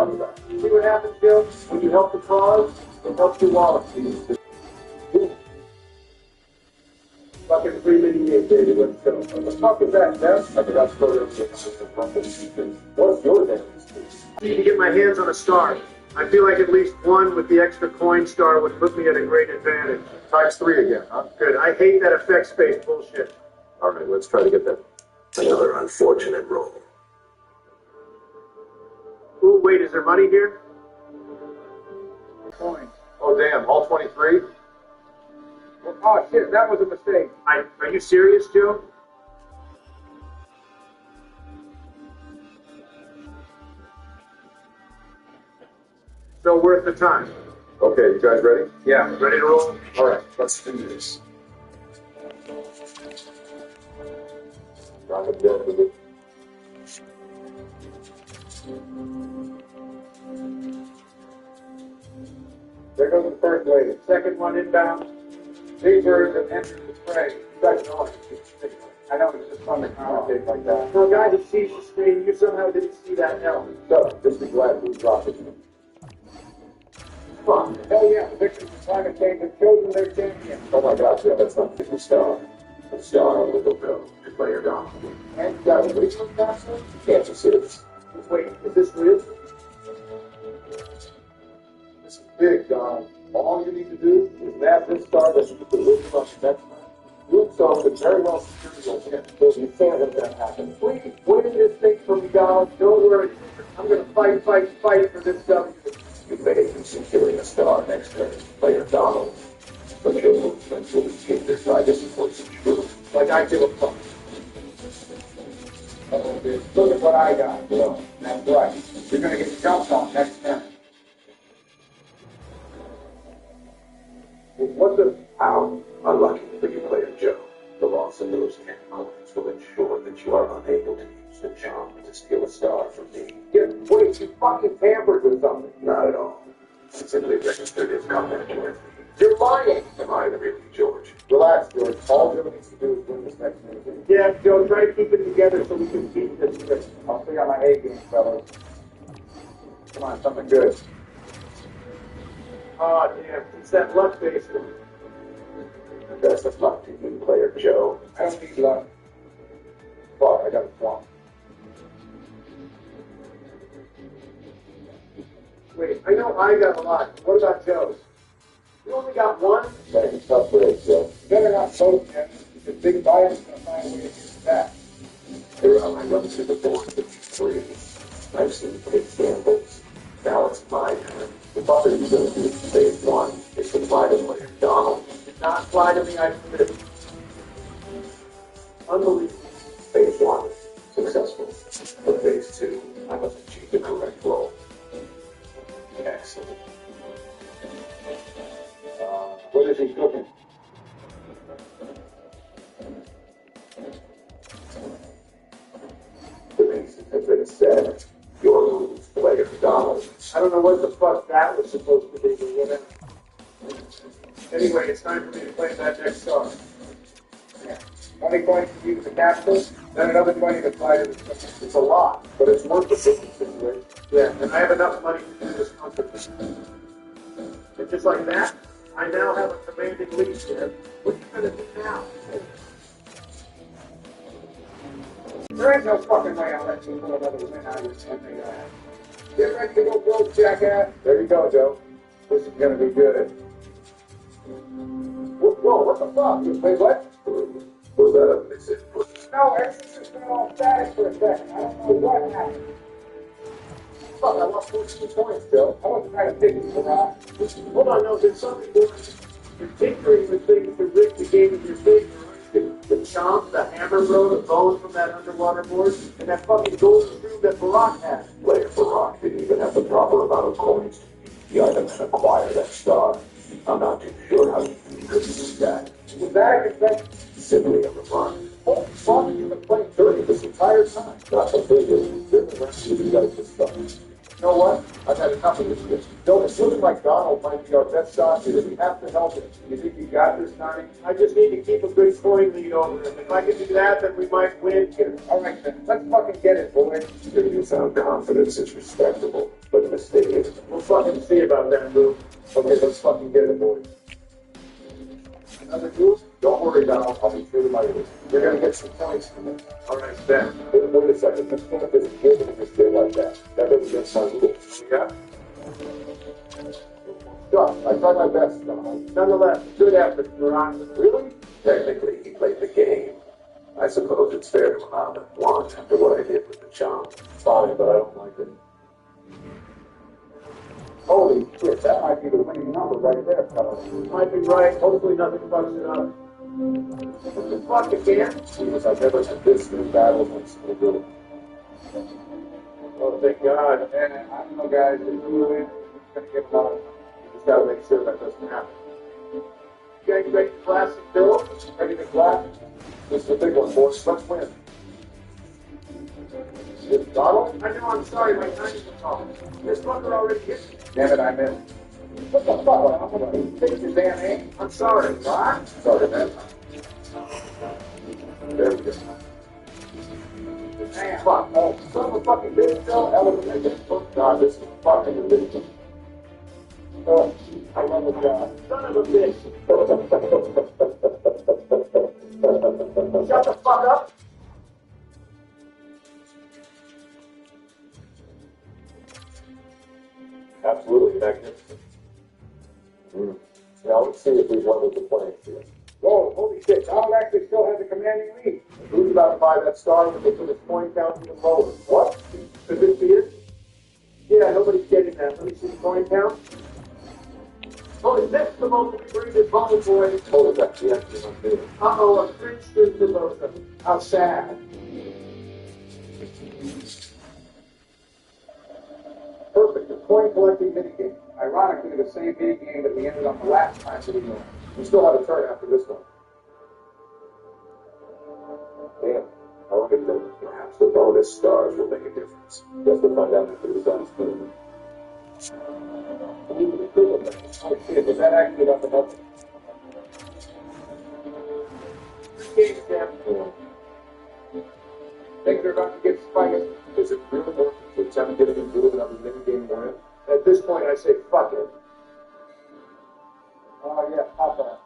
come back. See what happens, Joe? When you help the cause, it helps your wallet. Fucking 3 million years, baby. Let's go. What the fuck is that, Jeff? I forgot to go to what's your name? I need to get my hands on a star. I feel like at least one with the extra coin star would put me at a great advantage. Times 3 again, huh? Good. I hate that effects-based bullshit. All right, let's try to get that. Another unfortunate roll. Ooh, wait, is there money here? Coins. Oh, damn. All 23? Oh, shit, that was a mistake. Are you serious, Joe? So worth the time. Okay, you guys ready? Yeah, ready to roll? All right, let's do this. There goes the first lady. Second one inbound. These birds have entered the fray. You guys know it. I know it's just fun to commentate like that. For a guy that sees the screen, you somehow didn't see that L. So, just be glad we dropped it. Fuck. Hell yeah, the victims of climate change have chosen their champion. Oh my gosh, yeah, that's not the star. The star with the bill to play your dog. And you got a reason for that, sir? Kansas City. Wait, is this real? This is big, Don. All you need to do is nab this star that you can look from next time. Doing so could very well secure your win. So you can't let that happen. Please, win this thing for me, Donald. Don't worry. I'm going to fight for this W. You may be securing a star next turn, player Donald. But your movements will be hindered by this poison truth. Like I give a fuck. Look at what I got. No. That's right. You're going to get jumped on next turn. What the... How unlucky for you, player Joe. The loss of those 10 coins will ensure that you are unable to use the charm to steal a star from me. Wait, you fucking tampered with something. Not at all. Simply registered as combat with me. You're lying. Am I the really George? Relax, George. All Joe needs to do is win this next meeting. Yeah, Joe, try to keep it together so we can beat this trip. I'll figure out my A game, fellas. Come on, something good. Oh, damn. It's that luck base. Best of luck to you, player Joe. I don't need luck. Fuck, I got a swamp. Wait, I know I got a lot. What about Joe's? You only got one? That's a tough break, Joe. You better not both, man. The big buyer's going to find a way to get that. Throughout I run through the board with these three. I've seen big gambles. Now it's my turn. The other you go to phase 1 is to fly to player Donald. Did not fly to me, I forbid it. Unbelievable. Phase 1, successful. For phase 2, I must achieve the correct roll. Excellent. What is he cooking? The pieces have been set. Your move, player Donald. I don't know what the fuck that was supposed to be, but whatever. Anyway, it's time for me to play that next star. Yeah. 20 points to use the capsule, then another 20 to fly to the sun. It's a lot, but it's worth the business situation. Yeah, and I have enough money to do this comfortably. And just like that, I now have a commanding lead here. What are you going to do now? There ain't no fucking way I'll let you pull another win out of your something. Get ready to go broke, jackass. There you go, Joe. This is gonna be good. Whoa, what the fuck? Wait, what? Was that a visit? No, everything's just been all static for a second. I don't know what happened. Fuck, I lost 14 points, Joe. I wasn't trying to take you for that. Hold on, no, there's something more. You're tinkering with things to rig the game in your favor. The chomp, the hammer bro, the bone from that underwater board, and that fucking golden screw that Barack had. Player Barack didn't even have the proper amount of coins to use the item and acquire that star. I'm not too sure how you could use that. Was that a confession? Simply a remark. Holy fuck, you've been playing dirty this entire time. Not so big as this rest of you guys this stuff. You know what? I've had enough of this shit. Joe, it's looking like Donald might be our best shot here. We have to help him. You think you got this, Donnie? I just need to keep a good coin lead over him. If I can do that, then we might win. All right, then. Let's fucking get it, boys. Your newfound confidence is respectable, but in a fucking see about that, Lou. Okay, let's fucking get it, boys. Another move? Don't worry, Donald. I'll be true to my word. You're gonna get some points from it. All right, Ben. Wait a second. This camp isn't given to just stay like that. That doesn't get my rules. Yeah. Sure, I tried my best, Donald. Nonetheless, good effort, Your Honor. Really? Technically, he played the game. I suppose it's fair to allow him one after what I did with the chump. Fine, but I don't like it. Holy shit, that might be the winning number right there, fellas. Might be right. Hopefully nothing fucks it up. What the fuck again? Jesus, I've never had this many battles in so good. Oh, thank God. And I don't know, guys, if you win, it's gonna get a lot of money. You just gotta make sure that doesn't happen. You guys ready to class and bill? Ready to clap? This is the big one, boys. Let's win. Donald? I know, I'm sorry, my time is off. This fucker already hit me. Damn it, I missed. What the fuck? I'm gonna take your damn aim. I'm sorry. What? Sorry, man. There we go. Damn. Fuck. Oh, son of a fucking bitch, Joe. Elevator. God, this is fucking ridiculous. Oh, I love the job. Son of a bitch. Shut the fuck up. Absolutely magnificent. Now let's see if we won with the playing field. Whoa, holy shit, Donald actually still has a commanding lead. Who's about to buy that star when they put his point count even lower? What? Could this be it? Yeah, nobody's getting that. Let me see the coin count. Oh, is this the moment we bring this home, boy? Oh, it's actually not good. Uh-oh, a French food for both of them. How sad. Perfect, the coin collecting minigame. Ironically, the same minigame that we ended on the last time that we won. We still have a turn after this one. Damn, I like it though. Perhaps the bonus stars will make a difference. Guess we'll find out after this one's through. Oh shit, is that actually about the nothing? Game, Sam. Think they're about to get spiked? Is it really worth it to attempt getting into another minigame win? At this point, I say fuck it. Oh yeah, pop that.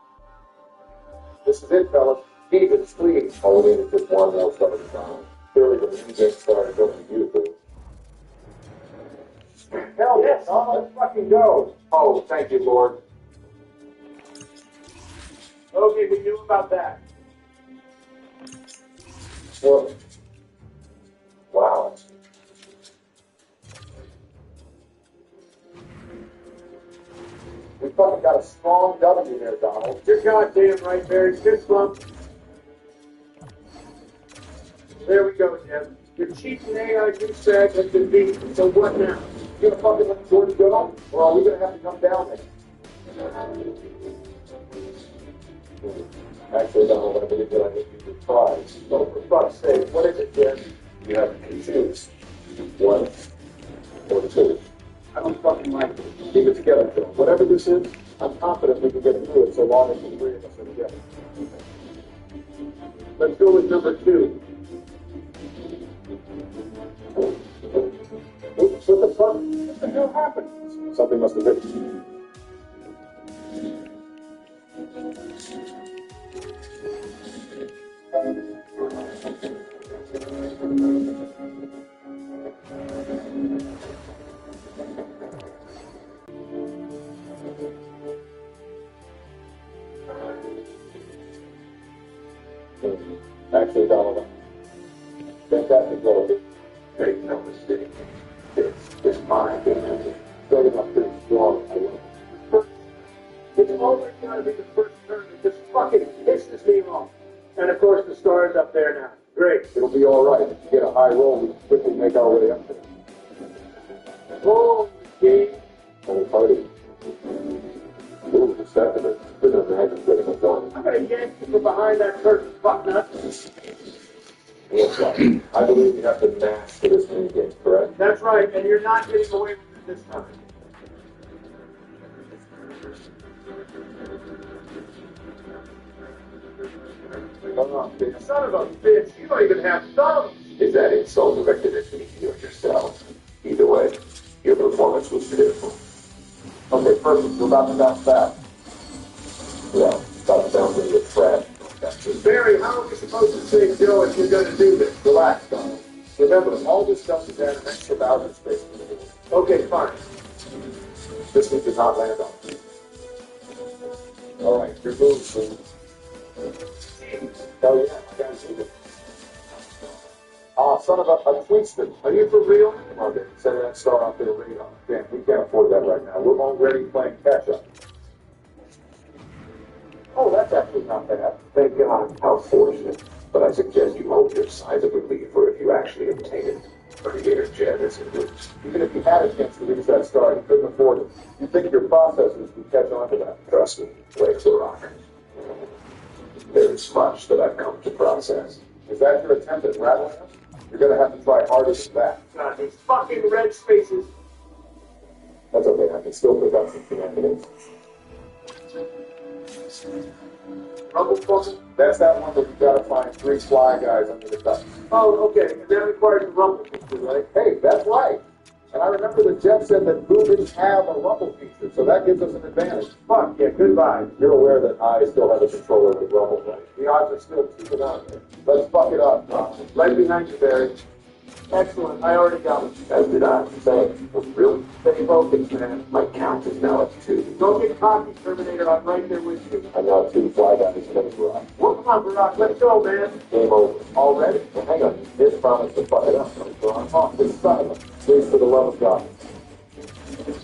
This is it, fellas. Keep it squeeze. All we need is just one more star to down. Surely the minigame started going beautifully. Hell yes, let's fucking go. Oh, thank you, Lord. Okay, we knew about that. Well, wow. We fucking got a strong W there, Donald. You're goddamn right, Barry. Fist bump. There we go, Jim. Your chief and AIG said has been beaten, so what now? You gonna fucking let Jordan go? Or are we gonna have to come down there? Actually, Donald, I believe that I need you to try. So, for fuck's sake, what is it, Jim? You have to choose. One or two. I don't fucking like it. Keep it together, Joe. Whatever this is, I'm confident we can get through it so long as the three of us are together. Let's go with number 2. Oops, what the fuck? What the hell happened? Something must have hit. Actually, Donald, fantastic goal. Make no mistake. It's my game. Starting off pretty strong. I will. It's always got to be the first turn that just fucking pisses me off. And of course, the star's up there now. Great. It'll be all right. If you get a high roll, we can quickly make our way up there. Holy game. And a party. Ooh, the second is good imagine getting a gun. I'm going to yank you from behind that curtain, fucknut. Looks like. I believe you have to mask for this minigame, correct? That's right, and you're not getting away with it this time. Come on, bitch. Son of a bitch, you don't even have thumbs. Is that insult directed at me or yourself? Either way, your performance was pitiful. Okay, perfect. We're about to bounce back. Yeah, about to bounce into the trash. Barry, how are we supposed to save Joe if you're going to do this? Relax, Donald. Remember, all this stuff is at an extra boundary space. Okay, fine. This one did not land on it. All right, your move, please. Hell yeah, I gotta see it. Ah, son of a Twinston. Are you for real? Come on, Dave. Send that star off to the radar. Damn, we can't afford that right now. We're already playing catch-up. Oh, that's actually not bad. Thank God. How fortunate. But I suggest you hold your signs of relief for if you actually obtain it. Creator Jed isn't good. Even if you had a chance to reach that star, you couldn't afford it. You think your processors would catch on to that. Trust me, wait for rock. There is much that I've come to process. Is that your attempt at rattling us? You're gonna have to try harder than that. God, these fucking red spaces. That's okay, I can still pick up some shenanigans. Rumble fucking? That's that one that you gotta find 3 fly guys under the cup. Oh, okay. And that requires a rumble feature, right? Hey, that's right. And I remember that Jeff said that Boo didn't have a rumble feature, so that gives us an advantage. Fuck, yeah, goodbye. You're aware that I still have the control over the rumble, right? The odds are still 2 to 1. Let's fuck it up. Right behind you, Barry. Excellent. I already got it. As did I. Say, Really? Stay focused, man. My count is now at 2. Don't get cocky, Terminator. I'm right there with you. I now 2 fly guys coming for us. Well, come on, Barack. Let's go, man. Game over. Already? Well, hang on. You did promise to fuck it up. So I'm off this son of a. Please, for the love of God.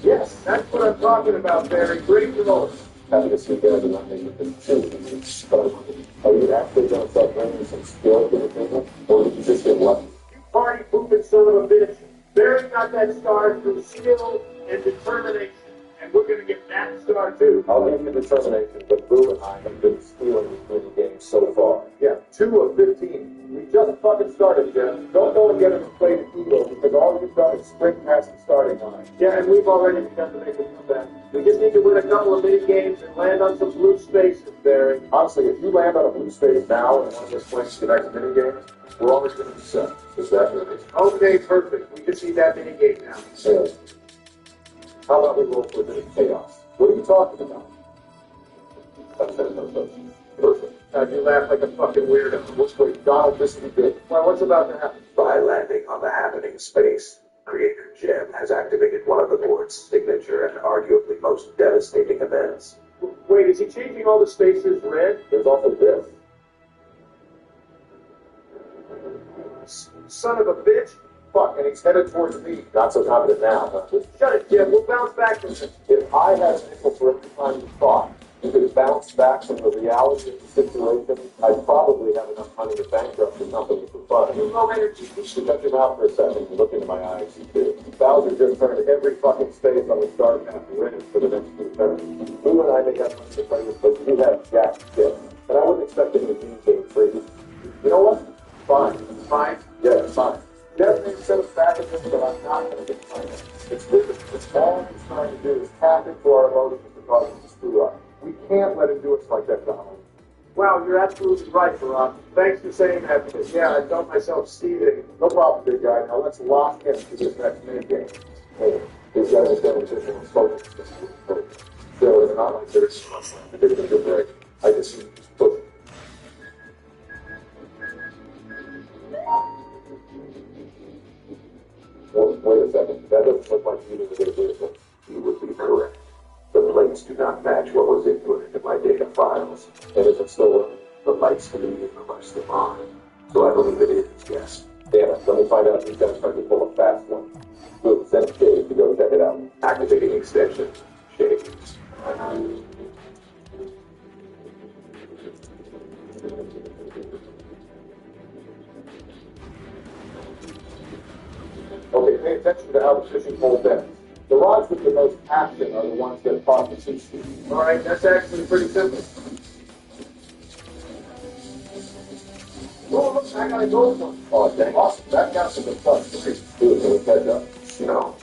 Yes, that's what I'm talking about, Barry. Great roll. Happy to see you guys and not making this too. But are you actually going to start bringing some skill to the table? Or did you just get lucky? You party pooping son of a bitch. Barry got that star through skill and determination. And we're going to get that star, too. I'll give you determination, but Boo and I have been stealing these mini games so far. Yeah, 2 of 15. We just fucking started, Jeff. Don't go and get him to play the ego, because all you've done is sprint past the starting line. Yeah, and we've already begun to make a comeback. We just need to win a couple of mini games and land on some blue spaces, Barry. Honestly, if you land on a blue space now and want to just play the next mini game, we're always going to be set. Is that right? Okay, perfect. We just need that mini game now. Yeah. How about we roll for a bit of chaos? What are you talking about? Perfect. You laugh like a fucking weirdo. What's wait, Donald, this will be good. Well, what's about to happen? By landing on the happening space, Creator Jed has activated one of the board's signature and arguably most devastating events. Wait, is he changing all the spaces red? There's also this. Son of a bitch. Fuck, and he's headed towards me. Not so confident now, huh? Shut it, Jim. We'll bounce back to this. If I had a nickel for every time you thought you could bounce back from the reality of the situation, I'd probably have enough money to bankrupt the company for fun. You low energy. You should shut your mouth for a second and look into my eyes, you do. Bowser just turned every fucking space on the start map ready for the next 2 turns. Boo and I may have money to play with, but you have jack shit. And I wouldn't expect him to do game free. You know what? Fine. Fine. Yeah, fine. Definitely set us back at this, but I'm not going to get behind it. It's all he's trying to do is tap into our emotions to cause us to screw up. We can't let him do us like that, Donald. Wow, you're absolutely right, Barack. Thanks for saying that, because, yeah, I felt myself seething. No problem, big guy. Now let's lock in to this next mini game. Hey, these guys are going to be focused. So it's not like there's a good break. I just push. Well, wait a second. That doesn't look like you did a good vehicle. You would be correct. The plates do not match what was input into my data files. And is it still working? The lights for me request them on. So I believe it is, yes. Damn it. Let me find out if he's going to try to pull a fast one. We'll send Shade to go check it out. Activating extension. Shade. Okay, pay attention to how the fishing pole bends. The rods with the most action are the ones that pop the C-suit. All right, that's actually pretty simple. Oh, look, I got a gold one. Oh, dang. Awesome. That counts as a plus 3. Do it, we'll catch up. No.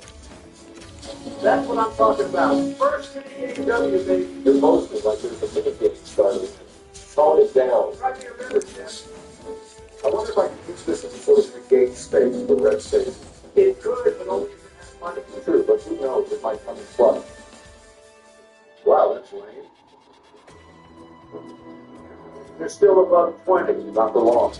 That's what I'm talking about. First in the AEW, baby. You're mostly like you're the minute getting started. Tone it down. Try to remember, Jeff. I wonder if I can use this as a sort of negate space for red space. It could, but only if it has money. True, but who knows, it might come in clutch. Lane. They're still above 20. Not for long.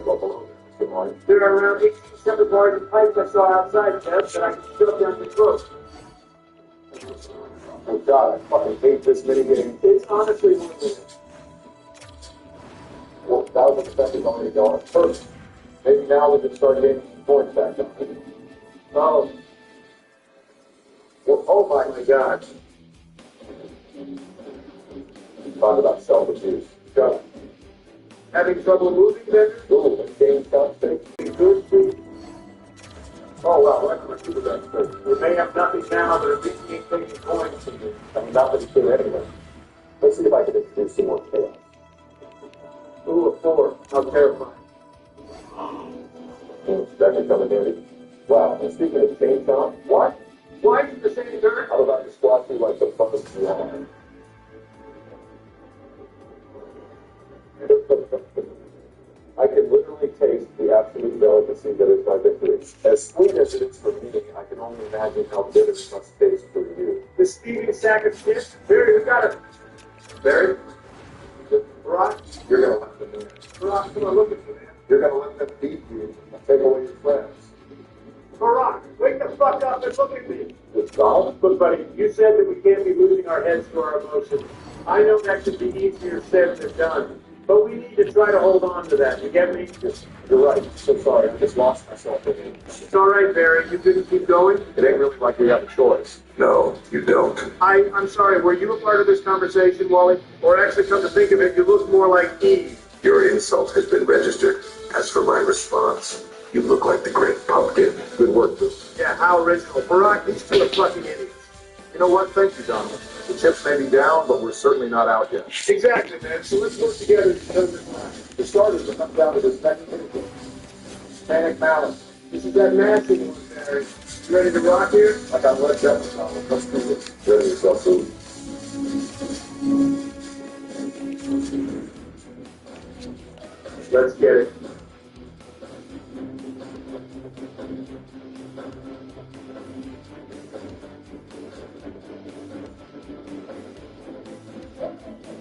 Well below there. Good morning. There are around 18 separate bars and pipes I saw outside, Jeff, that I can shove down the throat. Oh God, I fucking hate this minigame. It's honestly one of the... Well, 1,000% is already going first. Maybe now we can start getting some points back up. Oh. Well, oh my God. Talk about self-abuse. Go. Having trouble moving, Bender? Ooh, the game sounds fake. Good, too. Oh, wow, that's what you that good. We may have nothing now, but at least we ain't taking coins from you. I mean, not that it's good anyway. Let's see if I can introduce some more chaos. Ooh, a 4. How terrifying. That could come in handy. Wow, and speaking of chainsaw, what? Why is it the same dirt? How about you squash me like the fucking swan? I can literally taste the absolute delicacy that is my victory. As sweet as it is for me, I can only imagine how bitter it must taste for you. The steaming sack of shit? Barry, who got it? Barry, Brock? you're gonna let them in. Brock, come on, look at me, man. You're gonna let them beat you and take away your friends. Barack, wake the fuck up and look at me. With golf? Look, buddy, you said that we can't be losing our heads to our emotions. I know that should be easier said than done, but we need to try to hold on to that. You get me? Yes, you're right. So sorry, I just lost myself in it. It's all right, Barry. You couldn't keep going? It ain't really like we have a choice. No, you don't. I'm sorry. Were you a part of this conversation, Wally? Or actually, come to think of it, you look more like Eve. Your insult has been registered. As for my response, you look like the Great Pumpkin. Good work, Bruce. Yeah, how original. Barack, these two are fucking idiots. You know what? Thank you, Donald. The chips may be down, but we're certainly not out yet. Exactly, man. So let's work together to turn this around. For starters, it comes down to this next thing. Panic malice. This is that massive one, Barry. You ready to rock here? Like I'm Led Zeppelin, Donald. Let's do this. Ready yourself, food. Let's get it.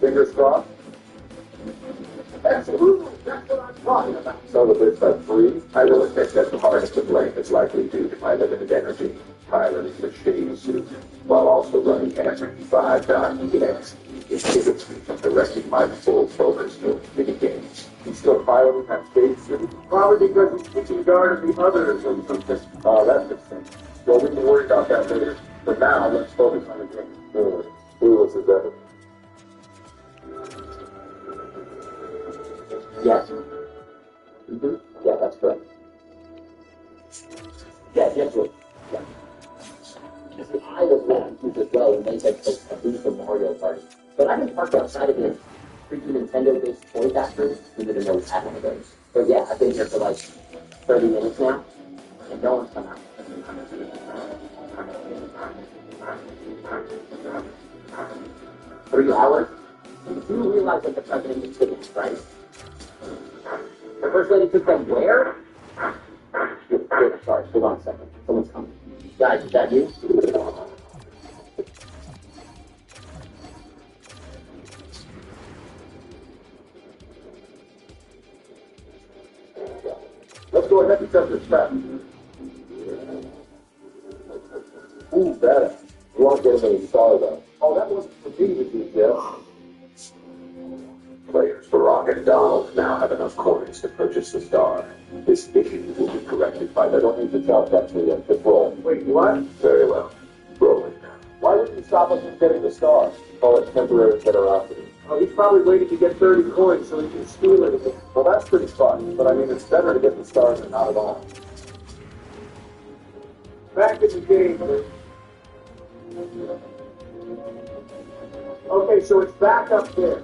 Fingers crossed. Absolutely. That's what I'm talking about. So the bitch that freeze. I will admit that the hardest of blame is likely due to my limited energy, piloting the shady suit, while also running every 5 DX. It inhibits me from directing my full focus to mini games. He's still piloting that space suit. Probably because he's keeping guard of the others or something. Oh, that makes sense. Well, we can worry about that later. For now, let's focus on the game. Clueless as ever. Yes. Mm-hmm. Yeah, that's correct. Yeah, yes, look. Yeah. See, I was really confused as well when they said a booth for Mario Party. But I've been parked outside of the freaking Nintendo-based toy factory. We didn't know we had one of those. But yeah, I've been here for like 30 minutes now, and no one's come out. 3 hours? You do realize that the president gets tickets, right? The first lady took them where? Sorry, hold on a second. Someone's coming. Guys, is that you? Let's go ahead and set this trap. Ooh, badass. You won't get any star though. Oh, that wasn't for me to do, Jeff. Players Barack and Donald now have enough coins to purchase the star. This issue will be corrected by I the... don't need to tell that to you. Just roll. Wait, what? Very well. Rolling now. Why wouldn't you stop us from getting the star? Call it temporary generosity. Oh, he's probably waiting to get 30 coins so he can steal it again. Well, that's pretty fun, but I mean, it's better to get the stars than not at all. Back in the game. Okay, so it's back up there.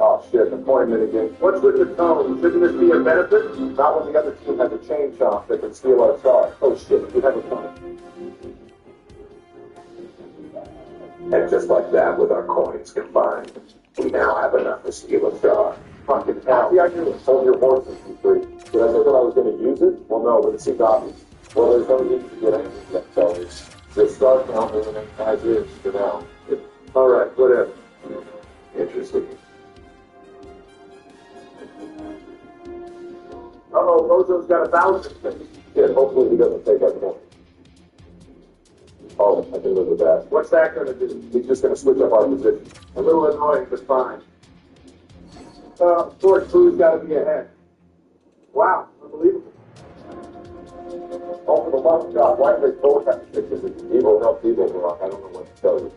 Oh shit, the coin minigame. What's with the tone? Shouldn't this be a benefit? Not when the other team has a chain chomp that can steal our star. Oh shit, we have a coin. And just like that, with our coins combined, we now have enough to steal a star. Fucking hell. See, I knew it. Hold your horses, you freak. Did I say that I was going to use it? Well, no, but it seemed obvious. Well, there's no need to get angry yet, fellas. Just start counting in the next 5 years for now. All right, whatever. Interesting. Uh-oh, Bozo's got a balancing thing. Yeah, hopefully he doesn't take our point. Oh, I can live with that. What's that going to do? He's just going to switch up our position. A little annoying, but fine. Of course, Boo's got to be ahead. Wow, unbelievable. Oh, for the love of God, why do they both have to pick this? Evil helps evil, Brock. I don't know what to tell you.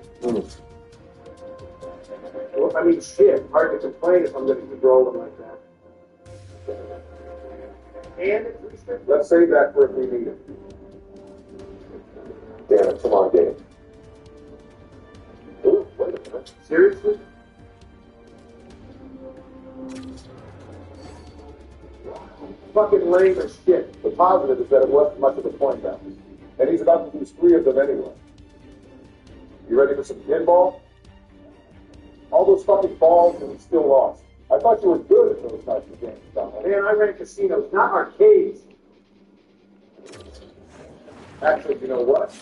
Well, I mean, shit. Hard to complain if I'm going to keep rolling like that. And it's restricted. Let's save that for if we need it. Damn it, come on, game. Ooh, wait a minute. Seriously? Fucking lame as shit. The positive is that it wasn't much of a point bounce. And he's about to lose 3 of them anyway. You ready for some pinball? All those fucking balls and he still lost. I thought you were good at those types of games, Donald. Man, I ran casinos, not arcades. Actually, you know what?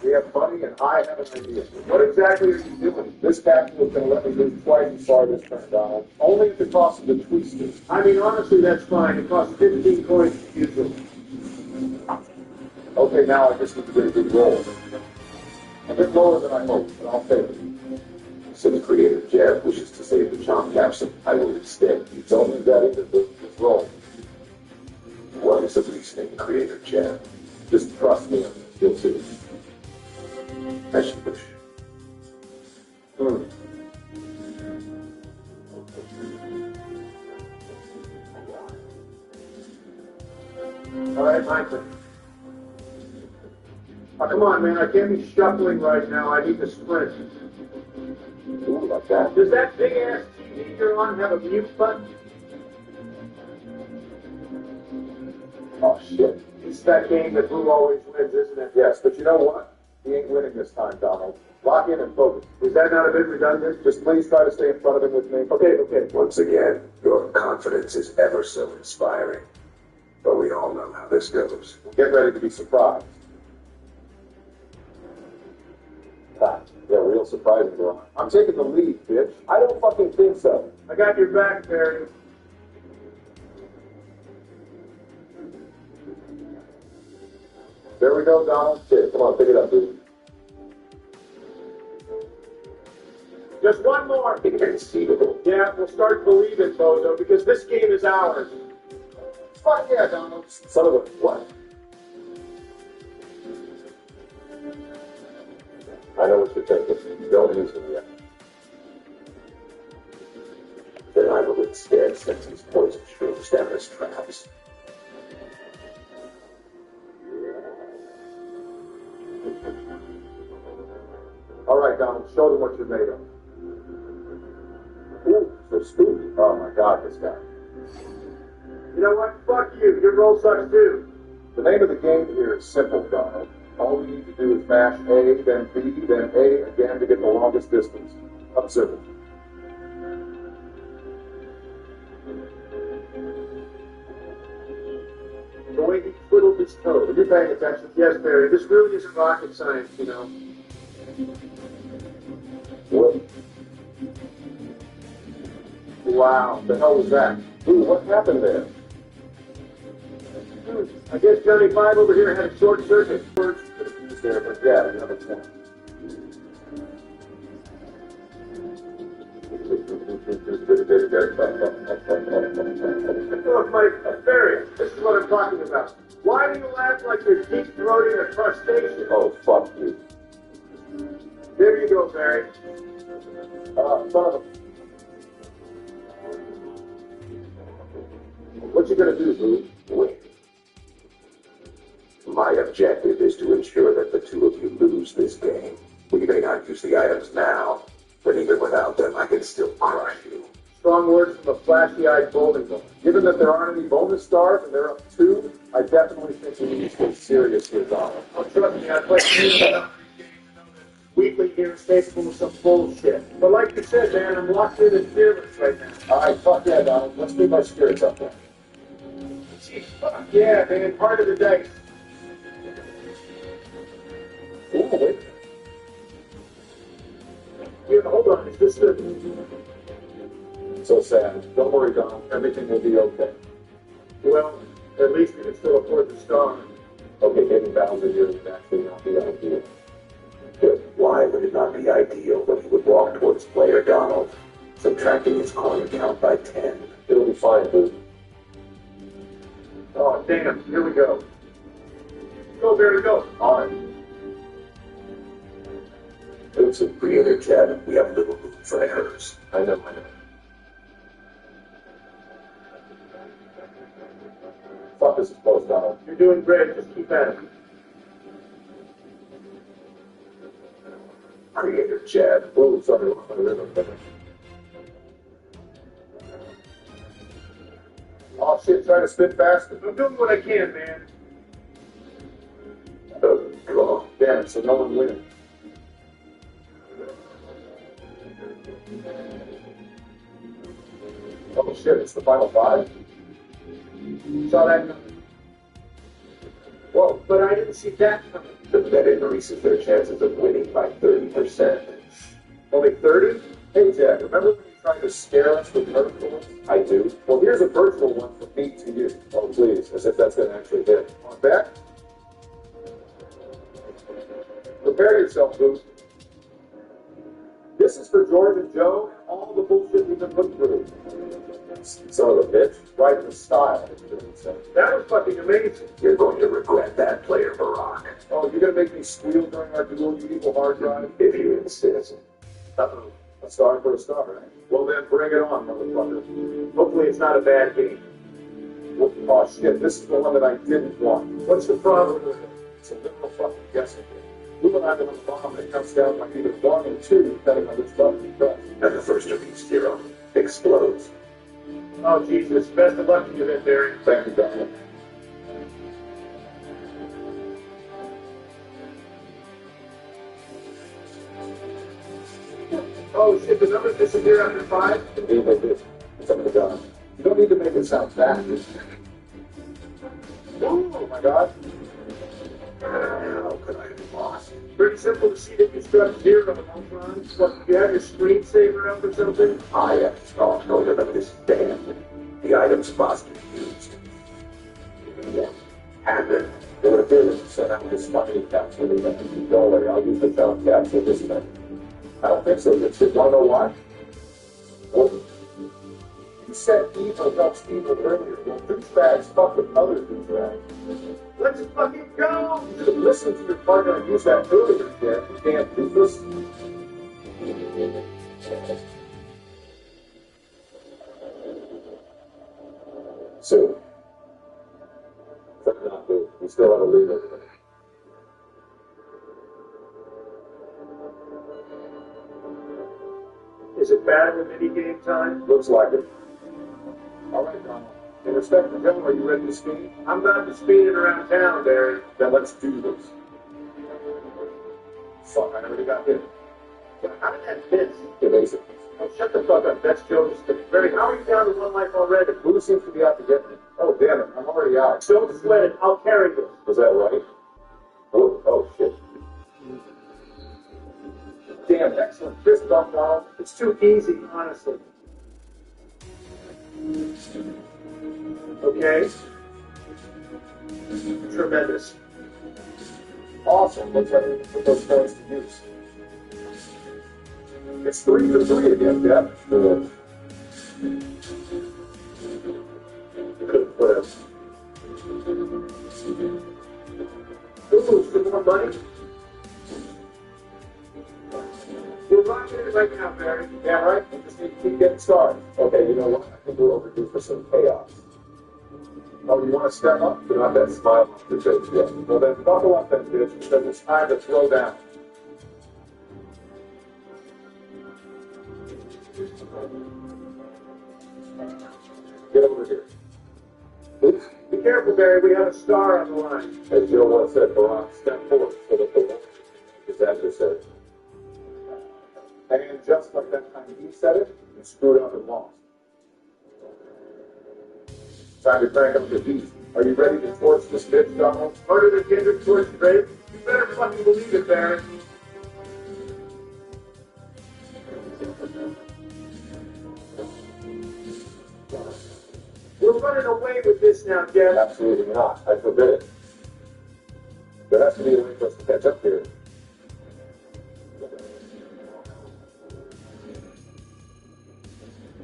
We have money and I have an idea. What exactly are you doing? This captain is going to let me lose twice as far this turn, Donald. Only at the cost of the twisters. I mean, honestly, that's fine. It costs 15 coins to use them. Okay, now I just need to get a good roll. A bit lower than I hoped, but I'll take it. So the creator Jeff wishes to save the charm capsule. I will instead use Don't leave that into this roll. what is the reasoning, creator Jeff? Just trust me. You'll see. As you wish. All right, my turn. Oh, come on, man. I can't be shuffling right now. I need to sprint. Ooh, like that. Does that big-ass TV you're on have a mute button? Oh, shit. It's that game that Blue always wins, isn't it? Yes, but you know what? He ain't winning this time, Donald. Lock in and focus. Is that not a bit redundant? Just please try to stay in front of him with me. Okay. Once again, your confidence is ever so inspiring. But we all know how this goes. Get ready to be surprised. Yeah, real surprising, bro. I'm taking the lead, bitch. I don't fucking think so. I got your back, Barry. There we go, Donald. Shit, come on, pick it up, dude. Just one more. Inconceivable. Yeah, we'll start believing, Bozo, because this game is ours. Fuck yeah, Donald. Son of a what? I know what you're thinking. Don't use them yet. Then I will instead set these poison shrooms down as traps. All right, Donald, show them what you're made of. Ooh, so spooky. Oh my God, this guy. You know what? Fuck you. Your roll sucks too. The name of the game here is simple, Donald. All we need to do is mash A, then B, then A again to get the longest distance. Observe it. The way he twiddled his toe. Are you paying attention? Yes, Barry. This really isn't rocket science, you know. What? Wow, the hell was that? Ooh, what happened there? I guess Johnny Five over here had a short circuit. Words could have used there, but yeah, another point. Look, Mike, Barry, this is what I'm talking about. Why do you laugh like you're deep-throating a crustacean? Oh, fuck you. There you go, Barry. Son of a... What you gonna do, dude? Wait. My objective is to ensure that the two of you lose this game. We may not use the items now, but even without them, I can still crush you. Strong words from a flashy-eyed bowling ball. Given that there aren't any bonus stars and they're up 2, I definitely think we need to get serious here, Donald. Oh, trust me, I played weekly here is capable of some bullshit. But like you said, man, I'm locked in and fearless right now. All right, fuck yeah, Donald. Let's keep our spirits up there. Jeez, fuck yeah, man, part of the dice. Ooh, wait. Yeah, hold on. Is this the... So sad. Don't worry, Donald. Everything will be okay. Well, at least we can still afford the star. Okay, getting Bowser here would actually not be ideal. But why would it not be ideal when he would walk towards player Donald, subtracting his coin count by 10? It'll be fine, dude. Oh, damn. Here we go. Go, Barry, go. On it. It's a creator chat. We have little room for errors. I know. Fuck this is close, Donald. You're doing great. Just keep at it. Creator chat. Ooh, sorry, lost my rhythm. Oh shit, try to spin faster. I'm doing what I can, man. Draw. Damn it, so no one wins. Oh shit, it's the final five. Saw that coming. Whoa. But I didn't see that coming. The bet increases their chances of winning by 30%. Only 30? Hey Jack, remember when you tried to scare us with miracles? I do. Well, here's a virtual one from me to you. Oh, please, as if that's going to actually hit. On back. Prepare yourself, Booth. This is for George and Joe and all the bullshit we've been put through. Son of a bitch. Right in the style. That was fucking amazing. You're going to regret that, player Barack. Oh, you're going to make me squeal during our duel, you evil hard drive? If you insist. Uh-oh. A star for a star, right? Well, then bring it on, motherfucker. Hopefully it's not a bad game. Oh, shit, this is the one that I didn't want. What's the problem with it? It's a literal fucking guessing game. Lou and I have been on the bomb that comes down by either 1 or 2, depending on which button you press. And the first of each zero explodes. Oh, Jesus. Best of luck to you then, Barry. Thank you, Donald. Oh, shit. The numbers disappear after 5? Indeed, they did. It's up to God. You don't need to make it sound bad. Oh, my God. How could I have lost? Pretty simple to see that you struck 0 on Ultron. What, do you have your screensaver up or something? I have strong motive of this damn. The items must be used. Yeah. Happen. It would appear that you sent out this money capsule. Don't worry, I'll use the sound capsule this time. I don't think so, Richard. Want to know why? Well, you said evil helps evil earlier. Well, douchebags fuck with other douchebags. Let's fucking go! You should have listened to your partner and used that earlier, Dad. You can't do this. Soon. But not good. We still have a lead over there. Is it bad with mini game time? Looks like it. All right, Donald. In respect to Hill, are you ready to speed? I'm about to speed it around town, Barry. Then let's do this. Fuck, I already got hit. How did that miss? Evasive. Oh, shut the fuck up. That's Joe's thing. Barry, how are you down to 1 life already? Who seems to be out to get me? Oh, damn it. I'm already out. Don't sweat it. I'll carry this. Was that right? Oh, shit. Damn, excellent fist bump, Donald. It's too easy, honestly. Okay. Tremendous. Awesome. Looks like we can put those points to use. It's 3-3 again, Dad. Couldn't put it. Ooh, for more money? We're rocking it right now, Barry. Yeah, right? We just need to keep getting started. Okay, you know what? I think we're overdue for some chaos. Oh, you want to step up? You don't have that smile on your face yet. Well, then buckle up then, bitch, because it's time to throw down. Get over here. Oops. Be careful, Barry. We have a star on the line. As Jill once said, Barack, step forward so that the one is adversary. And just like that time he said it, you screwed up and lost. Time to crank up the beat. Are you ready to torch this bitch, Donald? Harder than Kendrick towards Drake? You better fucking believe it, Baron. We're running away with this now, Jeff. Absolutely not. I forbid it. There has to be a way for us to catch up here.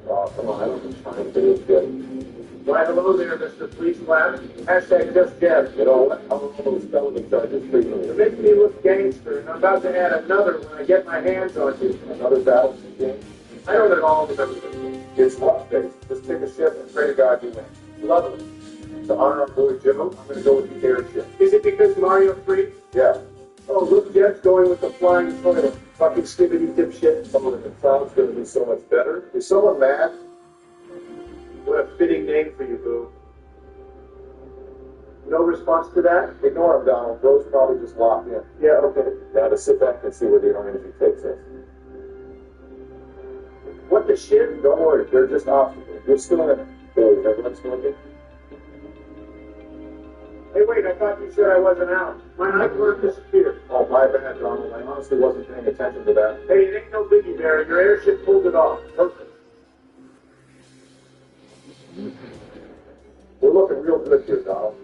Oh, come on, I don't have time for this shit. Why, hello there, Mr. Police Lab. Hashtag just Jeff. You know what? I'm almost felony charges frequently. You're making me look gangster, and I'm about to add another when I get my hands on you. Another battle game? I don't at all remember this. It's luck-based. Just take a ship and pray to God you win. Lovely. To honor our boy Joe, I'm going to go with the airship. Is it because Mario free? Yeah. Oh, look, Jeff's going with the flying toilet. Fucking skibbity dipshit. Someone in the cloud's going to be so much better. Is someone mad? What a fitting name for you, Boo. No response to that? Ignore him, Donald. Bro's probably just locked in. Yeah, okay. Now to sit back and see where the energy takes us. What the shit? Don't worry, they're just obstacles. You're still in it. Billy, is everyone smoking? Hey, wait, I thought you said I wasn't out. My nightclub disappeared. Oh, my bad, Donald. I honestly wasn't paying attention to that. Hey, it ain't no biggie, Barry. Your airship pulled it off. Perfect. We're looking real good here, Donald.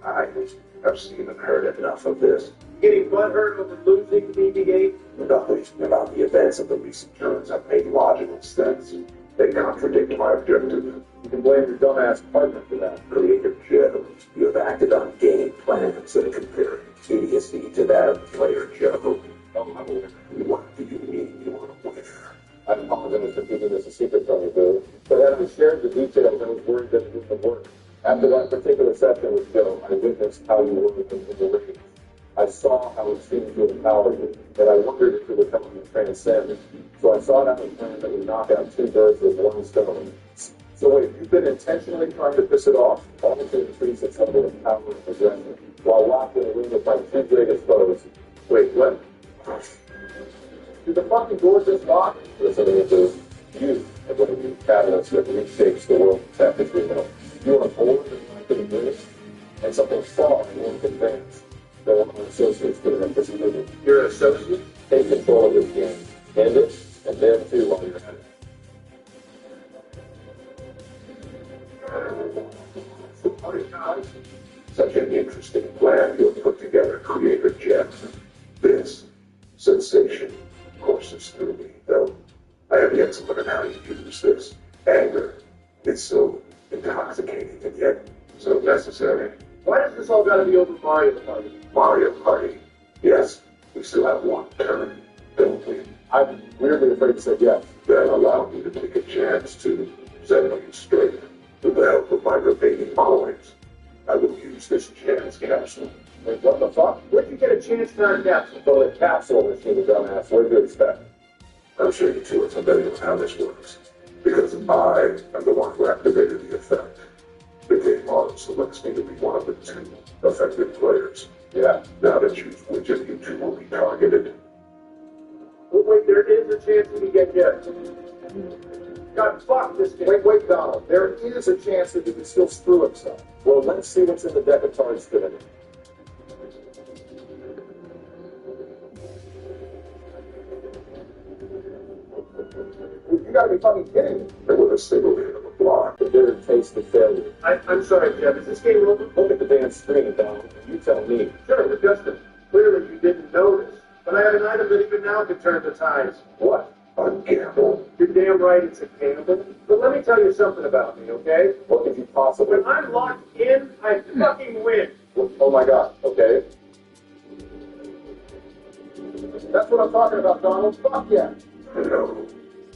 I've seen and heard enough of this. Getting butthurt over losing BB-8? Nothing about the events of the recent turns have made logical sense. They contradict my objective. You can blame your dumbass partner for that. Creative Joe, you have acted on game plans and comparing idiocy to that of player Joe. Oh, I'm aware. What do you mean you are a winner? I apologize for keeping this a secret from you, Bill. But had I shared the details, I was worried that it wouldn't work. After that particular session with Joe, I witnessed how you were in the ring. I saw how it seemed to empower you, and I wondered if it would help you transcend. So I sought out a plan that would knock out two birds with one stone. So wait, you've been intentionally trying to piss it off, only to increase its level of power and aggression, while locked in a ring with my two greatest foes. Wait, what? Did the fucking door just lock? Listen to me, dude. You are going to be the catalyst that reshapes the world back as we know. You are bored and like to dream, and something far more advanced than what my associates could have anticipated. You're an associate? Take control of this game. End it, and them too while you're at it. Such an interesting plan you have put together, Creator Jeff. This sensation courses through me, though I have yet to learn how to use this anger. It's so intoxicating and yet so necessary. Why does this all gotta be over Mario Party? Mario Party. Yes, we still have one turn, don't we? I'm weirdly afraid to say yes. Then allow me to take a chance to set you straight. With the help of my remaining coins, I will use this chance capsule. Wait, what the fuck? Where'd you get a chance time capsule? From the capsule machine, you dumbass. What do you expect? I'm sure you two are familiar with how this works, because I am the one who activated the effect. The game model selects me to be one of the two affected players. Yeah. Now to choose which of you two will be targeted. Wait, there is a chance we can get Jeff. God, fuck this game. Wait, Donald. There is a chance that he can still screw himself. Well, let's see what's in the deck of cards today. You gotta be fucking kidding me. And with a single hit of a block, The bitter taste of failure. I'm sorry, Jeff. Is this game over? Look at the damn screen, Donald. You tell me. Sure, but Justin, clearly you didn't notice. But I have an item that even now could turn the tides. What? a gamble. You're damn right it's a gamble. But let me tell you something about me, okay? What could you possibly... When I'm locked in, I fucking win. Oh my God, okay. That's what I'm talking about, Donald. Fuck yeah. No.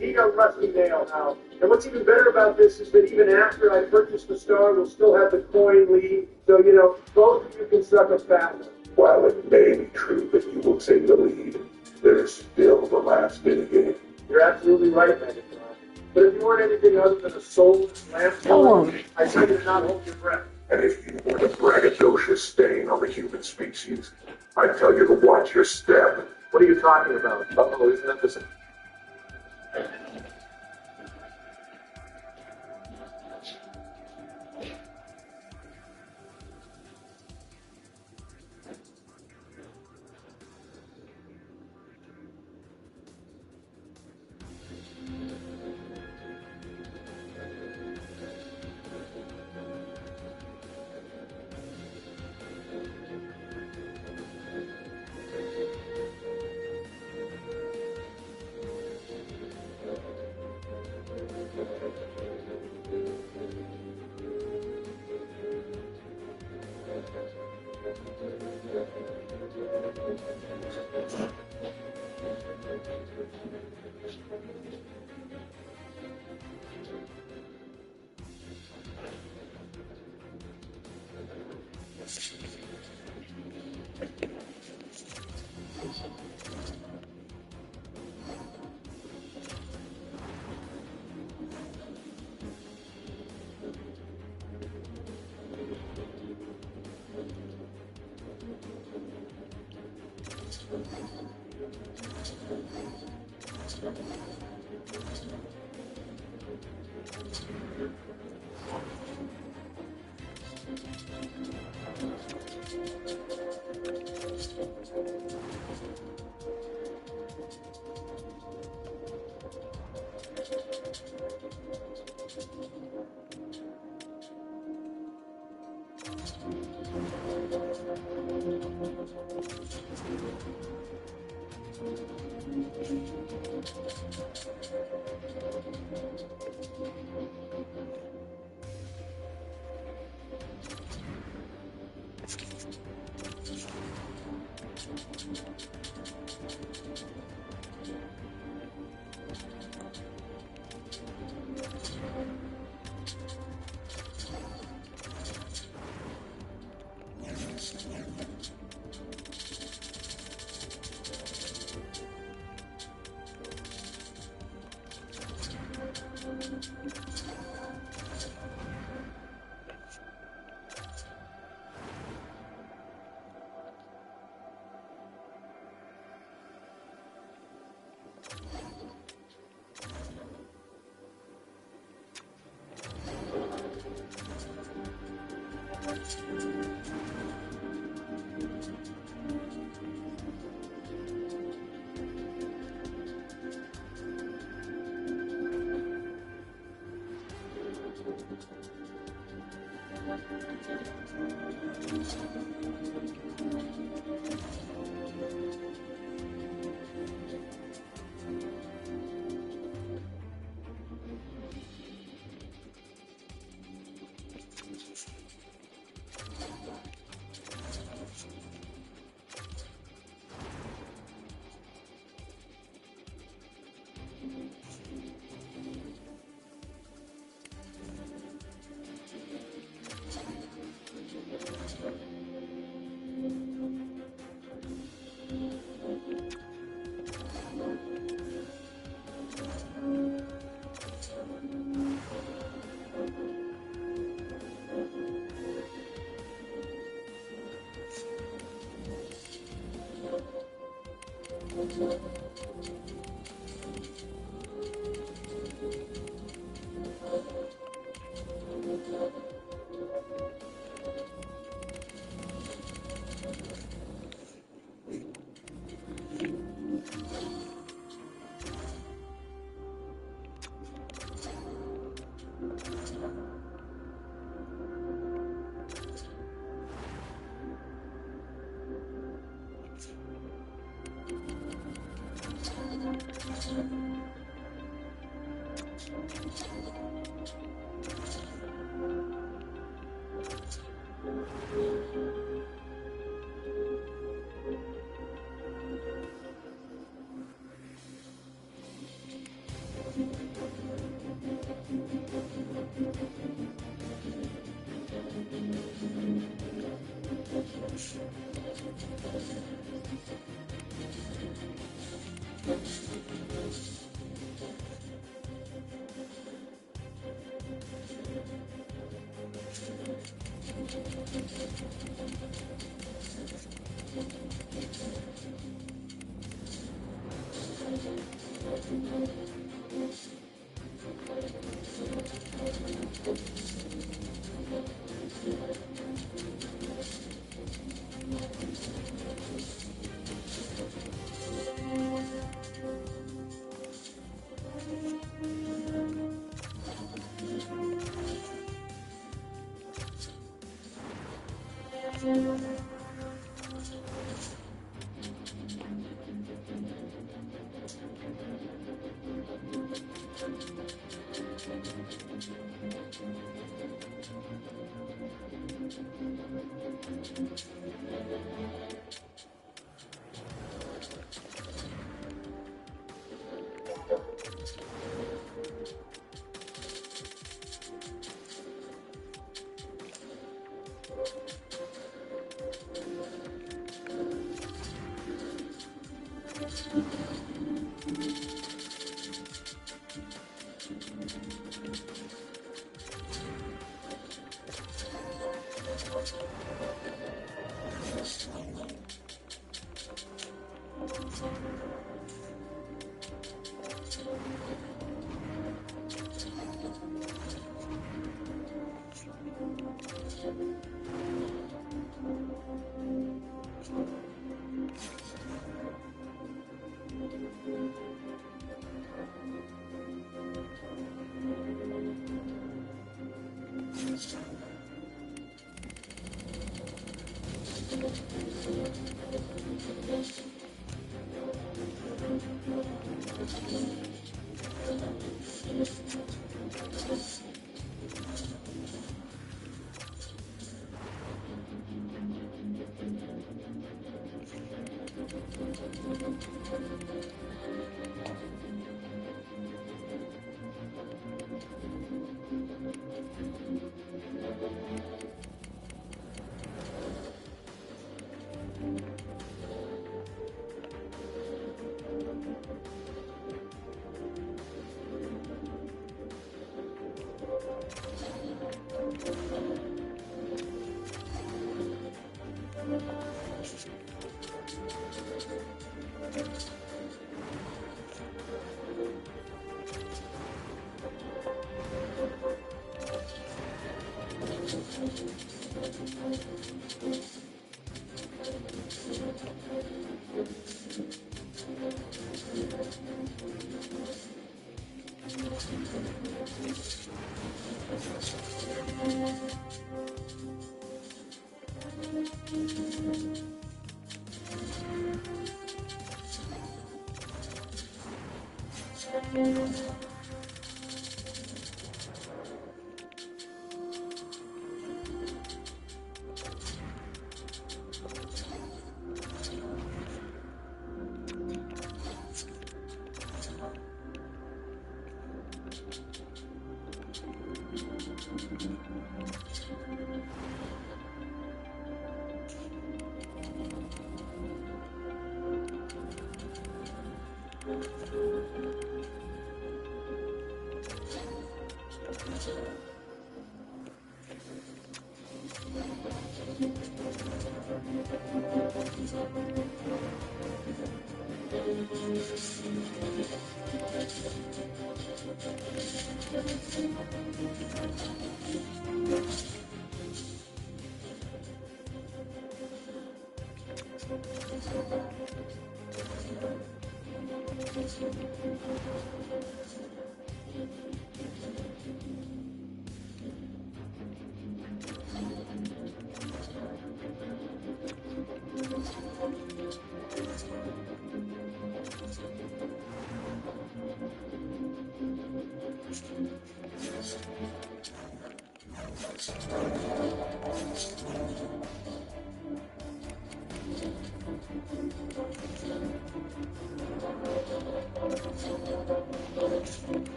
Eat a rusty nail now. And what's even better about this is that even after I purchase the star, we'll still have the coin lead. So, you know, both of you can suck a fat one. While it may be true that you will take the lead, there is still the last minute game. You're absolutely right, Megatron. But if you weren't anything other than a soulless lamp, I'd say to not hold your breath. And if you were the braggadocious stain on the human species, I'd tell you to watch your step. What are you talking about? Uh-oh, isn't that the same?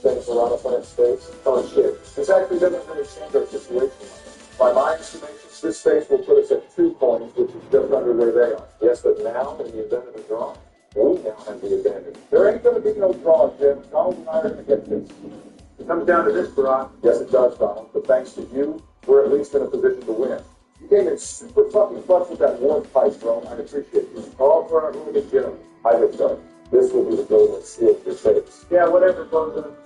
Things a lot of fun in space. Oh shit. This actually doesn't really change our situation. By my estimations, this space will put us at 2 points, which is just under where they are. Yes, but now, in the event of a draw, we now have the advantage. There ain't going to be no draw, Jim. Donald and I are going to get this. It comes down to this, Barack. Yes, it does, Donald. But thanks to you, we're at least in a position to win. You came in super fucking clutch with that warp pipe, bro. I appreciate you. All for our movie, Jim. I hope so. This will be the golden seal for your face. Yeah, whatever goes on.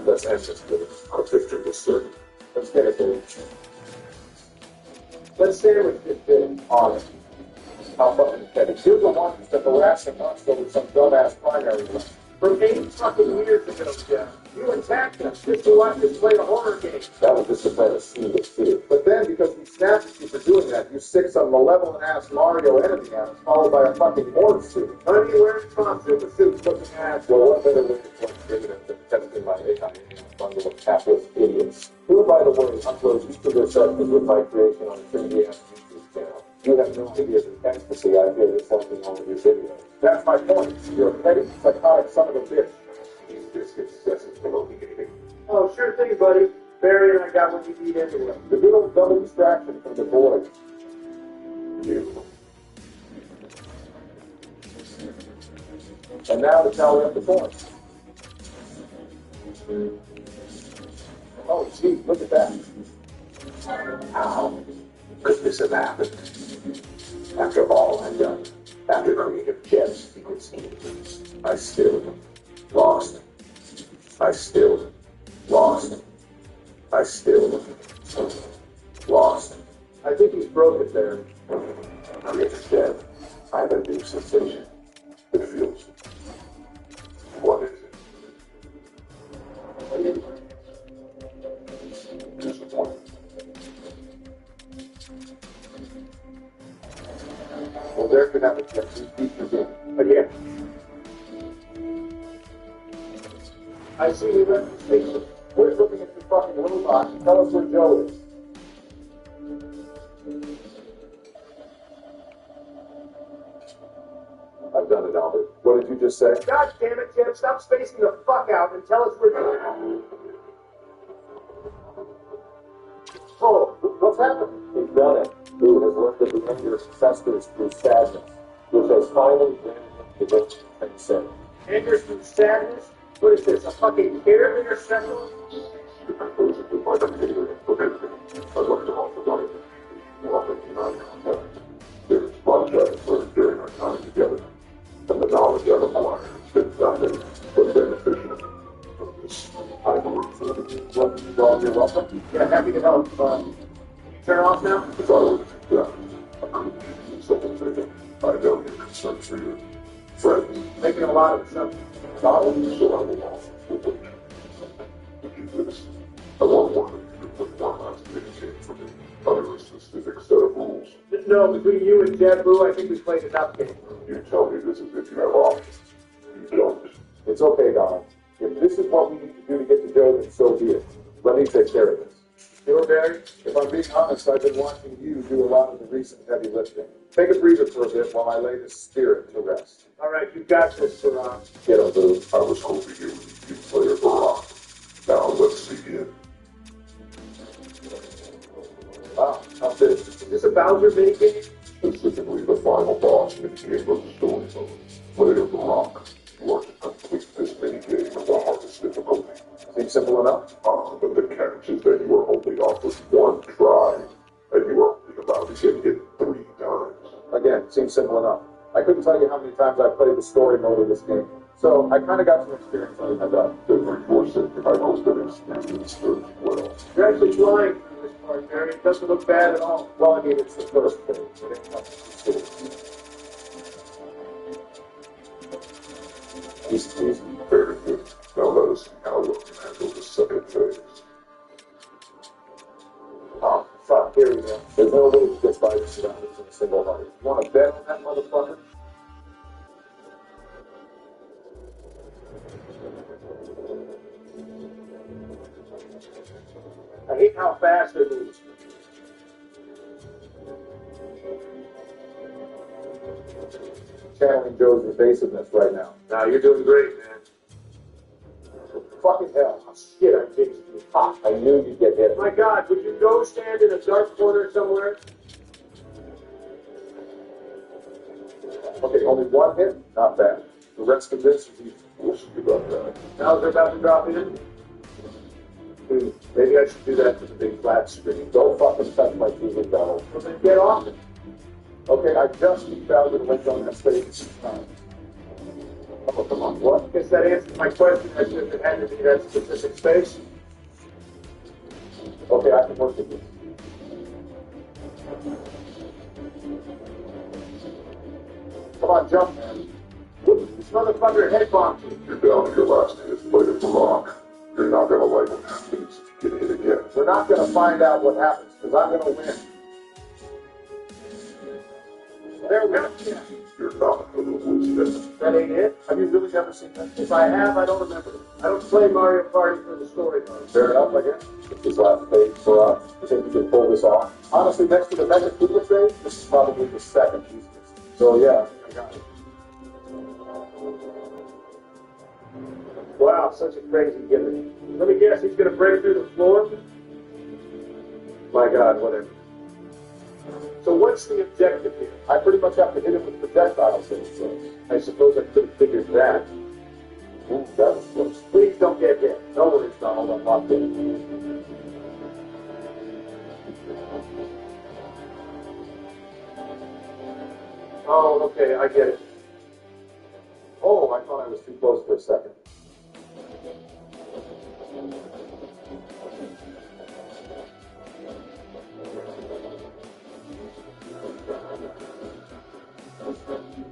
Let's end this, please. Our victory is certain. Let's get it, dude. Let's sandwich this thing. On it. How fucking petty. You're the one who's been harassing us over some dumbass primary election. From 8 fucking years ago, Jeff. You attacked us just to watch us play a horror game. That was just to plant a seed of fear. But then, because we snapped at you for doing that, you sick some malevolent-ass Mario enemy ass, followed by a fucking morph suit. None of you wearing costume, the suit's looking ass. Well, what better way to point dividends than testing my AI in a bundle of capitalist idiots? Who, by the way, uploads each of their sessions with my creation on a Trinity-ass YouTube channel. You have no idea the ecstasy I feel is something on your videos. That's my point. You're a petty, psychotic son of a bitch. These biscuits, that's below me anything. Oh, sure thing, buddy. Barry and I got what you need anyway. The good old double distraction from the boys. You. And now to tally up the points. Oh, gee, look at that. How could this have happened? After all I've done, after creative Jeff's secret schemes, I still lost. I still lost. I still lost. I think he's broke it there. Creative Jeff, I have a new sensation. It feels. What is it? Disappointment. Well, there could have a chance. He features in again. I see you reputation. We're looking at your fucking robot and tell us where Joe is. I've done it, Albert. What did you just say? God damn it, Jim, stop spacing the fuck out and tell us where Joe is. Oh, what's happened? He's done it. Who has learned that the anger festers through sadness, which has finally granted him redemption and sin. Anger through sadness? What is this, a fucking care intercessor? There's projects for during our time together, and the knowledge of our has been founded for beneficial from this. I believe. Well, you're welcome. Yeah, happy to help. You turn off now? If I were to do that, I couldn't do something to you. I know your concerns for your friends. Making a lot of assumptions. So I will also wait. To do this, I want one of you to put one last communication for me under a specific set of rules. No, between you and JetBlue, I think we played enough game. You tell me this as if you have options. You don't. It's okay, Donald. If this is what we need to do to get to Joe, then so be it. Let me take care of this. Sure, Barry? If I'm being honest, I've been watching you do a lot of the recent heavy lifting. Take a breather for a bit while I lay this spirit to rest. All right, you've got this, Saran. Get him, Boo. I was hoping you would be player for rock. Now let's begin. Wow, how's this? Is this a Bowser minigame? Specifically, the final boss minigame of the story mode. Player for rock. You are to complete this minigame with the hardest difficulty. Seems simple enough. But the catch is that you are only offered one try, and you are only allowed to get hit 3 times. Again, seems simple enough. I couldn't tell you how many times I played the story mode of this game, so I kind of got some experience under my belt. Then for your sake, I hope that experience serves you well. You're actually flying through this part, Barry. It doesn't look bad at all. Well, I mean, it's the first thing. It ain't nothing serious. Easy. Very good. Now let us see how you can handle the second phase. Oh, fuck, here we go. There's no way to get by this surrounded in a single heart. You want to bet on that motherfucker? I hate how fast they move. Channeling Joe's evasiveness right now. Now, you're doing great, man. Fucking hell. Oh, shit, I jinxed you. Ha, I knew you'd get hit. My God, would you go stand in a dark corner somewhere? Okay, only one hit? Not bad. The rest of this is easy. We'll see about that. Now they're about to drop in. Maybe I should do that for the big flat screen. Don't fucking touch my TV, Donald. Well, then get off it. Okay, I just need Bowser to let go on that space 6 times. Oh, come on, what? I guess that answers my question as if it had to be that specific space. Okay, I can work with this. Come on, jump, man. This motherfucker head bombed you. You're down to your last hit, player for rock. You're not gonna like what happens if you get hit again. We're not going to find out what happens, because I'm going to win. There we go. You're not gonna lose this. That ain't it. Have you really never seen that? If I have, I don't remember it. I don't play Mario Party for the story mode. Fair enough, I guess. It's his last page for us. You think you can pull this off? Honestly, next to the Mega Koopa stage, this is probably the second easiest. So yeah, I got it. Wow, such a crazy gimmick. Let me guess, he's going to break through the floor? My God, whatever. So what's the objective here? I pretty much have to hit him with projectiles, so it says. I suppose I could have figured that. Ooh, that was close. Please don't get hit. No worries, Donald, I'm locked in. Oh, okay, I get it. Oh, I thought I was too close for a second.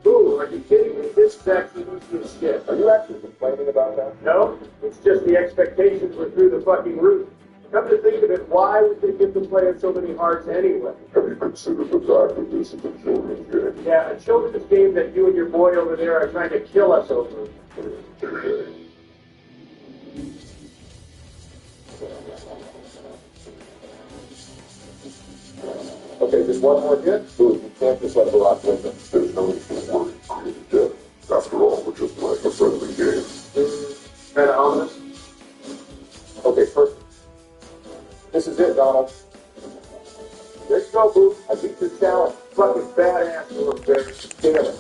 Ooh, are you kidding me? This is actually easy as shit. Are you actually complaining about that? No, it's just the expectations were through the fucking roof. Come to think of it, why would they give the player so many hearts anyway? Have you considered the fact that this is a children's game? Yeah, a children's game that you and your boy over there are trying to kill us over. one more hit? Dude, you can't just let the rock win them. There's no need for worry. Created death. After all, we're just playing a friendly game. Kind of ominous. Okay, perfect. This is it, Donald. There you go, Boo. I beat your challenge. Fucking badass work there. Damn it.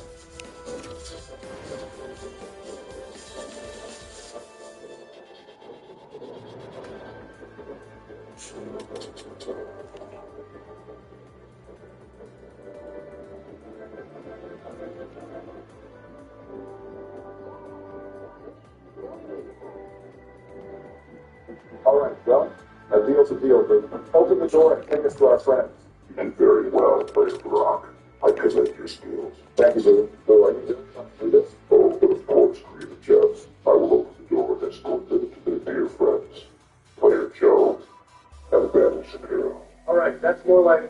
All right, well, a deal's a deal, Boo. Open the door and take us to our friends. You did very well, Player Rock. I commend your skills. Thank you, Boo. Boo, are you doing something to this? Oh, but of course, Creative Jeff. I will open the door and escort them to their dear friends. Player Joe, have a battle scenario. All right, that's more like,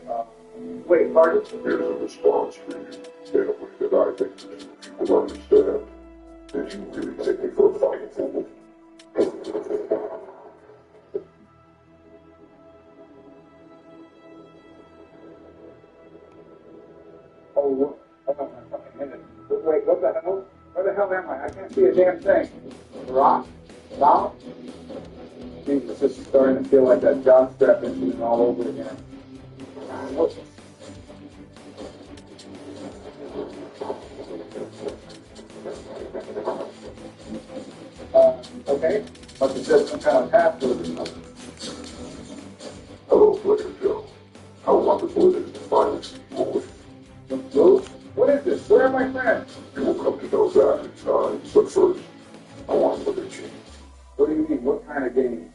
wait, pardon? Here's a response for you, in a way that I think the two of you will understand. Did you really take me for a fucking fool? Oh, hold on a fucking minute. Wait, what the hell? Where the hell am I? I can't see a damn thing. Rock? Donald? Jesus, this is starting to feel like that jockstrap incident all over again. What's okay. Must have said some kind of password or something. Hello, Player Joe. How wonderful it is to finally see you awake. Luke? What is this? Where are my friends? You will come to know that in time, but first, I want to look at you. What do you mean? What kind of game?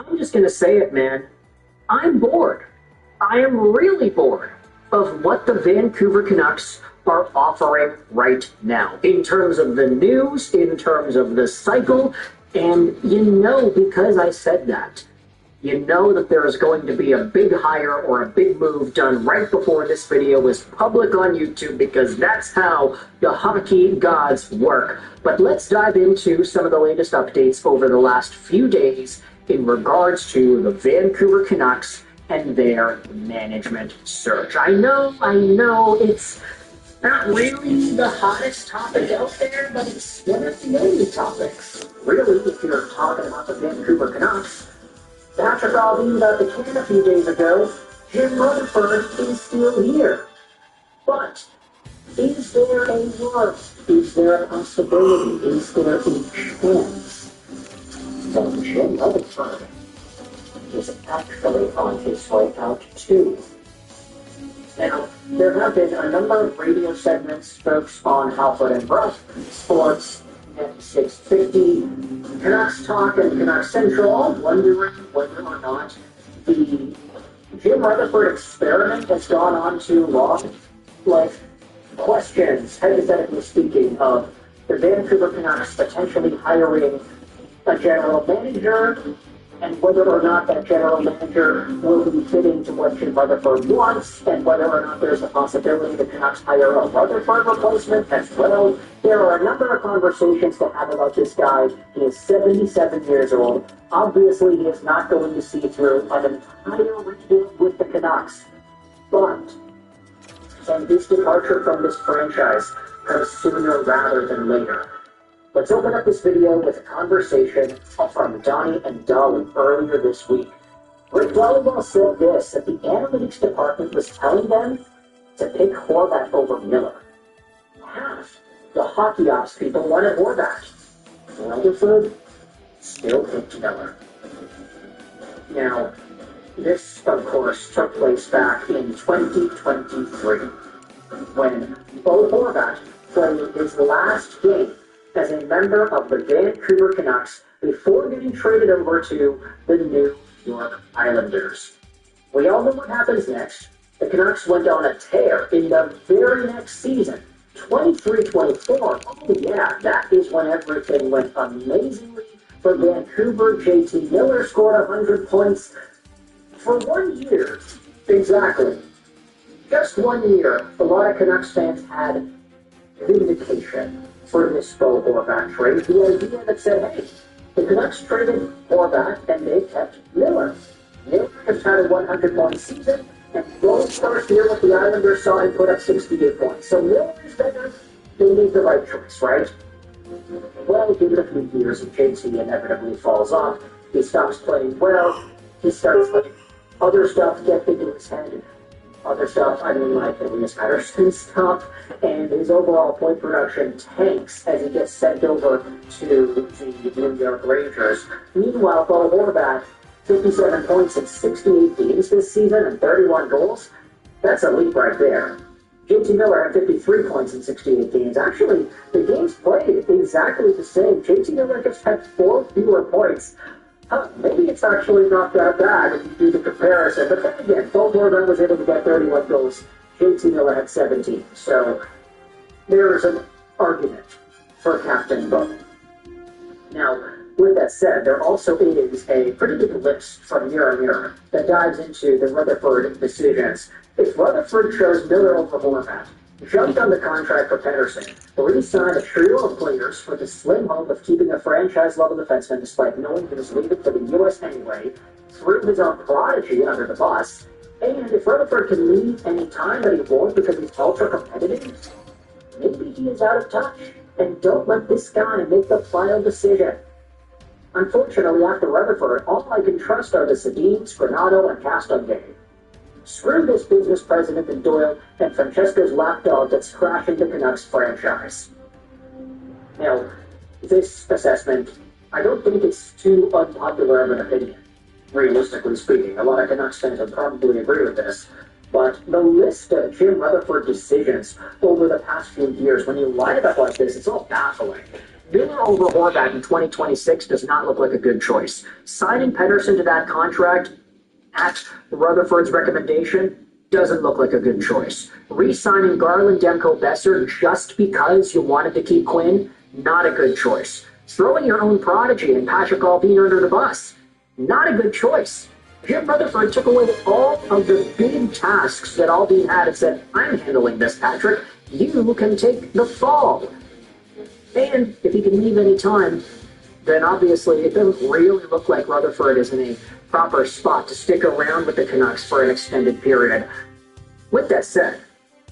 I'm just going to say it, man. I'm bored. I am really bored of what the Vancouver Canucks are offering right now in terms of the news, in terms of the cycle, and because I said that, you know that there is going to be a big hire or a big move done right before this video is public on YouTube, because that's how the hockey gods work. But let's dive into some of the latest updates over the last few days in regards to the Vancouver Canucks and their management search. I know, it's not really the hottest topic out there, but it's one of the only topics. Really, if you're talking about the Vancouver Canucks, Patrick Alvin got the can a few days ago. Jim Rutherford is still here. But is there a worth? Is there a possibility? Is there a chance that Jim Rutherford is actually on his way out too? Now, there have been a number of radio segments, folks, on Halford and Bruff, Sports, at 650, Canucks Talk, and Canucks Central, all wondering whether or not the Jim Rutherford experiment has gone on too long. Like, questions, hypothetically speaking, of the Vancouver Canucks potentially hiring a general manager, and whether or not that general manager will be fitting to what Jim Rutherford wants, and whether or not there's a possibility the Canucks hire a Rutherford replacement as well. There are a number of conversations to have about this guy. He is 77 years old. Obviously, he is not going to see through an entire rebuild with the Canucks. But, and his departure from this franchise comes sooner rather than later. Let's open up this video with a conversation from Donnie and Dolly earlier this week. Rick Dollywell said this, that the analytics department was telling them to pick Horvat over Miller. Half the hockey ops people wanted Horvat. Rutherford still picked Miller. Now, this, of course, took place back in 2023, when Bo Horvat played his last game as a member of the Vancouver Canucks before getting traded over to the New York Islanders. We all know what happens next. The Canucks went on a tear in the very next season, 23-24. Oh yeah, that is when everything went amazingly for Vancouver. JT Miller scored 100 points for 1 year. Exactly. Just 1 year, a lot of Canucks fans had vindication for this Bo Horvat trade. The idea that said, hey, the Canucks traded Horvat and they kept Miller. Miller has had a 100-point season, and Bo's first year with the Islanders saw him put up 68 points. So Miller is better. They made the right choice, right? Well, give it a few years and JT inevitably falls off. He stops playing well. He starts letting other stuff get into his head. Other stuff, I mean, like Elias Patterson stuff, and his overall point production tanks as he gets sent over to the New York Rangers. Meanwhile, Bo Horvat, 57 points in 68 games this season and 31 goals. That's a leap right there. JT Miller had 53 points in 68 games. Actually, the games played exactly the same. JT Miller just had 4 fewer points. Maybe it's actually not that bad if you do the comparison. But then again, Bo Horvat was able to get 31 goals. JT Miller had 17. So there is an argument for Captain Bo. Now, with that said, there also is a pretty good list from Mirror Mirror that dives into the Rutherford decisions. If Rutherford chose Miller over Horvat, jumped on the contract for Pedersen, re-signed a trio of players with the slim hope of keeping a franchise-level defenseman despite knowing he was leaving for the U.S. anyway, threw his own prodigy under the bus, and if Rutherford can leave any time that he won't because he's ultra-competitive, maybe he is out of touch, and don't let this guy make the final decision. Unfortunately, after Rutherford, all I can trust are the Sedins, Granato, and Castonguay. Screw this business president and Doyle and Francesco's lapdog that's crashing the Canucks franchise. Now, this assessment, I don't think it's too unpopular of an opinion. Realistically speaking, a lot of Canucks fans would probably agree with this. But the list of Jim Rutherford decisions over the past few years, when you line it up like this, it's all baffling. Miller over Horvat in 2026 does not look like a good choice. Signing Pedersen to that contract at Rutherford's recommendation doesn't look like a good choice. Re-signing Garland, Demko, Besser just because you wanted to keep Quinn, not a good choice. Throwing your own prodigy and Patrick Allvin under the bus, not a good choice. Jim Rutherford took away all of the big tasks that Allvin had and said, I'm handling this, Patrick. You can take the fall. And if he can leave any time, then obviously it doesn't really look like Rutherford is in a proper spot to stick around with the Canucks for an extended period. With that said,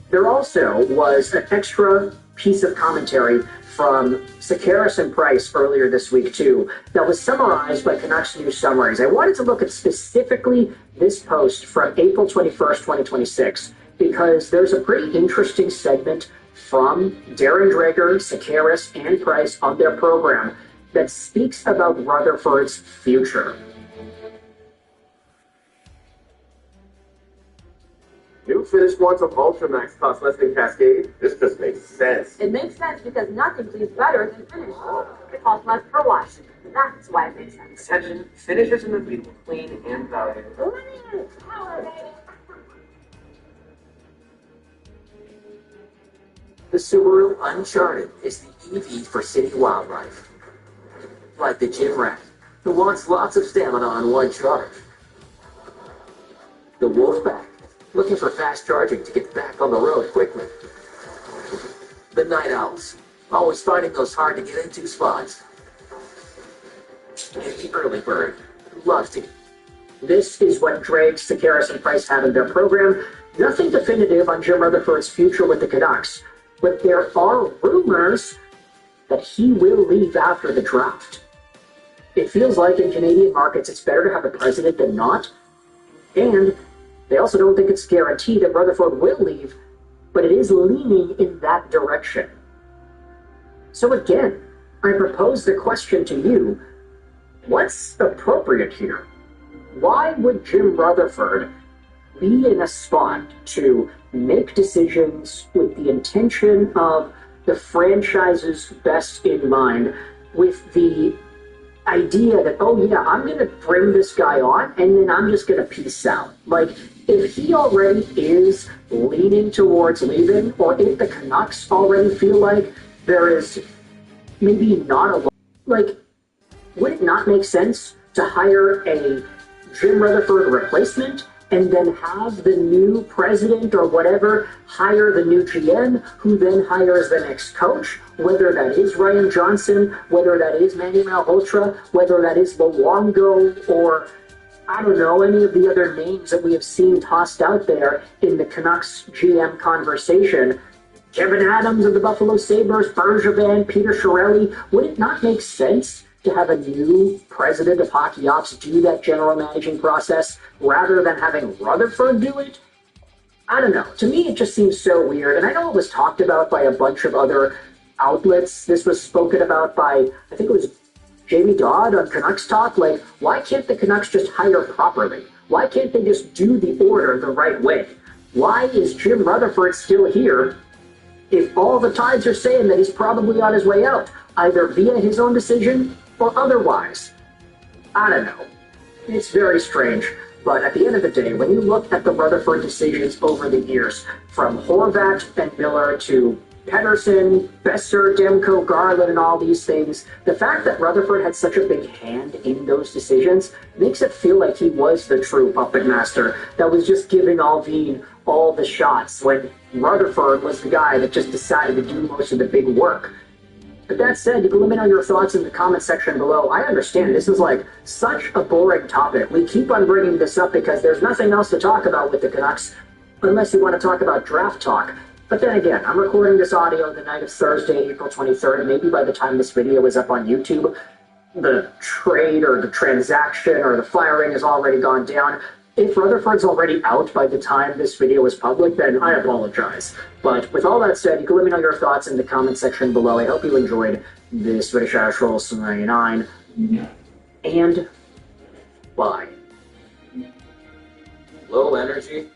there also was an extra piece of commentary from Sekeres and Price earlier this week too that was summarized by Canucks News Summaries. I wanted to look at specifically this post from April 21st, 2026, because there's a pretty interesting segment from Darren Dreger, Sekeres, and Price on their program that speaks about Rutherford's future. New finished ones of Ultramax cost less than Cascade. This just makes sense. It makes sense because nothing cleans better than finish. It costs less per wash. That's why it makes sense. Attention, finishes in the lead clean and valuable. The Subaru Uncharted is the EV for city wildlife. Like the gym rat, who wants lots of stamina on one charge. The Wolfpack, looking for fast charging to get back on the road quickly. The Night Owls, always finding those hard to get into spots. And the Early Bird, who loves to... This is what Drake, Sekeres, and Price have in their program. Nothing definitive on Jim Rutherford's future with the Canucks, but there are rumors that he will leave after the draft. It feels like in Canadian markets it's better to have a president than not, and they also don't think it's guaranteed that Rutherford will leave, but it is leaning in that direction. So again, I propose the question to you, what's appropriate here? Why would Jim Rutherford be in a spot to make decisions with the intention of the franchise's best in mind, with the idea that, oh yeah, I'm going to bring this guy on and then I'm just going to peace out? Like, if he already is leaning towards leaving, or if the Canucks already feel like there is maybe not a... Like, would it not make sense to hire a Jim Rutherford replacement and then have the new president or whatever hire the new GM, who then hires the next coach, whether that is Ryan Johnson, whether that is Manny Malhotra, whether that is Luongo, or I don't know, any of the other names that we have seen tossed out there in the Canucks GM conversation. Kevin Adams of the Buffalo Sabres, Bergevin, Peter Chiarelli. Would it not make sense to have a new president of hockey ops do that general managing process rather than having Rutherford do it? I don't know. To me, it just seems so weird. And I know it was talked about by a bunch of other outlets. This was spoken about by, I think it was Jamie Dodd on Canucks Talk. Like, why can't the Canucks just hire properly? Why can't they just do the order the right way? Why is Jim Rutherford still here if all the tides are saying that he's probably on his way out, either via his own decision or otherwise? I don't know. It's very strange. But at the end of the day, when you look at the Rutherford decisions over the years, from Horvat and Miller to Pedersen, Besser, Demko, Garland, and all these things, the fact that Rutherford had such a big hand in those decisions makes it feel like he was the true puppet master that was just giving Allvin all the shots, when Rutherford was the guy that just decided to do most of the big work. But that said, you can let me know your thoughts in the comment section below. I understand this is like such a boring topic. We keep on bringing this up because there's nothing else to talk about with the Canucks unless you want to talk about draft talk. But then again, I'm recording this audio the night of Thursday, April 23rd. Maybe by the time this video is up on YouTube, the trade or the transaction or the firing has already gone down. If Rutherford's already out by the time this video is public, then I apologize. But with all that said, you can let me know your thoughts in the comment section below. I hope you enjoyed this British Irish Rolls 99. And bye. Low energy.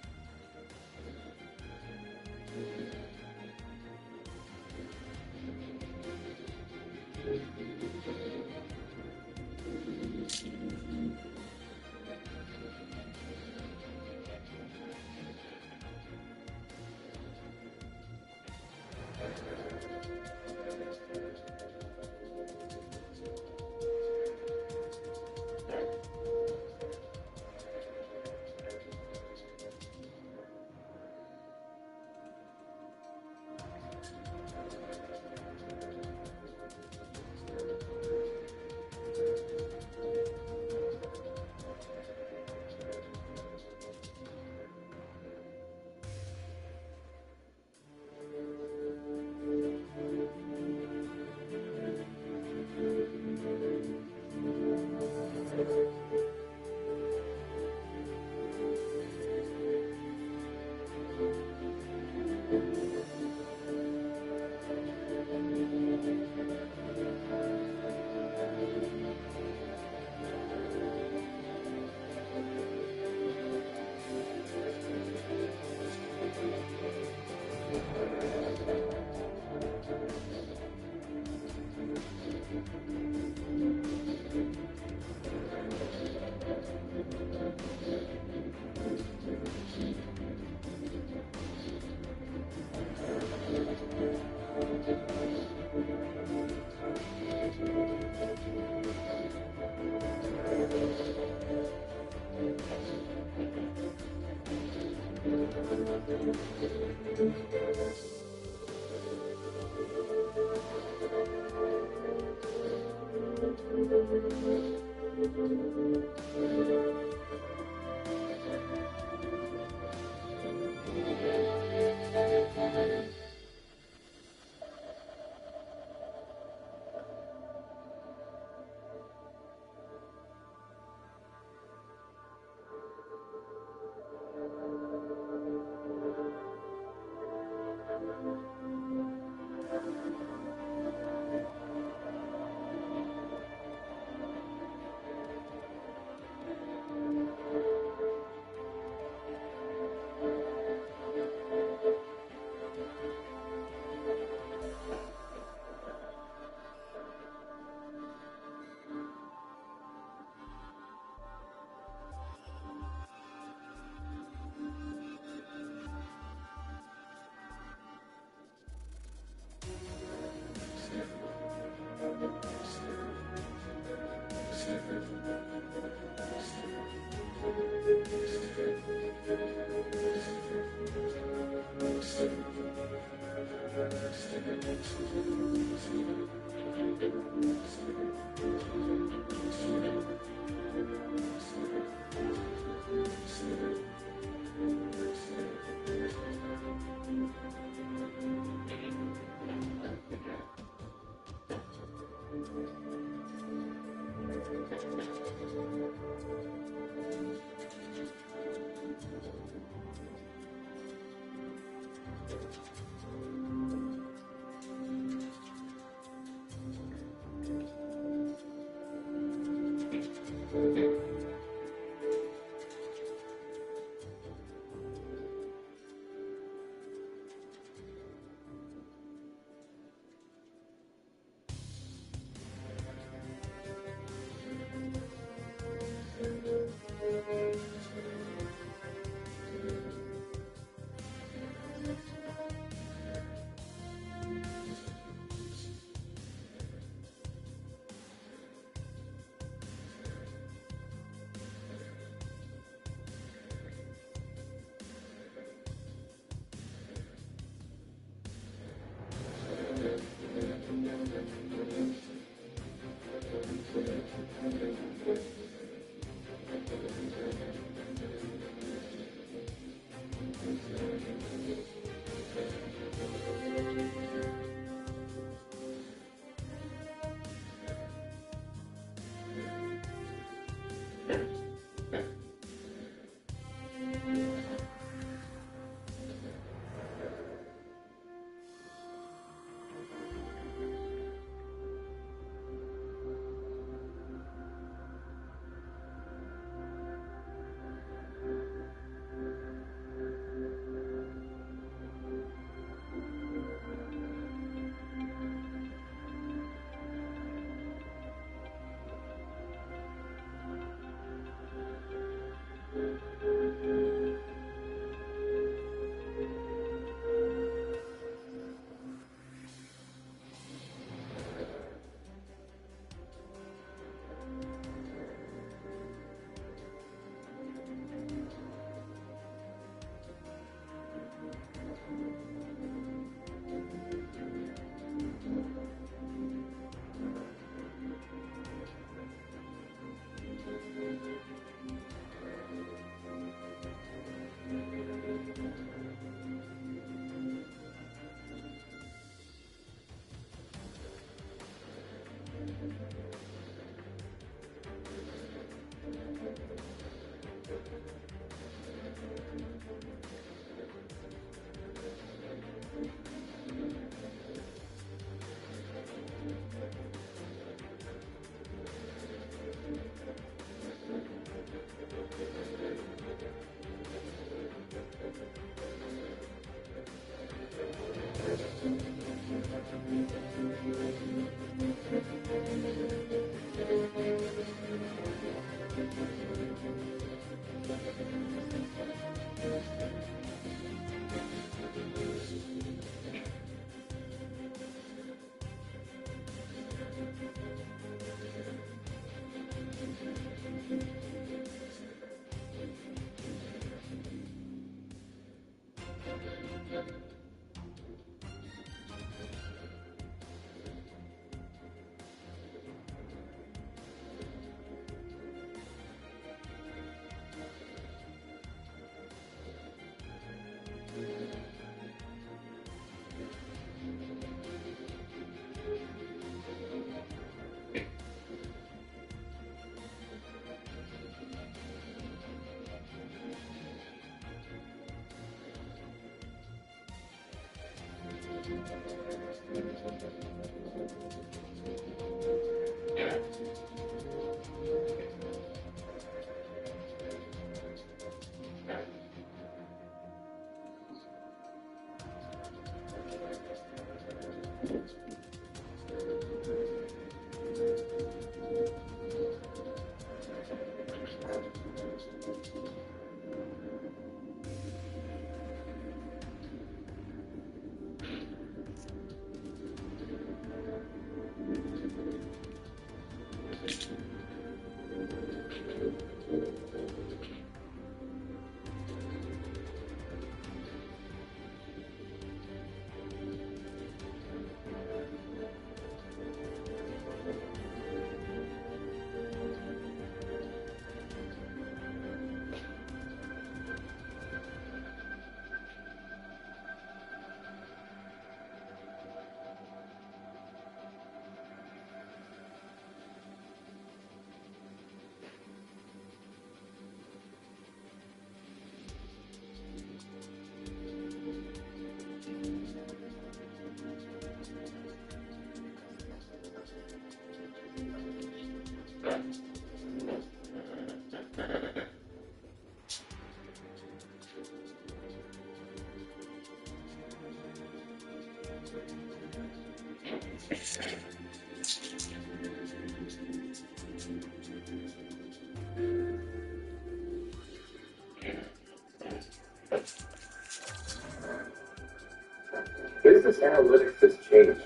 Business analytics has changed.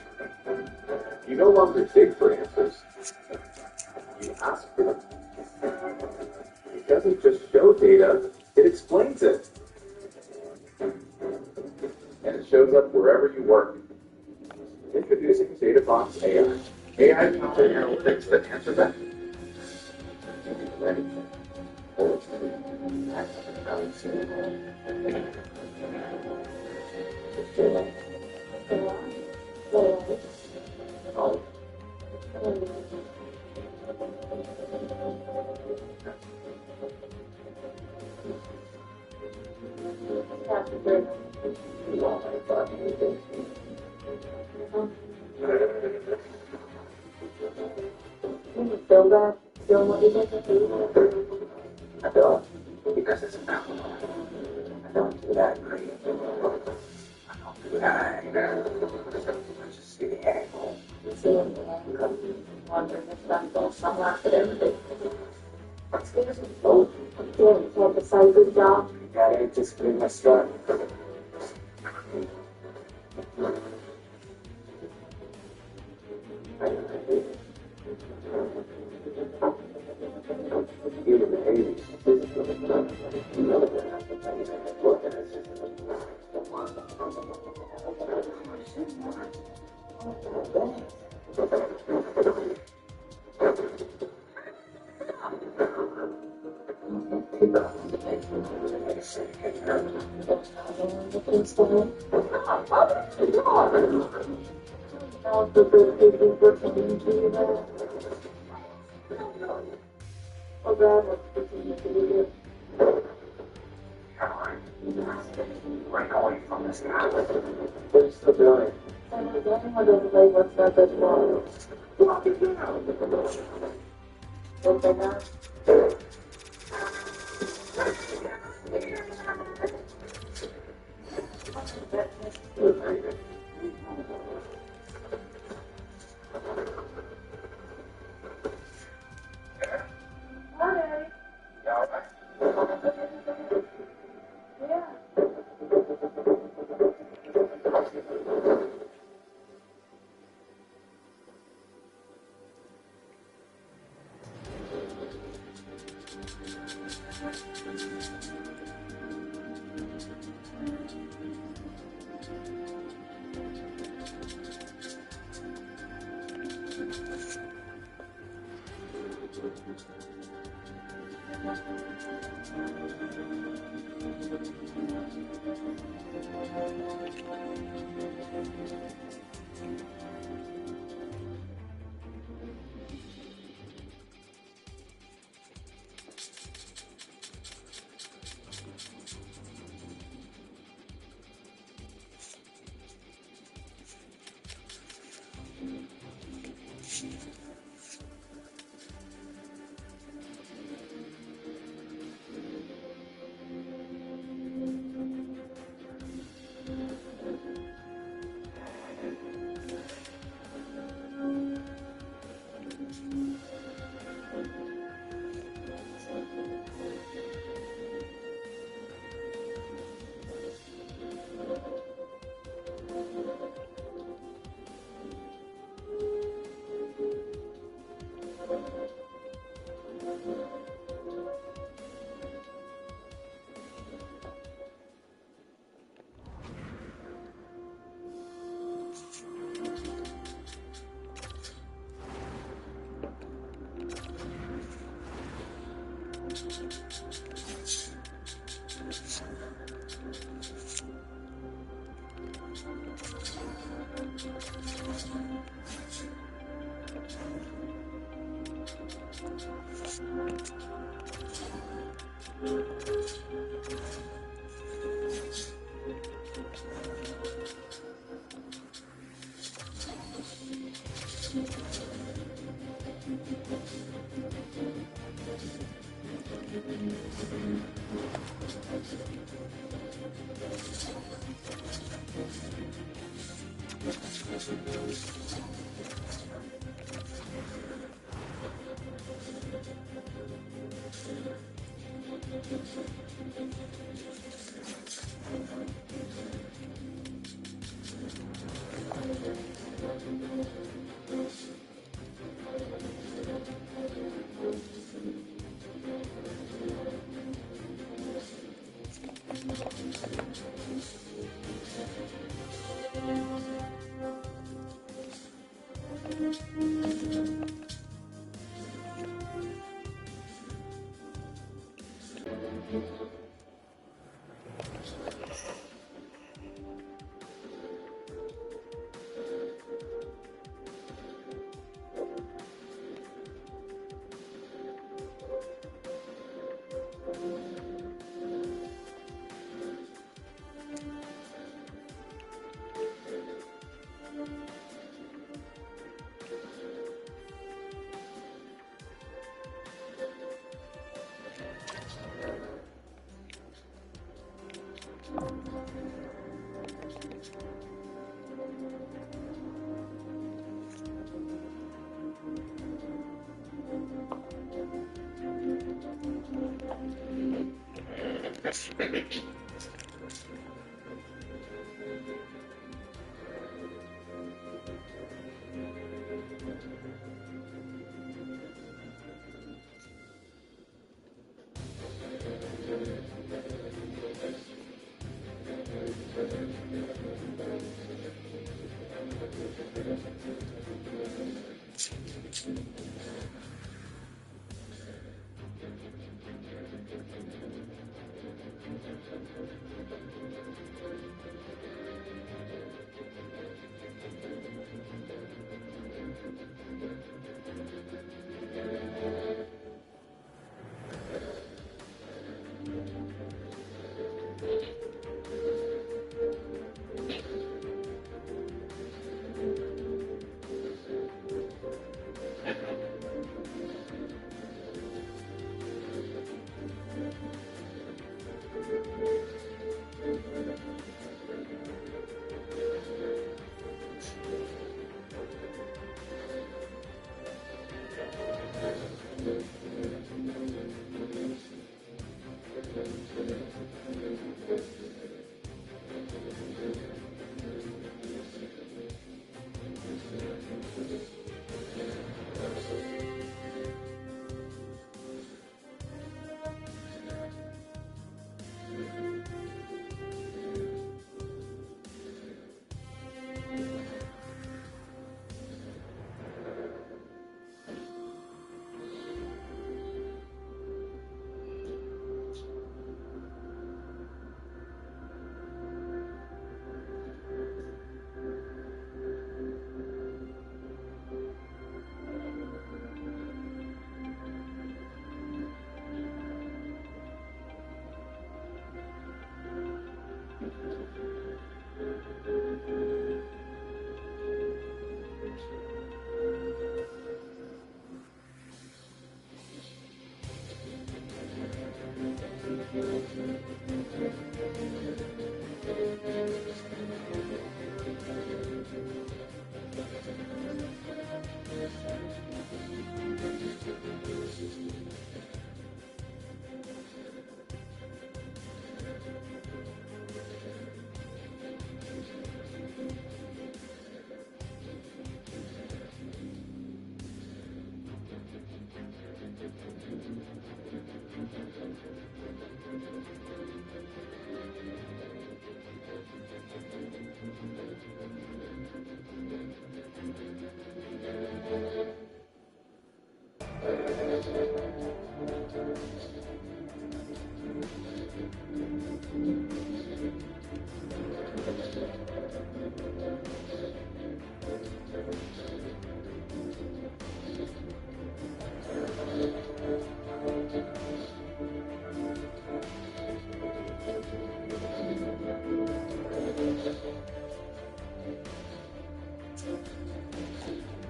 You no longer dig for answers. You ask for them. It doesn't just show data, it explains it. And it shows up wherever you work. Introducing DataBox AI. AI-powered analytics that answer that. Ready? Feel that? Feel what you did to do? I don't, because it's an alcohol. I don't do that great. I don't do that either. I just see the angle. You see him wondering if that goes somewhere after everything. What's this? Oh, You had to say a good job. gotta just clean my start. Human behavior is physical. You know that. Look at it. That was the really people pertaining to you though? Or bad what's pertaining to you? We're going from this now. What are you still doing? And the game or does like what's that that's wrong? Lock it down. What they have? Hi. You all right? Yeah.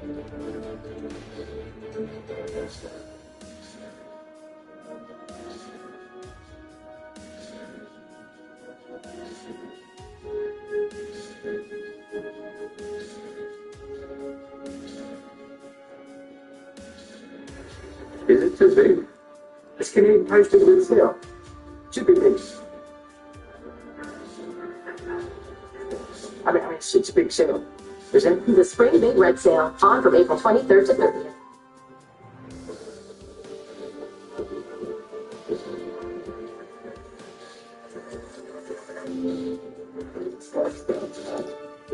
Is it too big? This Canadian Time's too big sale. Should be big. I mean, it's a big sale. Is it? The Spring Big Red Sale, on from April 23rd to 30th.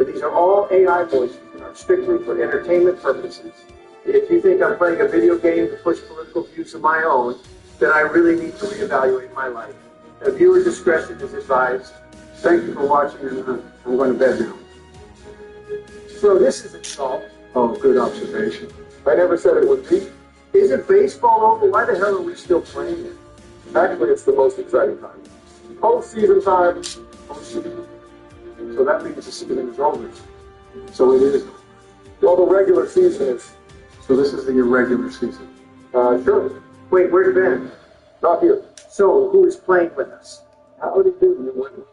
These are all AI voices and are strictly for entertainment purposes. If you think I'm playing a video game to push political views of my own, then I really need to reevaluate my life. Viewer discretion is advised. Thank you for watching, and I'm going to bed now. So this isn't golf. Oh, good observation. I never said it would be. Isn't baseball over? Why the hell are we still playing it? Actually, it's the most exciting time. Postseason time. So that means the season is over. So it is. Well, the regular season is. So this is the irregular season. Sure. Wait, where's Ben? Not here. So who is playing with us? How did you win?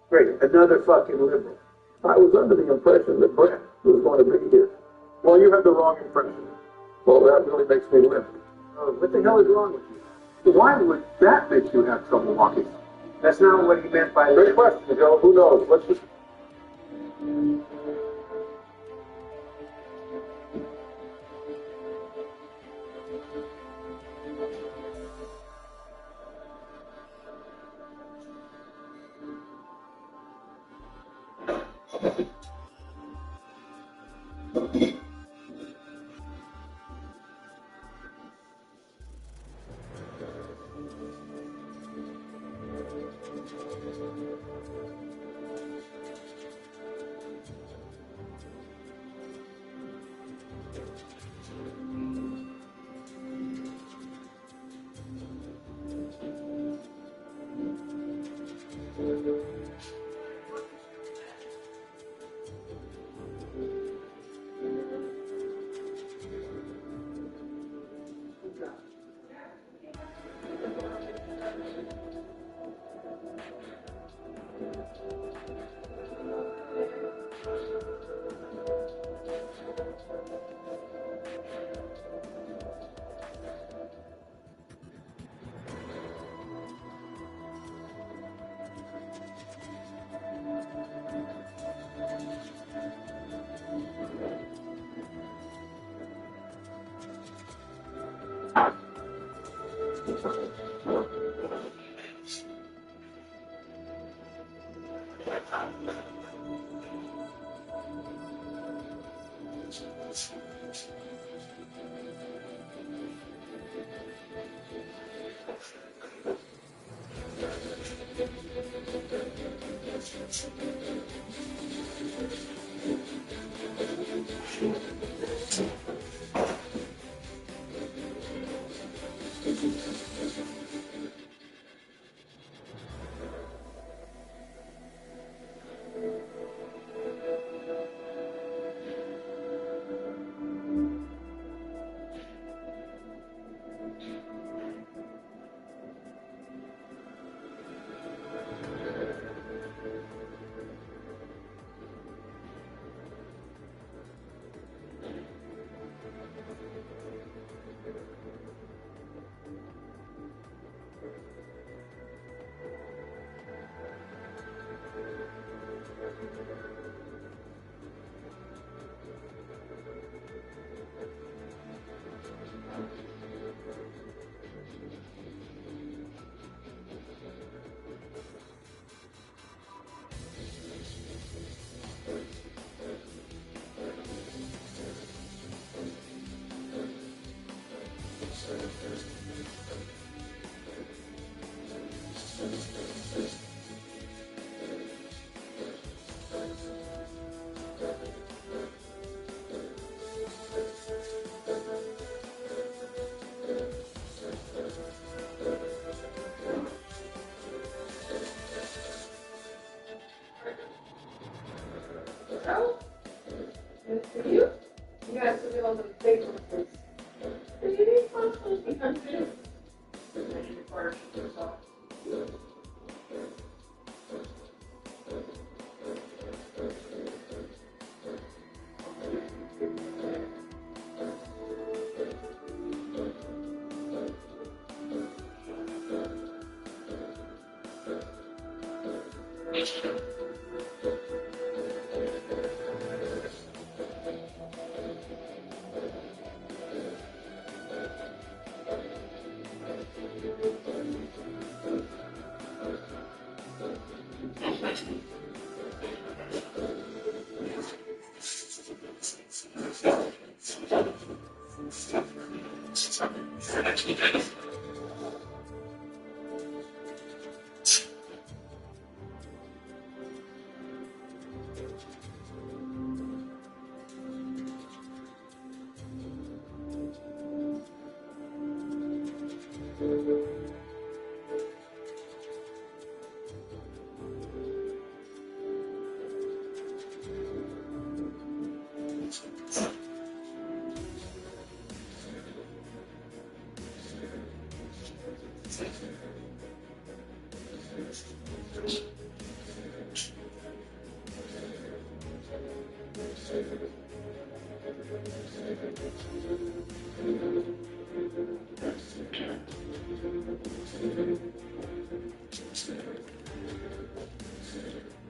Great, another fucking liberal. I was under the impression that Brett was going to be here. Well, you had the wrong impression. Well, that really makes me live. What the hell is wrong with you? Why would that make you have trouble walking? That's not what he meant by Great question, Joe. Who knows? Let's just.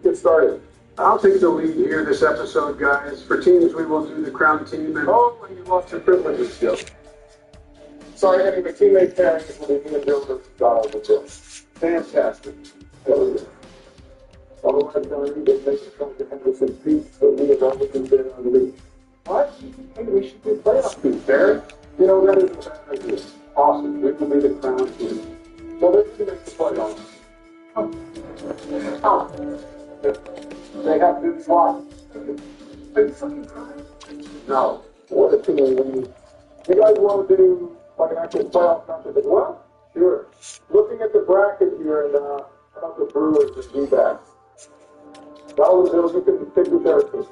Get started. I'll take the lead here this episode, guys. For teams, we will do the crown team and you lost your privileges, Joe. Sorry, Eddie, my teammate Karen is with me and Bill got over to us. Fantastic. Otherwise, Donnie, they make it come to Henderson Peak, so we have always been on the league. What? Hey, we should do playoff team, Barry. You know, that isn't a bad idea. Awesome. We will be the crown team. Well, let's make the playoffs. They have to do SWAT. Are you fucking crying? No. What a team. You guys want to do like an actual playoff match as well? Sure. Looking at the bracket here and about the Brewers and D-backs. Well, Bill, you can pick your characters.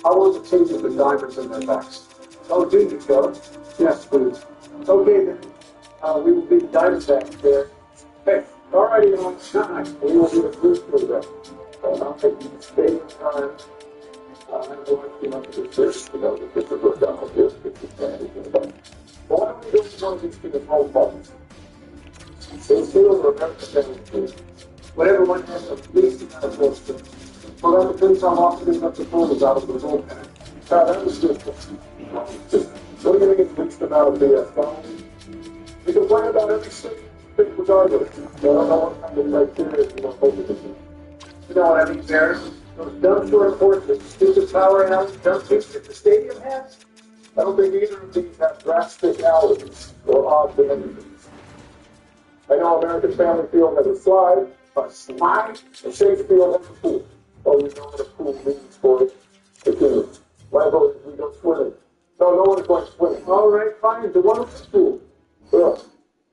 I want the teams with the diamonds in their backs. Oh, do you, Joe? Yes, please. Okay, then. We will be the Diamondbacks there. Hey, All right, you know, we will be the Blues for that. I'll take the stadium time. I'm going to have to do this, you know, the different work down like this, but why don't we do one of these things home buttons? So still remember that whatever one has the least amount of votes to. Well, that depends on how often enough to pull us out of the bullpen. that was good. What do you think is the least amount of BS? You can play about every thing regardless. I don't know what kind of criteria you want to focus on. You know what I mean, Barry? Those dumb short courts with stupid power alley dump hits that the stadium has? I don't think either of these have drastic alleys or odd behaviors. I know American Family Field has a slide, and Chase Field has a pool. Oh, you know what a pool means for the team. My vote is we go swimming. No, no one is going swimming. All right, fine. The one with the pool. Yeah.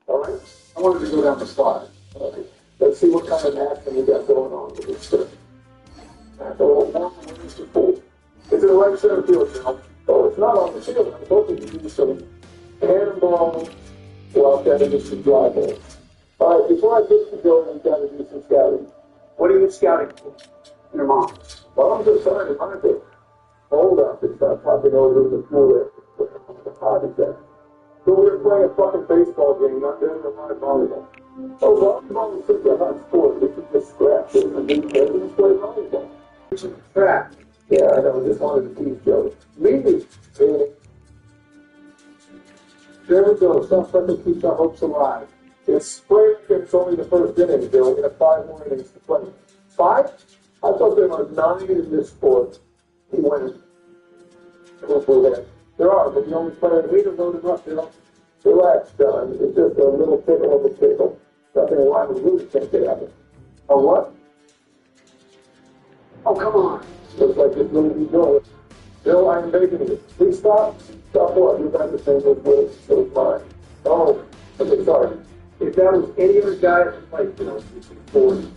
All right? I wanted to go down the slide. All right. Let's see what kind of action we got going on with this trip. So, one is the pool. It's in the right center field now. Oh, it's not on the field. I'm hoping to do some handball. Well, that is some dry ball. All right, before I get to going, we've got to do some scouting. What are you scouting for? Your mom. Well, I'm just trying to find it. Hold up, it's not popping over in the pool there. How is that? So we're playing a fucking baseball game, not doing a live volleyball. Oh, volleyball is such a hot sport. We should just scratch it and do presidents play volleyball. It's a fact. Yeah, I know, just wanted to tease Joe. Leave me. There we go. Something keeps our hopes alive. It's spring, it's only the first inning, Bill. We have 5 more innings to play. 5? I thought there were 9 in this sport. He went. There are, but you only play a week and load them up, Bill. Relax, John. It's just a little tickle of a tickle. Nothing wrong with losing can't get out of it. Oh, what? Oh, come on. Looks like it's going to be going. Bill, I'm making it. Please stop. Stop what? You got the same as with, so it's mine. Oh, okay, sorry. If that was any other guy that played, you know, 40.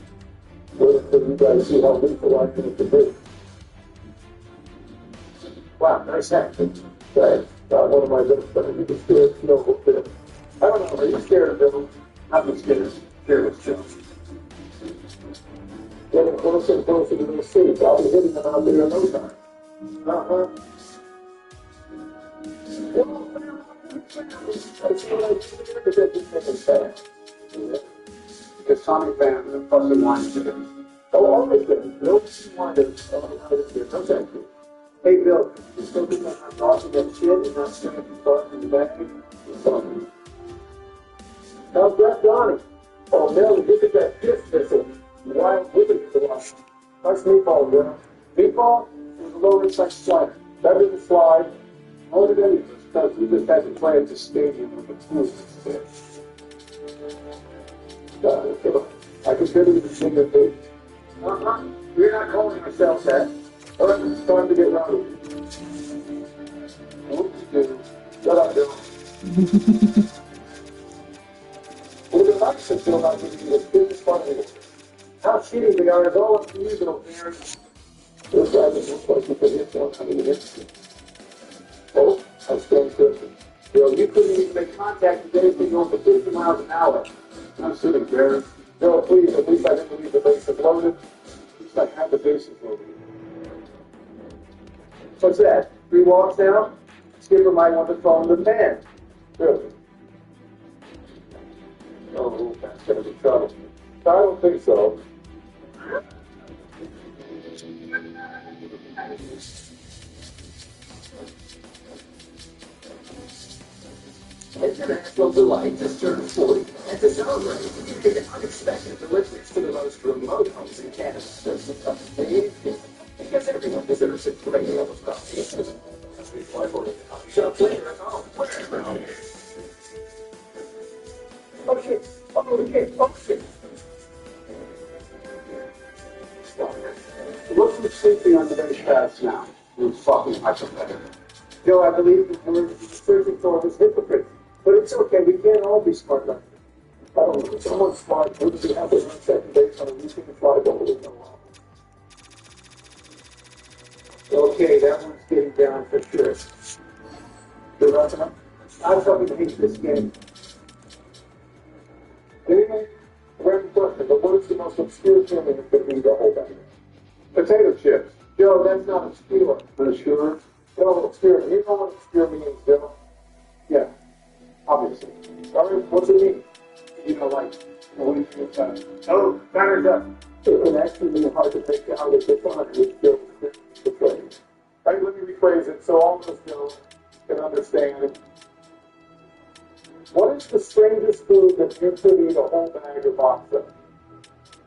Well, so you guys see how lethal I think it could be. Wow, nice hat. Thanks. Not one of my best friends. You can scared no whole bit. I don't know. Are you scared of Bill? I'm scared. Scared of Joe. Getting closer and closer to the seats. I'll be hitting them out there in no time. Uh-huh. Because Tommy Van and fucking wine today. Oh, always been. No wonder. No thank you. Hey, Bill, you still think I'm talking that shit and not sticking the fuck in the back? How's that, Donnie? Oh, Mel, look at that fish missile. Wild women to watch. That's meatball, girl. Meatball is a low-risk slider. That didn't slide. More than anything, because we just had to play at the stadium with the fools. I consider the singer big. Uh-huh. We're not calling ourselves that. All right, it's time to get rowdy. Shut up, Bill. Well, the nice until not giving you the biggest fun in it. How shitty they are is all up to you, little Karen. This guy doesn't look like he could hit one coming against you. Oh, that's going good. Bill, you couldn't even make contact with anything over 50 miles an hour. I'm sitting there. No, please, at least I didn't leave the bases loaded. At least I had the bases loaded. What's that? 3 walks now? Skipper might want to call him the man. Really? Oh, that's going to be trouble. I don't think so. International Delight just turned 40, and to celebrate, you get unexpected deliveries to the most remote homes in Canada. There's some tough days, because everyone deserves a great cup of coffee. As we fly for the coffee shop later at home, wherever home is. Oh shit! Oh shit! Oh shit! Look who's sleeping on the base pads now. You fucking hypothetical. Joe, I believe the word searching for was hypocrite. But it's okay, we can't all be smart like that. I don't know. If someone's smart, wouldn't be happy on second base on a weekend fly ball with no one. Okay, that one's getting down for sure. You're wrapping up? I fucking hate this game. Anyway, random question, but what is the most obscure thing that could be the whole bag? Potato chips. Joe, that's not obscure. Unsure? No, obscure. You know what obscure means, Bill? Yeah, obviously. All right, what's it mean? You know, like, What do you think time? oh, timer's up. It can actually be hard to take down if it's on it still the phrase. All right, let me rephrase it so all of us can understand it. What is the strangest food that you could eat a whole bag or box of?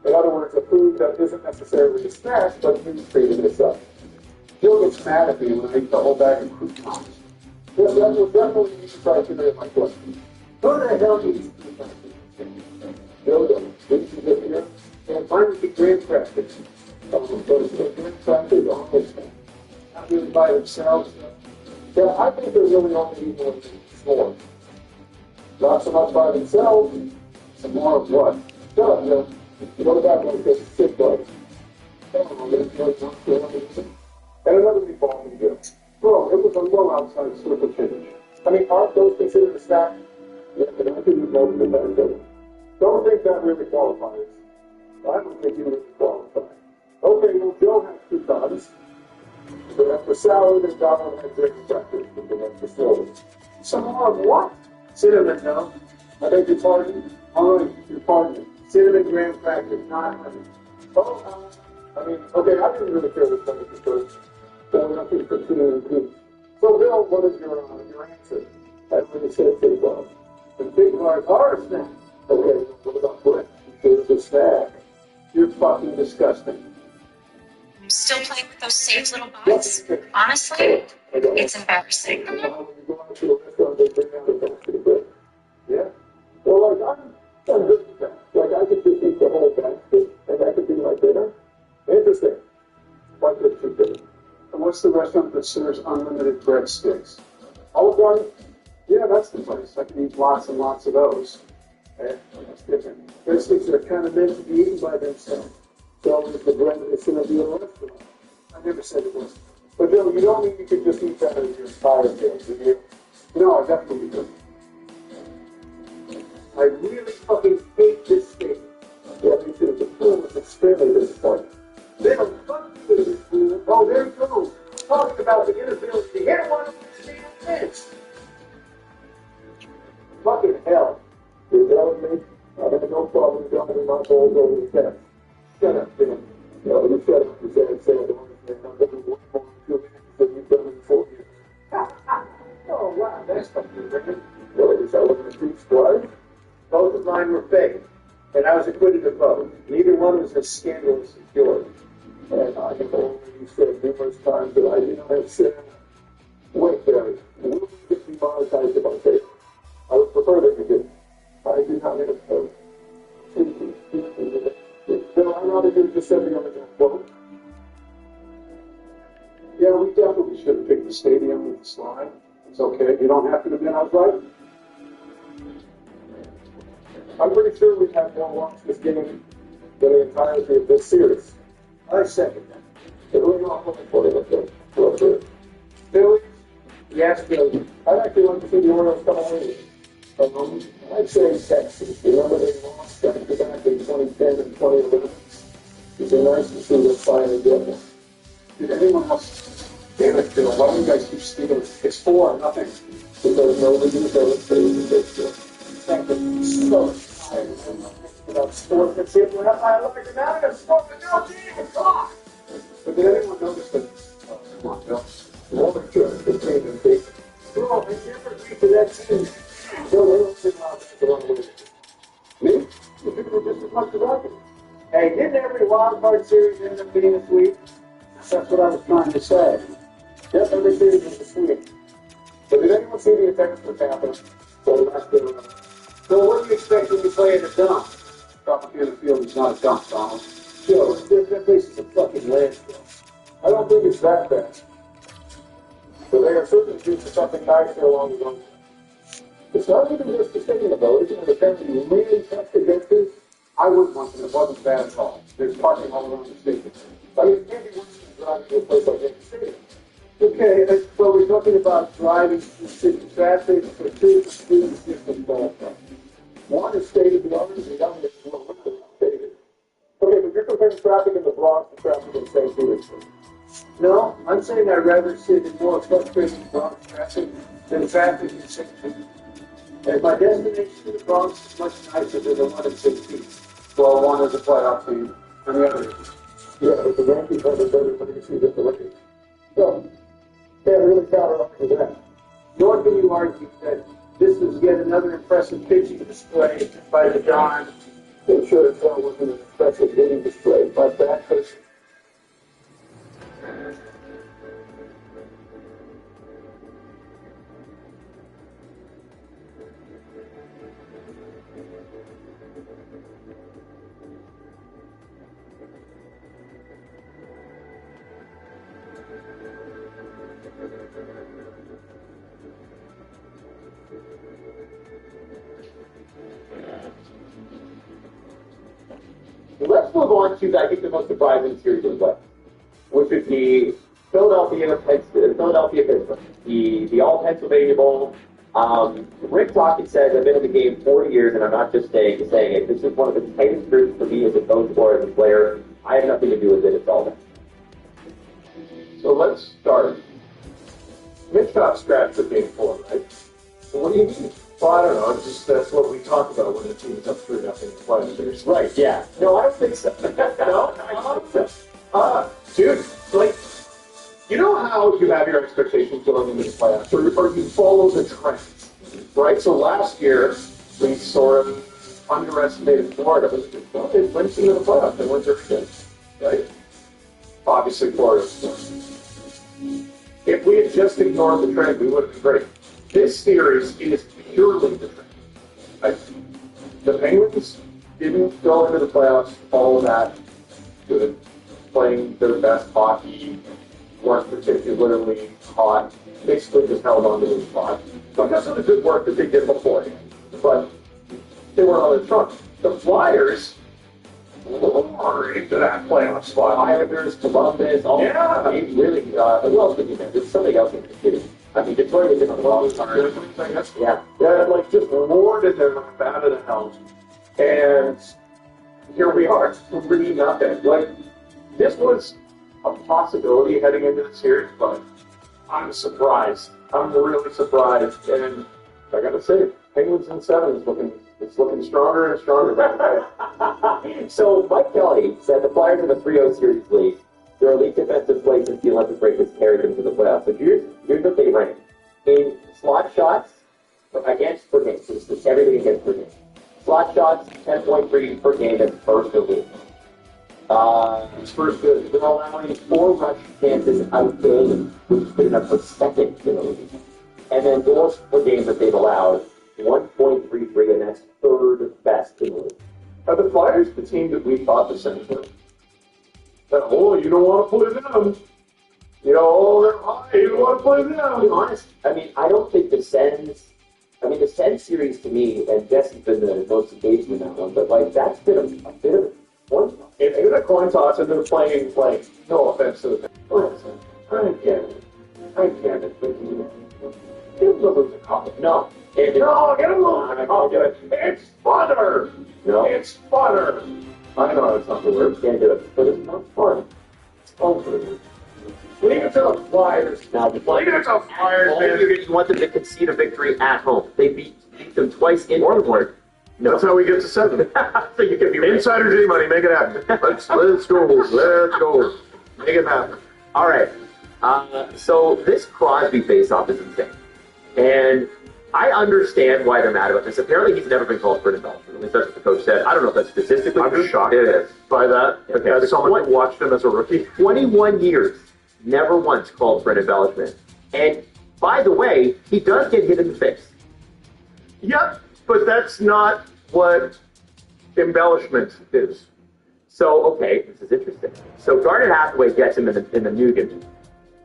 In other words, a food that isn't necessarily a snack, but you treated it as such. Jill gets mad at me when I eat the whole bag of croutons. Yeah, that will definitely meet the criteria of my question. Who the hell eats Jill, didn't you get here? and mine would be graham crackers? Crackers almost. Not really by themselves. Yeah, I think they're really only eating one more. Not so much by themselves, some more of what? Shut up, Jill. What about like this sick bugs? And another meatball from Jill. Bro, it was a low outside slip of change. I mean, aren't those considered a snack? Yeah, but I think you know the better than it. Don't think that really qualifies. I don't think you really qualify. Okay, well, Joe has croutons. But after salad and Donald had graham crackers with the extra slowly. Some more of what? Cinnamon, no. I beg your pardon? All right, your pardon. Cinnamon graham crackers, not honey. Oh, I mean, okay, I didn't really care which one you preferred. So I think for 2 and 2. So, Bill, what is your answer? I really said big bars. The big bars are a snack. Okay, what about bread? It's a snack. You're fucking disgusting. I'm still playing with those safe little bugs. Honestly, it's embarrassing. When you go out to a restaurant, they bring out a basket of bread. Yeah? Well, like, I'm good with that. Like, I could just eat the whole basket, and that could be my dinner. Interesting. Why could you do it? And what's the restaurant that serves unlimited breadsticks? Olive Garden? Yeah, that's the place. I can eat lots and lots of those. That's different. Breadsticks are kind of meant to be eaten by themselves. So is the bread, it's going to be a restaurant. I never said it was. But Bill, you don't mean you could just eat that as your entire meal, do you? No, I definitely do. I really fucking hate this statement. Yeah, me too. The pool was extremely disappointing. They don't fuck with this fool. Oh, there he goes. Talking about the inability to hit one of these damn things. Fucking hell. You're telling me I have no problem jumping my balls over the fence. Shut up, Bill. No, you shut up, you said, say, I'm going to work more than 2 minutes than you've done in 4 years. Oh, wow, that's fucking wicked. Well, is that what the truth was? Both of mine were fake, and I was acquitted of both. Neither one was as scandalous as yours. And I have already said numerous times that I do not have said, wait, Barry, will we get demonetized if I say it? I would prefer that you did. I do not have a Bill, I'd rather you just said the other quote. Yeah, we definitely should have picked the stadium with the slide. It's okay. You don't have to admit I was right. I'm pretty sure we've had more watch this game than the entirety of this series. I second that. Who are you all looking for? Well, good. Phillies? Yes, Bill. I'd actually like to see the Orioles come away. I'd say Texas. Remember they lost back to back in 2010 and 2011? It'd be nice to see them finally get one. Did anyone else? Damn it, Bill. Why do you guys keep stealing? It's 4-0. Because nobody has ever played in baseball. Thank you so much. About sportsmanship, when I look at the mountain of sportsmanship, no damn talk. But did anyone notice that? Oh, come on, Bill. The woman just contained in big. Bro, I never agreed to that team. No, they don't think about that the wrong way. Me? You people are just as much as I can. Hey, didn't every wild card series end up being a sweep? That's what I was trying to say. Yes, every series was a sweep. But did anyone see the attendance for Tampa? So last year, So what do you expect when you play at a dump? Tropicana Field is not a dump, Donald. Joe, that place is a fucking landfill. I don't think it's that bad. But they are certainly due to something nice here along the way. It's not even just the stadium, though. Isn't it apparently really tough to get to? I wouldn't want to. It wasn't bad at all. There's parking all around the stadium. I mean, it can't be worse than driving to a place like Yankee Stadium. Okay, so we're talking about driving through city traffic for two different ballparks. One is stated, the other is the other is stated. Okay, but you're comparing traffic in the Bronx to traffic in St. Petersburg. No, I'm saying I'd rather sit in more frustrating Bronx traffic than traffic in St. Pete. And my destination in the Bronx is much nicer than the one in St. Pete. Well, one is a playoff team, and the other is. Yeah, but the Yankees have a better legacy than the Lakers. So, can't really counter-argue that. Nor can you argue that this was yet another impressive pitching display by the Don. It sure as hell wasn't an impressive hitting display by that person. Let's move on to, I think, the most surprising series of the West, which would be Philadelphia-Pittsburgh, the All-Pennsylvania Bowl. Rick Tocchet says, I've been in the game 40 years, and I'm not just saying it. This is one of the tightest groups for me as a coach or as a player. I have nothing to do with it. It's all them. So let's start. Mitch got scratched for game 4, right? Well, what do you mean? Well, I don't know. It's just that's what we talk about when the team is up 3-0 in the playoffs. Right, yeah. No, I don't think so. No? I don't think so. Dude, like, you know how you have your expectations going into the playoffs, or you follow the trends, right? So last year, we sort of underestimated Florida. Well, they went into the playoffs. They went there again, right? Obviously, Florida. If we had just ignored the trend, we would have been great. This series is purely the trend. Right? The Penguins didn't go into the playoffs all that good, playing their best hockey, weren't particularly hot, basically just held on to the spot because of the good work that they did beforehand. But they weren't on the trunk. The Flyers into that playoff spot. Islanders, Columbus, all Yeah. really, who else did you mention? There's somebody else in the city. I mean, Detroit is in a long time. Yeah. Yeah, like just roared in there like bat of the house. And here we are, 3-0. Like, this was a possibility heading into the series, but I'm surprised. I'm really surprised. And I gotta say, Penguins in 7 is looking stronger and stronger by the day. So Mike Kelly said the Flyers in the 3-0 series lead. Their elite defensive play since the Olympic break has carried them to the playoffs. So here's what they rank. In slot shots, against per game. So it's everything against per game. Slot shots, 10.3 per game, that's first in the league. It's first good. They're allowing 4 rush chances out game, which is good enough for second in the league. And then goals per game that they've allowed, 1.33, and that's third best in the league. Are the Flyers the team that we thought the Sens were? That, you don't want to play them. They're high, you don't want to play them. To be honest, I mean, I don't think the Sens series to me, and Jesse's been the most engaged in that one, but like that's been a bit of a coin toss. It's been a coin toss, and they're playing, like, no offense to the Listen, I get it, but give them a cup. No. Get them a cup. It's funner. No. It's funner. I know it's not the word. Can't do it, but it's not fun. It's fun for you. Leave it to the Flyers. Now, the Leave it to the Flyers, man. You want them to concede a victory at home. They beat them twice in Orlando. No. That's how we get to 7. So you can be Insider J money, make it happen. Let's go. Make it happen. All right. So this Crosby face-off is insane. And I understand why they're mad about this. Apparently he's never been called for an embellishment. At least that's what the coach said. I don't know if that's statistically I'm true. shocked It is. by that. Okay. As someone who watched him as a rookie. 21 years, never once called for an embellishment. And by the way, he does get hit in the face. Yep, but that's not what embellishment is. So, okay, this is interesting. So Garnet Hathaway gets him in the Nugent.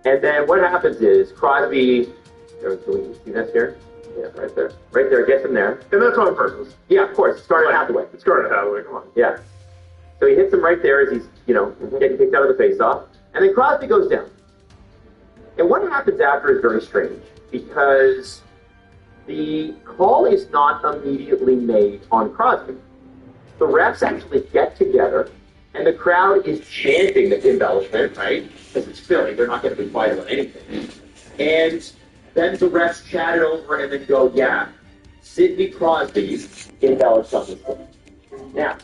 And then what happens is Crosby, can we see this here? Yeah, right there. Right there, gets him there. And that's on purpose. Yeah, of course, it's Garnet Hathaway. It's Garnet Hathaway, come on. Yeah. So he hits him right there as he's, getting kicked out of the face-off. And then Crosby goes down. And what happens after is very strange, because the call is not immediately made on Crosby. The refs actually get together, and the crowd is chanting the embellishment, right? Because it's Philly, they're not going to be quiet about anything. And then the refs chat it over and then go, yeah, Sidney Crosby embellished on this play. Now,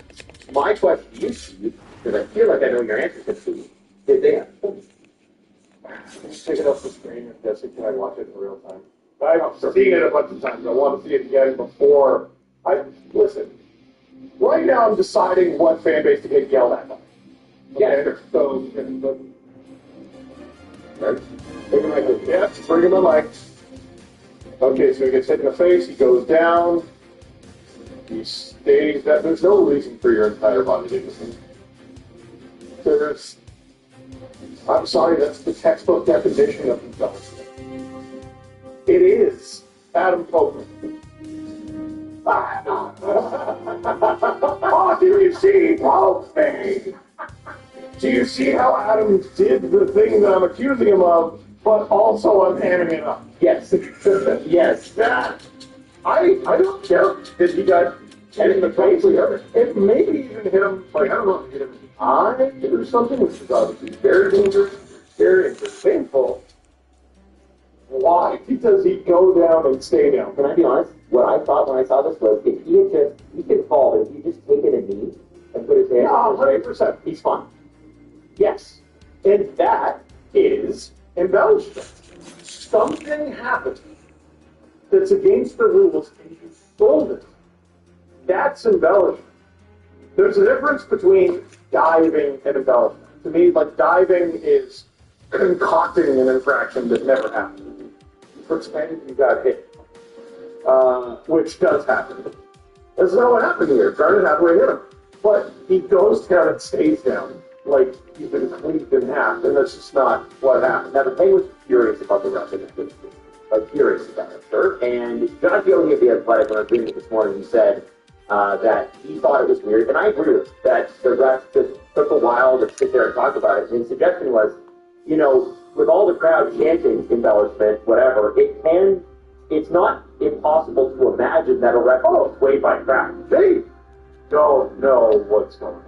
my question to you, Steve, because I feel like I know your answer to Steve, did they have points? Just pick it up the screen and Jesse, can I watch it in real time? I've seen it a bunch of times. I want to see it again before. Listen, right now I'm deciding what fan base to get yelled at. Okay, so, bring my mic. Yeah, bring my mic. Okay, so he gets hit in the face, he goes down, he stays that there's no reason for your entire body to do. I'm sorry, that's the textbook definition of embellishment. It is Adam Pope. Oh, do you see Pope? Do you see how Adam did the thing that I'm accusing him of, but also I'm hamming it up? Yes. Yes. I don't care if he got hit in the face. It maybe even hit him, I don't know, hit him in the eye or something, which is obviously very dangerous, very painful. Why does he go down and stay down? Can I be honest? What I thought when I saw this was if he could fall, but if he just taken a knee and put his hand on 100%. he's fine. Yes. And that is embellishment. Something happened that's against the rules and you sold it. That's embellishment. There's a difference between diving and embellishment. To me, like, diving is concocting an infraction that never happened. Pretend you got hit, which does happen. That's not what happened here. Garnet Hathaway hit him. But he goes down and stays down, like he's been cleaved in half, and that's just not what happened. Now, the Penguins were furious about the ref in this. Like, furious about it, sure. And John Gilliam of The Athletic, when I was reading it this morning, he said, that he thought it was weird, and I agree with that. The refs just took a while to sit there and talk about it. And his suggestion was, with all the crowd chanting embellishment, whatever, it's not impossible to imagine that a ref is swayed by crowd. They don't know what's going on.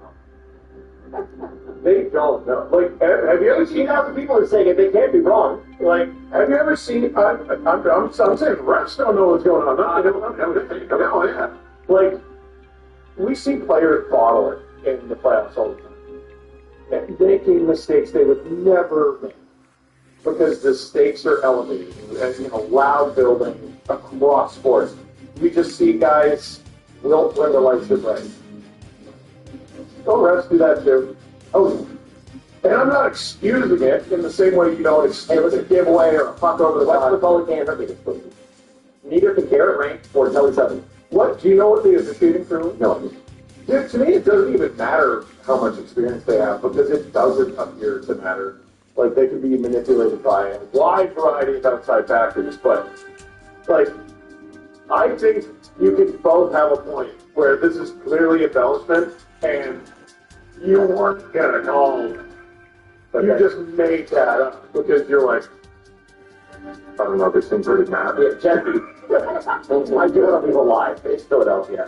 They don't know. Like, have you ever seen how the people are saying it? They can't be wrong. Like, have you ever seen? I'm saying refs don't know what's going on. No, yeah. Like, we see players bottle it in the playoffs all the time, and making mistakes they would never make because the stakes are elevated. And loud building across sports. We just see guys wilt when the lights are bright. Don't refs do that too? Oh, and I'm not excusing it in the same way you don't excuse a giveaway or a puck over the What's line. the goalie can't hurt me this week? Neither can Garrett Rank or Kelly Sutton. What? Do you know what the officiating crew? No. Dude, to me, it doesn't even matter how much experience they have because it doesn't appear to matter. Like, they can be manipulated by a wide variety of outside factors, but, like, I think you can both have a point where this is clearly embellishment and you weren't gonna call it. You just made that up because you're like, I don't know, this thing's really mad. Yeah, Jesse. I do want to leave alive. It's Philadelphia.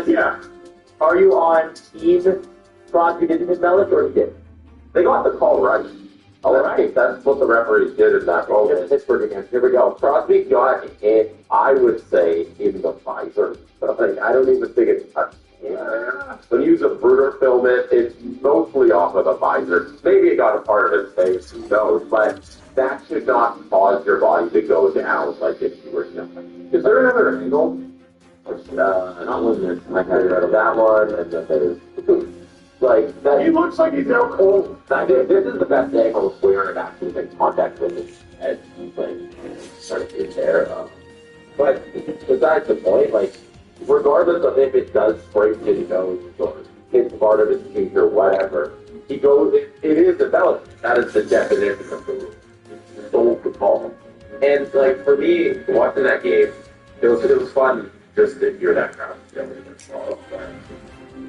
Yeah. Are you on team Crosby didn't embellish or he did? They got the call right. All right. That's what the referees did in that moment. Pittsburgh again. Here we go. Crosby got it, I would say, in the visor. But I don't even think it's touched. When you use a Bruder film it's mostly off of the visor. Maybe it got a part of his face, who knows, but that should not cause your body to go down like if you were jumping. Is there another angle? Not one that I had out of that one, and then there's like that. He looks like he's out cold. This is the best angle where it actually makes contact with his head, like sort of in there. But besides the point, like, regardless of if it does break his nose or hits part of his cheek or whatever, he goes, it is embellishment. That is the definition of the stole the ball. And, like, for me, watching that game, it was fun just to hear that crowd.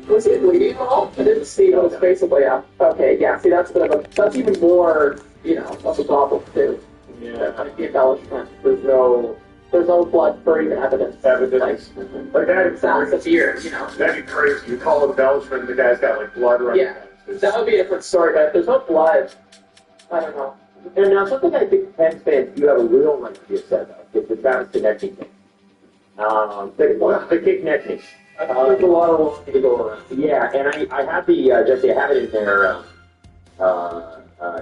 Was it bleeding at all? I didn't see it on his face. But yeah. Okay, yeah, see, that's even more, that's a problem, too. Yeah. The embellishment. There's no blood for even evidence. Evidence. Like that Sounds severe, That'd be crazy. You call it embellishment and the guy's got like blood running. Yeah. That would be a different story, but if there's no blood, I don't know. And now something I think Pens fans do have a real right to be upset about is the Travis Konechny thing. The kick Konechny. There's a lot of work to go around. Yeah, and I have the Jesse, I have it in there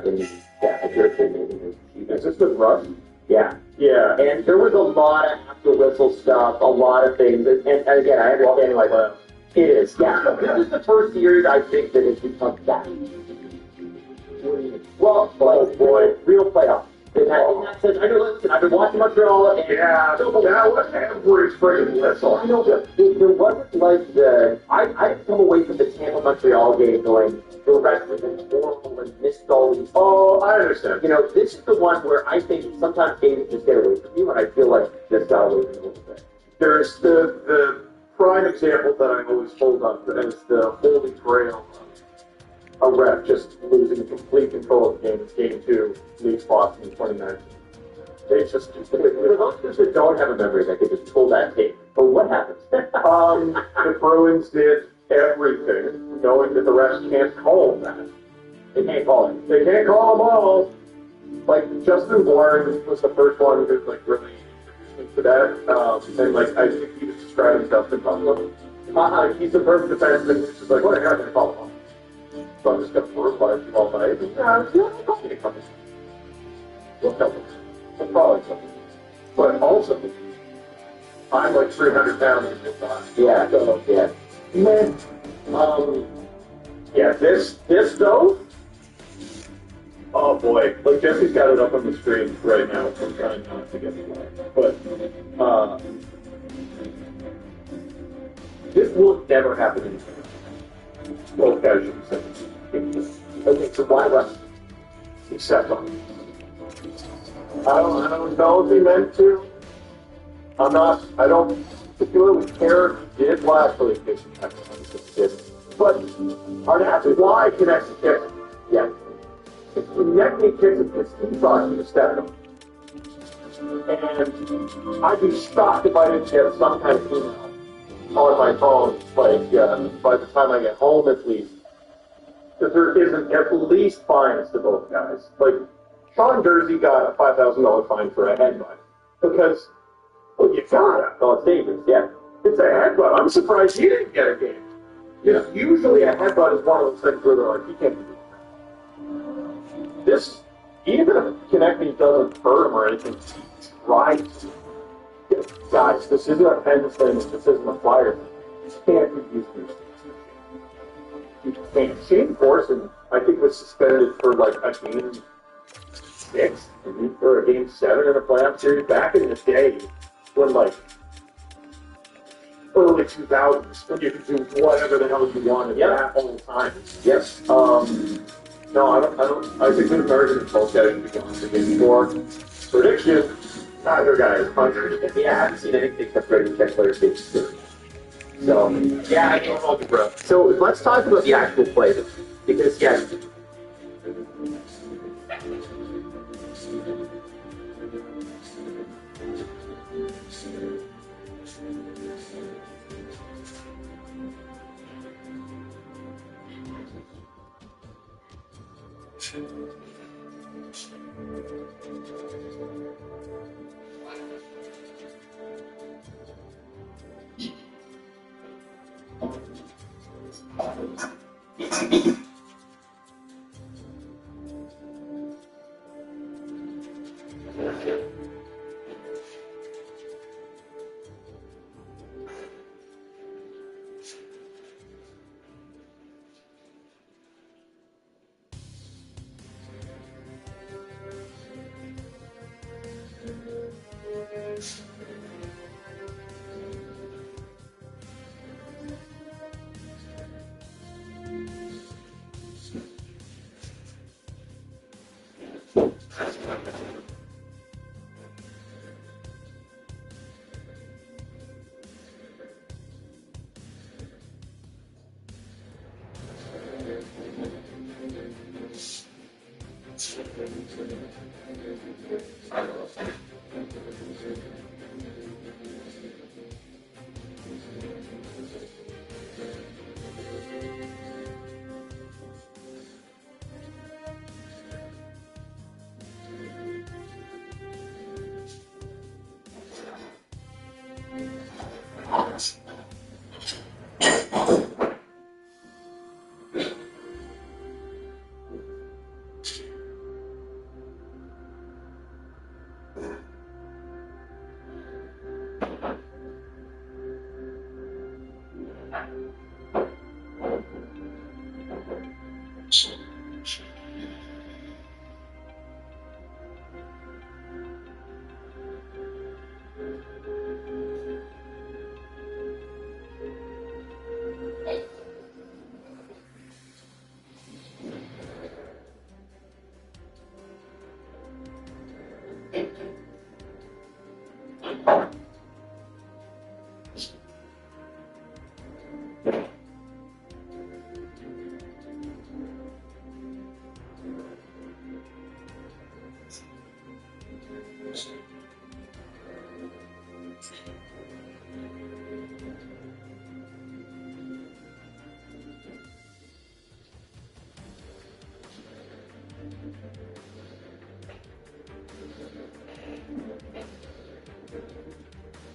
in the Is this with Rush? Yeah. Yeah. And there was a lot of after whistle stuff, a lot of things, and again, I understand like it is. Yeah. This is the first series I think that has become that. Well, boy, real playoff. In that sense, I know. Listen, I've been watching Montreal, and that was every friggin' whistle. I know, but there wasn't like I come away from the Tampa Montreal game going, the rest was horrible and missed goals. Oh, I understand. This is the one where I think sometimes games just get away from you, and I feel like this got away from me a little bit. There's the prime example that I always hold up as the holy grail of a ref just losing complete control of the game. It's game 2, Leafs Boston in 2019. They just for those that don't have a memory, they could just pull that tape. But what happens? The Bruins did everything, knowing that the refs can't call that. They can't call it. They can't call them all. Like, Justin Warren was the first one who like really introduced me to that. And like, I think he was describing Justin Buffalo. Like, he's a perfect defenseman. He's just like, what, you're not gonna call him all. So I'm just gonna verbalize you all night. You're not gonna get coming. We'll tell them. We'll probably tell them. But also, I'm like 300 pounds in this time. Yeah, so, yeah. Man, yeah, this though, oh boy, like Jesse's got it up on the screen right now, so I'm trying not to get it live. But, this will never happen in Canada. Well, guys should say this. Okay, so why rest? Except on. I don't know if he meant to. I don't particularly care he did. Well, actually, he did. But that's why Konechny kicks. Yeah. If Konechny kicks it because he thought he was stepping him. And I'd be shocked if I didn't get some kind of email on my phone, like, by the time I get home at least. Because there isn't at least fines to both guys. Like, Sean Dursey got a $5,000 fine for a headbutt. Because, well, you got it. Oh, it's dangerous, yeah. It's a headbutt. I'm surprised he didn't get a game. You know, usually a headbutt is one of those things where they're like, he can't do that. This, even if Konechny doesn't hurt him or anything, he tries to. Guys, this isn't a Pens thing, this isn't a Flyers thing. You can't be used to this. You can't. Shane Corson, I think, was suspended for like a game 6 or a game 7 in a playoff series back in the day when, like, early 2000s, when you could do whatever the hell you wanted that whole time. Yes. No, I think the American both guys should be going to game 4. Prediction, neither guy is country. Yeah, I haven't seen anything except Brady Kessler stage 2. So, yeah, I don't know, bro. So let's talk about the actual play, because yeah.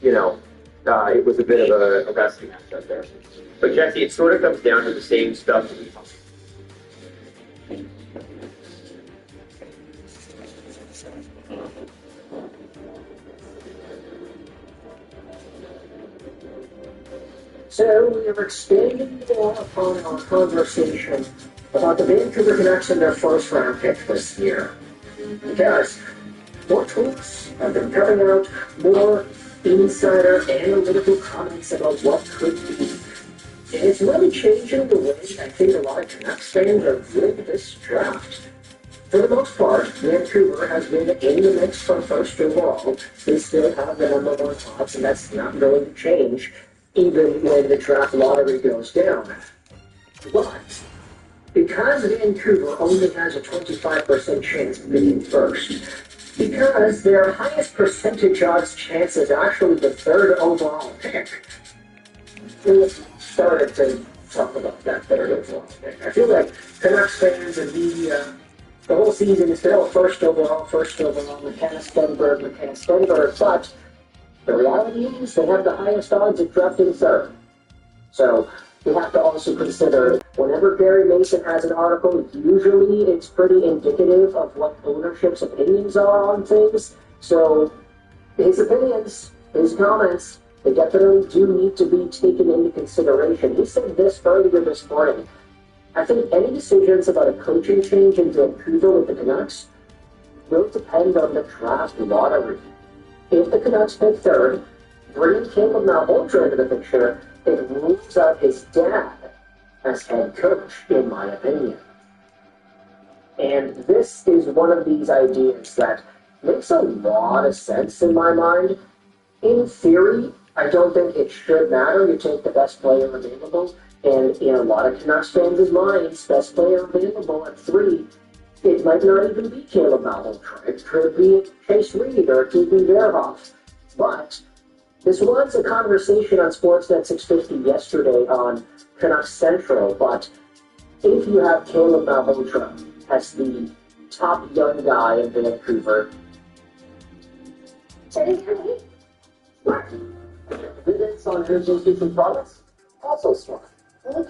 You know, it was a bit of a wrestling matchup there. But Jesse, it sort of comes down to the same stuff that we talked about. So we have expanded upon our conversation about the Vancouver Canucks and their first round pick this year. Because more tweets have been coming out, more insider analytical comments about what could be. And it's really changing the way I think a lot of Canucks fans are viewing this draft. For the most part, Vancouver has been in the mix for first overall. They still have the number one odds, and that's not going to change even when the draft lottery goes down. But because Vancouver only has a 25% chance of being first, because their highest percentage odds chance is actually the third overall pick, we started to talk about that third overall pick. I feel like Canucks fans and media, the whole season is still first overall, McKenna Stenberg, but the reality is they have the highest odds of drafting third. So we have to also consider whenever Barry Mason has an article, usually it's pretty indicative of what ownership's opinions are on things. So his opinions, his comments, they definitely do need to be taken into consideration. He said this earlier this morning. I think any decisions about a coaching change in Vancouver with the Canucks will depend on the draft lottery. If the Canucks pick third, bringing Caleb Malhotra into the picture, it rules out his dad as head coach, in my opinion. And this is one of these ideas that makes a lot of sense in my mind. In theory, I don't think it should matter. You take the best player available, and in a lot of Canucks fans' minds, best player available at 3, it might not even be Caleb Malhotra. It could be Chase Reed or Keegan Verhoff. But this was a conversation on Sportsnet 650 yesterday on Canucks Central, but if you have Caleb Malhotra as the top young guy in Vancouver, Smart. Visits on Jersey's different products? Also smart.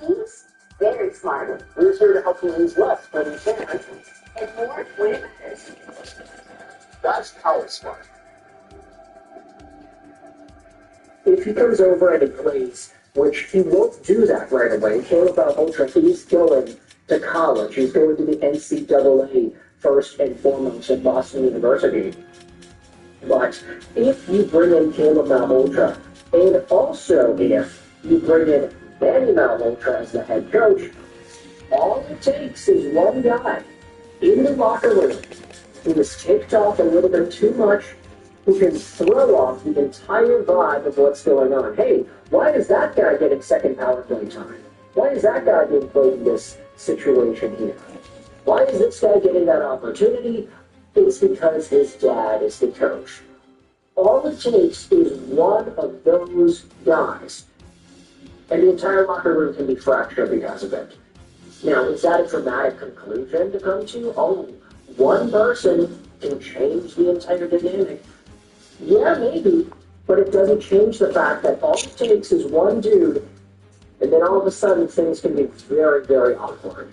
He's very smart. We're here to help you lose less when you can. And more when it matters. That's power smart. if he comes over and he plays, which he won't do that right away, Caleb Malhotra, he's going to college. He's going to the NCAA first and foremost at Boston University. But if you bring in Caleb Malhotra, and also if you bring in Manny Malhotra as the head coach, all it takes is one guy in the locker room who is ticked off a little bit too much, who can throw off the entire vibe of what's going on. Hey, why is that guy getting second power play time? Why is that guy being played in this situation here? Why is this guy getting that opportunity? It's because his dad is the coach. All it takes is one of those guys, and the entire locker room can be fractured because of it. Now, is that a dramatic conclusion to come to? Oh, one person can change the entire dynamic. Yeah, maybe, but it doesn't change the fact that all it takes is one dude, and then all of a sudden things can be very, very awkward.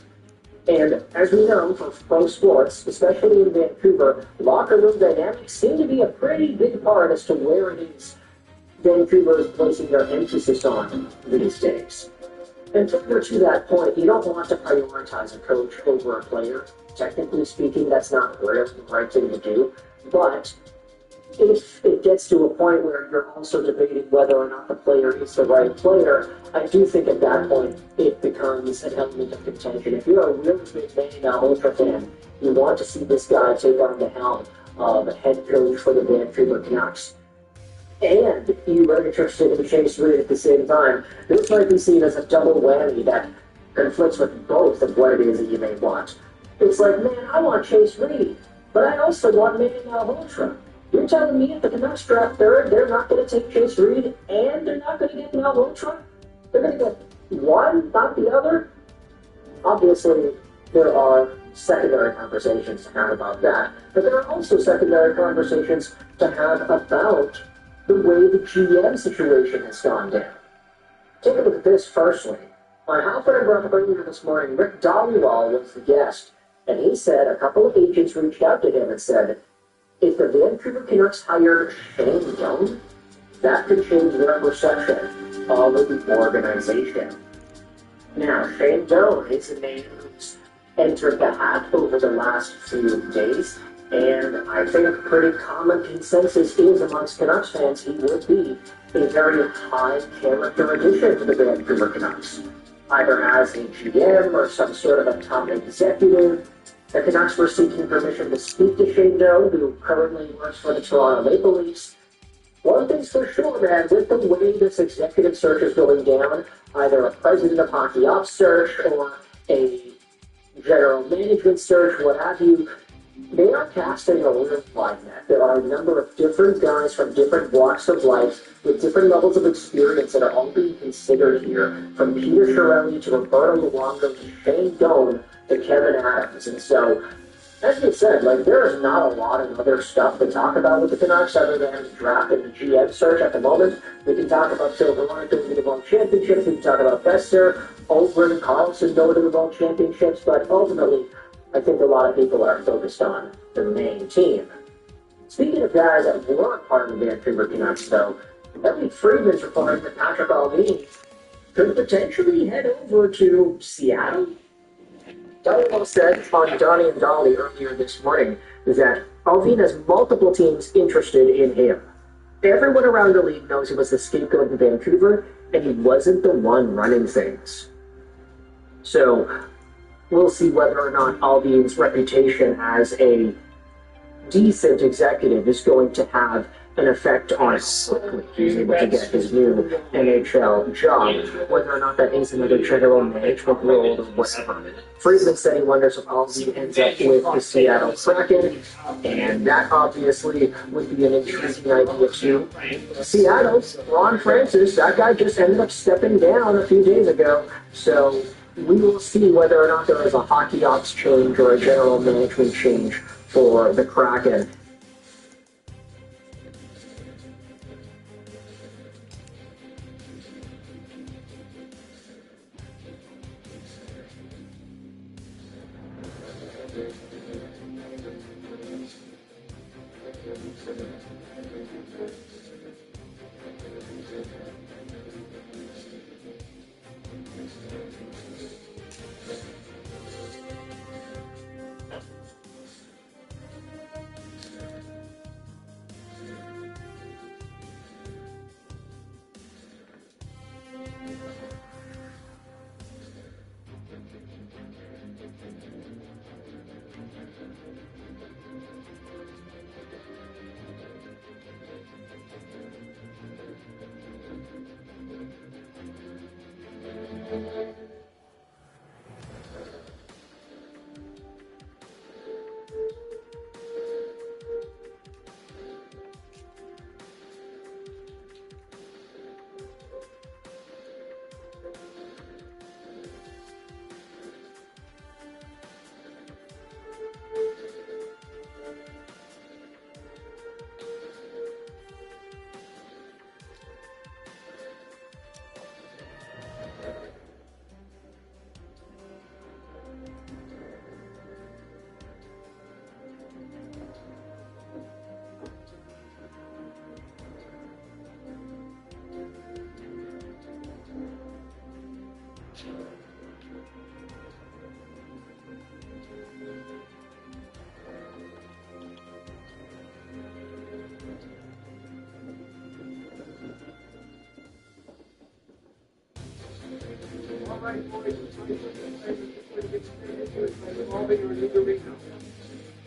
And as we know from pro sports, especially in Vancouver, locker room dynamics seem to be a pretty big part as to where it is Vancouver is placing their emphasis on these days. And further to that point, you don't want to prioritize a coach over a player. Technically speaking, that's not really the right thing to do. But if it gets to a point where you're also debating whether or not the player is the right player, I do think at that point it becomes an element of contention. If you're a really big Manny Malhotra fan, you want to see this guy take on the helm of head coach for the Vancouver Canucks, and you're interested in Chase Reed at the same time, this might be seen as a double whammy that conflicts with both of what it is that you may want. It's like, man, I want Chase Reed, but I also want Manny Malhotra. You're telling me if the Canucks draft third, they're not going to take Chase Reed, and they're not going to get Malhotra? They're going to get one, not the other? Obviously, there are secondary conversations to have about that, but there are also secondary conversations to have about the way the GM situation has gone down. Take a look at this firstly. On Halford and Ruff earlier this morning, Rick Dhaliwal was the guest, and he said a couple of agents reached out to him and said, if the Vancouver Canucks hired Shane Doan, that could change their perception of the organization. Now, Shane Doan is a name who's entered the hat over the last few days, and I think pretty common consensus is amongst Canucks fans he would be a very high character addition to the Vancouver Canucks, either as a GM or some sort of a top executive. The Canucks were seeking permission to speak to Shane Doe, who currently works for the Toronto Maple Leafs. One thing's for sure, man, with the way this executive search is going down, either a president of hockey ops search or a general management search, what have you, they are casting a real wide net. There are a number of different guys from different walks of life with different levels of experience that are all being considered here, from Peter Chiarelli to Roberto Luongo to Shane Doan to Kevin Adams. And so, as you said, like, there is not a lot of other stuff to talk about with the Canucks other than the draft and the GM search at the moment. We can talk about Phil Verona going to the World Championships. We can talk about Fester, Olgren, and Carlson going to the World Championships. But ultimately, I think a lot of people are focused on the main team. Speaking of guys that weren't part of the Vancouver Canucks, though, Elliot Friedman's reporting that Patrick Allvin could potentially head over to Seattle. Donald said on Donnie and Dolly earlier this morning that Allvin has multiple teams interested in him. Everyone around the league knows he was the scapegoat in Vancouver, and he wasn't the one running things. So, we'll see whether or not Allvin's reputation as a decent executive is going to have an effect on how quickly he's able to get his new NHL job, whether or not that is another general management role or whatever. Friedman said he wonders if Allvin ends up with the Seattle Kraken, and that obviously would be an intriguing idea too. Seattle, Ron Francis, that guy just ended up stepping down a few days ago, so we will see whether or not there is a hockey ops change or a general management change for the Kraken.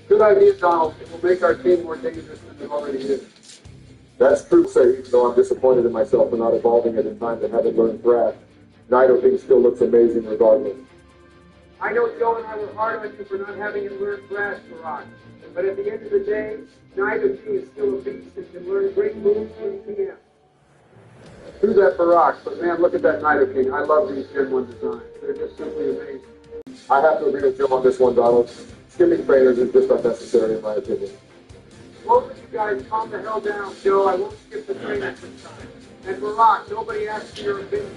Good idea, Donald. It will make our team more dangerous than it already is. That's true, sir. Even though I'm disappointed in myself for not evolving it in time to have it learn thrash, Nido King still looks amazing regardless. I know Joe and I were hard on you for not having it learn thrash, Barack. But at the end of the day, Nido King is still a beast and can learn great moves from PM. True that, Barack, but man, look at that Nido King. I love these Gen 1 designs. They're just simply amazing. I have to agree with Joe on this one, Donald. Skipping trainers is just unnecessary in my opinion. Both of you guys calm the hell down, Joe. I won't skip the trainers this time. And Barack, nobody asked for your opinion.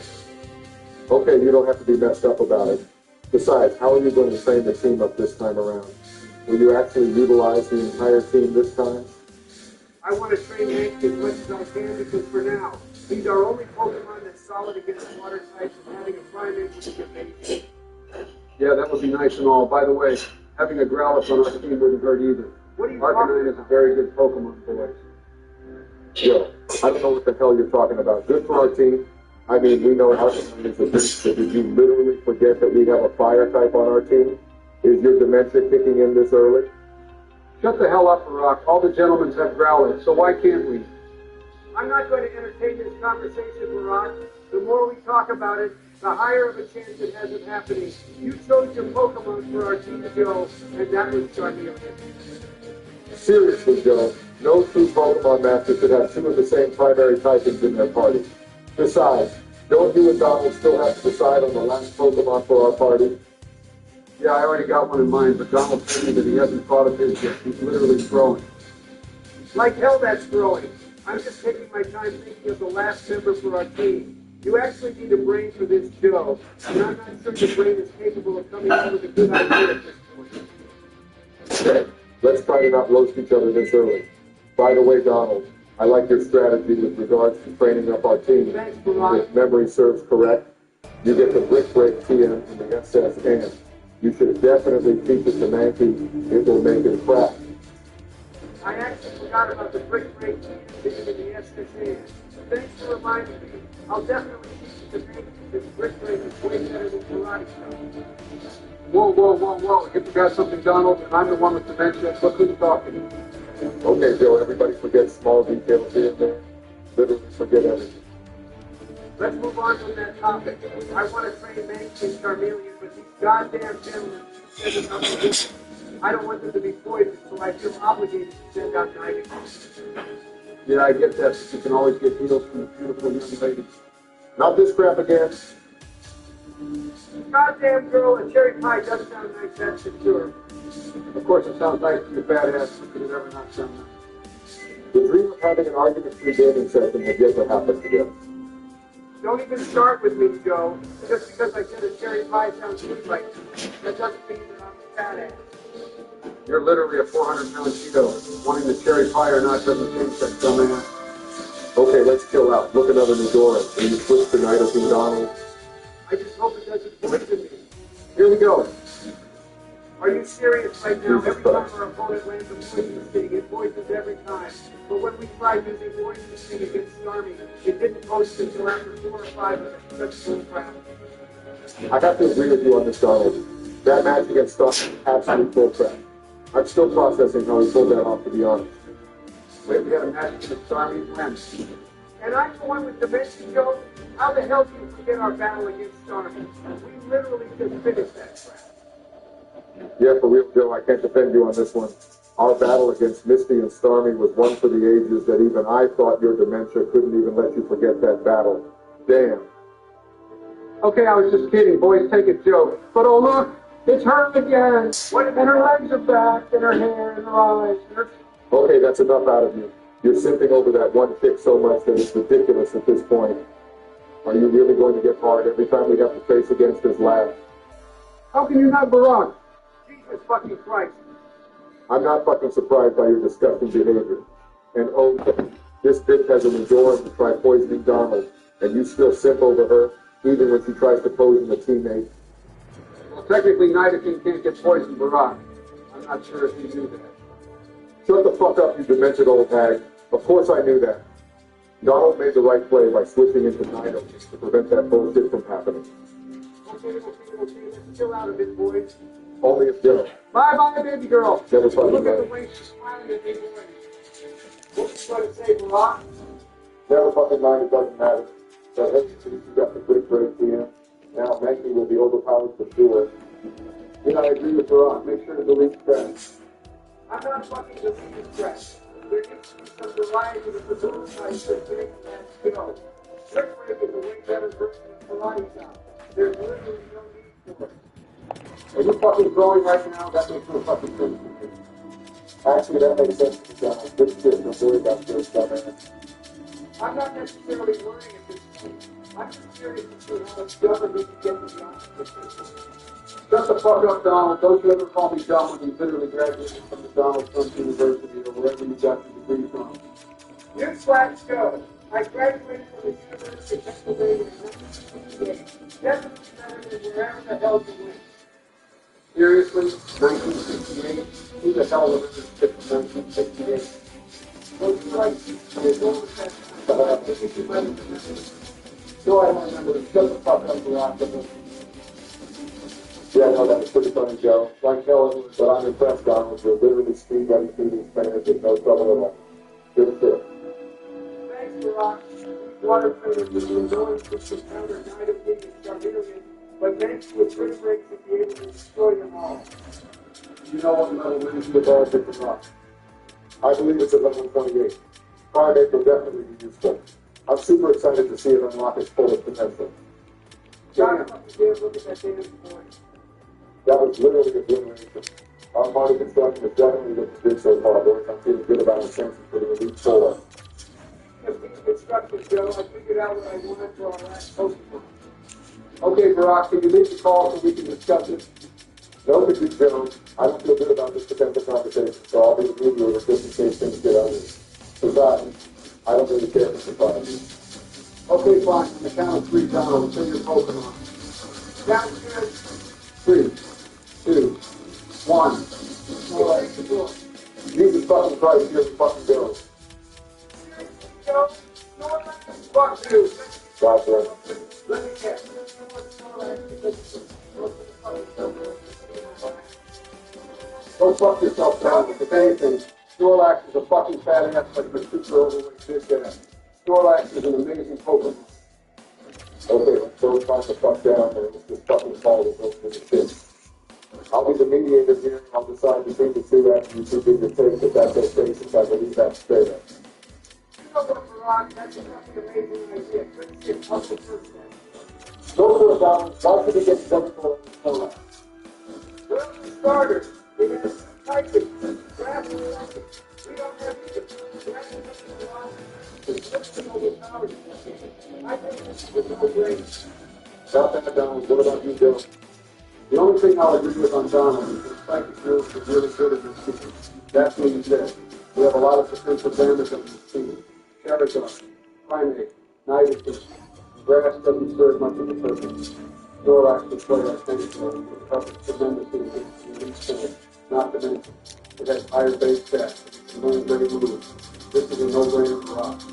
Okay, you don't have to be messed up about it. Besides, how are you going to train the team up this time around? Will you actually utilize the entire team this time? I want to train Hank as much as I can because for now, he's our only Pokemon that's solid against water types and having a Primeape would be amazing. Yeah, that would be nice and all. By the way, having a Growlithe on our team wouldn't hurt either. What are you talking Arcanine is a very good Pokemon boy. Joe, I don't know what the hell you're talking about. Good for our team. I mean, we know Arcanine is a beast, but did you literally forget that we have a fire type on our team? Is your dementia kicking in this early? Shut the hell up, Barack. All the gentlemen have growlers, so why can't we? I'm not going to entertain this conversation, Barack. The more we talk about it, the higher of a chance it has of happening. You chose your Pokemon for our team, Joe, and that was Charmeleon. Seriously, Joe, no true Pokemon master should have two of the same primary typings in their party. Besides, don't you and Donald still have to decide on the last Pokemon for our party? Yeah, I already got one in mind, but Donald told me that he hasn't thought of his yet. He's literally growing. Like hell, that's growing. I'm just taking my time thinking of the last member for our team. You actually need a brain for this, Joe, and I'm not sure your brain is capable of coming up with a good idea at this point. Okay, let's try to not roast each other this early. By the way, Donald, I like your strategy with regards to training up our team. Thanks, Barack. If memory serves correct, you get the Brick Break TM in the SS and you should definitely teach it to Mankey. It will make it crack. I actually forgot about the Brick Break TM in the SSN. Thanks for reminding me. I'll definitely teach it to Mankey because Brick Break is way better than karate stuff. Whoa. You forgot something, Donald, and I'm the one with dementia. Look who's talking. Okay, Joe, everybody forget small details here and there. Literally forget everything. Let's move on from that topic. I want to train Mankey and Charmeleon, but these goddamn gentlemen said enough of this. I don't want them to be poisoned, so I feel obligated to send out Nightingale. Yeah, I get that. You can always get heals from beautiful young ladies. Not this crap again. Goddamn girl, a cherry pie does sound nice, that's for sure. Of course, it sounds nice to your badass, but could it ever not sound nice? The dream of having an argument-free gaming session has yet to happen together. Don't even start with me, Joe. Just because I said a cherry pie sounds good right now, that doesn't mean that I'm a badass. You're literally a 400-pound Cheeto. Wanting the cherry pie or not doesn't change that dumbass. Okay, let's chill out. Look another Nidora. Will you switch to Nido King Donald? I just hope it doesn't poison me. Here we go. Are you serious right now? Every time our opponent lands a poison sting, it poisons every time. But when we tried using poison sting against Starmie, it didn't poison until after 4 or 5 minutes. Such bullcrap. I have to agree with you on this, Donald. That match against Starmie is absolute bullcrap. I'm still processing how he pulled that off, to be honest. Wait, we had a match against Starmie when? And I'm the one with dementia, Joe? How the hell do you forget our battle against Starmie? We literally just finished that crap. Yeah, for real, Joe, I can't defend you on this one. Our battle against Misty and Starmie was one for the ages that even I thought your dementia couldn't even let you forget that battle. Damn. Okay, I was just kidding. Boys, take a joke. But oh look, it's her again. And her legs are back, and her hair, and her eyes, and her... Okay, that's enough out of you. You're simping over that one kick so much that it's ridiculous at this point. Are you really going to get hard every time we have to face against this lad? How can you not, Barack? Jesus fucking Christ. I'm not fucking surprised by your disgusting behavior. And oh, this bitch has an endurance to try poisoning Donald, and you still simp over her, even when she tries to poison a teammate. Well, technically, Nidoking can't get poisoned, Barack. I'm not sure if you knew that. Shut the fuck up, you demented old hag. Of course I knew that. Donald made the right play by switching into Nido to prevent that bullshit from happening. Okay, let's chill out a bit, boys. Only if Joe. Bye-bye, baby girl. Never fucking Look at mind. the way she's smiling at me, boys. What you going to say, Barack? Never fucking mind, it doesn't matter. So hey, you got the Brick Break TM. Now Mankey will be overpowered for sure. Yeah, I agree with Barack. Make sure to delete that. I'm not fucking deleting threats. There needs to be some variety to the balloon size for getting that skill. Trick break is a way better version of karate chop. There's literally no need for it. Are you fucking growing right now? That makes no fucking sense to me. Actually, that makes sense to me, Donald. Good shit, don't worry about this, dumbass. I'm not necessarily learning at this point. I'm just curious to see how much dumber we can get to the honest. Shut the fuck up, Donald. Don't you ever call me dumb when you literally graduated from the Donald Trump University or wherever you got your degree from. Newsflash go. I graduated from the University of Pennsylvania in 1968. Definitely better than wherever the hell you went. Seriously? 1968? Who the hell remembers shit from 1968? Well, you like, you're going with that time, but I think you might have remembered. So I don't remember. Shut the fuck up, Barack. Yeah, no, that was pretty funny, Joe. Like hell, but I'm impressed, Donald. You're literally speed ready through these fans with no trouble at all. Good shit. Thanks, Barack. Water trainers with the annoying system counter night of being start interviewing, but thanks to a trip break to be able to destroy them all. You know what level wins the ball hit the rock? I believe it's at level 28. Primate will definitely be useful. I'm super excited to see it unlock its fullest potential. John, look at that damn point. That was literally obliteration. Our party construction is definitely looking good so far, boys. I'm feeling good about our chances for the Elite Four. Construction, Joe. I figured out what I wanted for our last Pokemon. Okay, Barack, can you leave the call so we can discuss it? No, Mr. Jones. I don't feel good about this potential conversation, so I'll be the mediator just in case things get ugly. Besides, I don't really care for surprises. Okay, fine. On the count of 3, Donald, send your Pokemon. Sounds good. 3, 2, 1. Jesus fucking Christ, here we fucking go. Joe, fuck you. Gotcha. Let me guess. Go fuck yourself, Donald. If anything, Snorlax is a fucking fat ass like a super overweight bitch ass. Snorlax is an amazing Pokemon. Okay, let's go find the fuck down there. Let's just fucking call it over to the shit. I'll be the mediator here, and I'll decide between the two after you two give your take, if that's okay, since I believe that's fair. You know what, Barack? That's a fucking amazing idea. Couldn't see a puzzle first then. Go for it, Donald. Why should we get difficult in Snorlax? Well, for starters, we have typing, graphing, we don't have to I think this is a no-brainer. About that, Donald. What about you, Bill? The only thing I'll agree with on Donald is that psychic drills are really good at this team. That's what he said. We have a lot of potential damage on this team. Charizard, Primate, Nidoking, Grass doesn't serve much of a purpose. Snorlax will play our tennis role and help tremendously against the Elite Four. Not to mention, it has higher base stats and learns many moves. This is a no-brainer for us.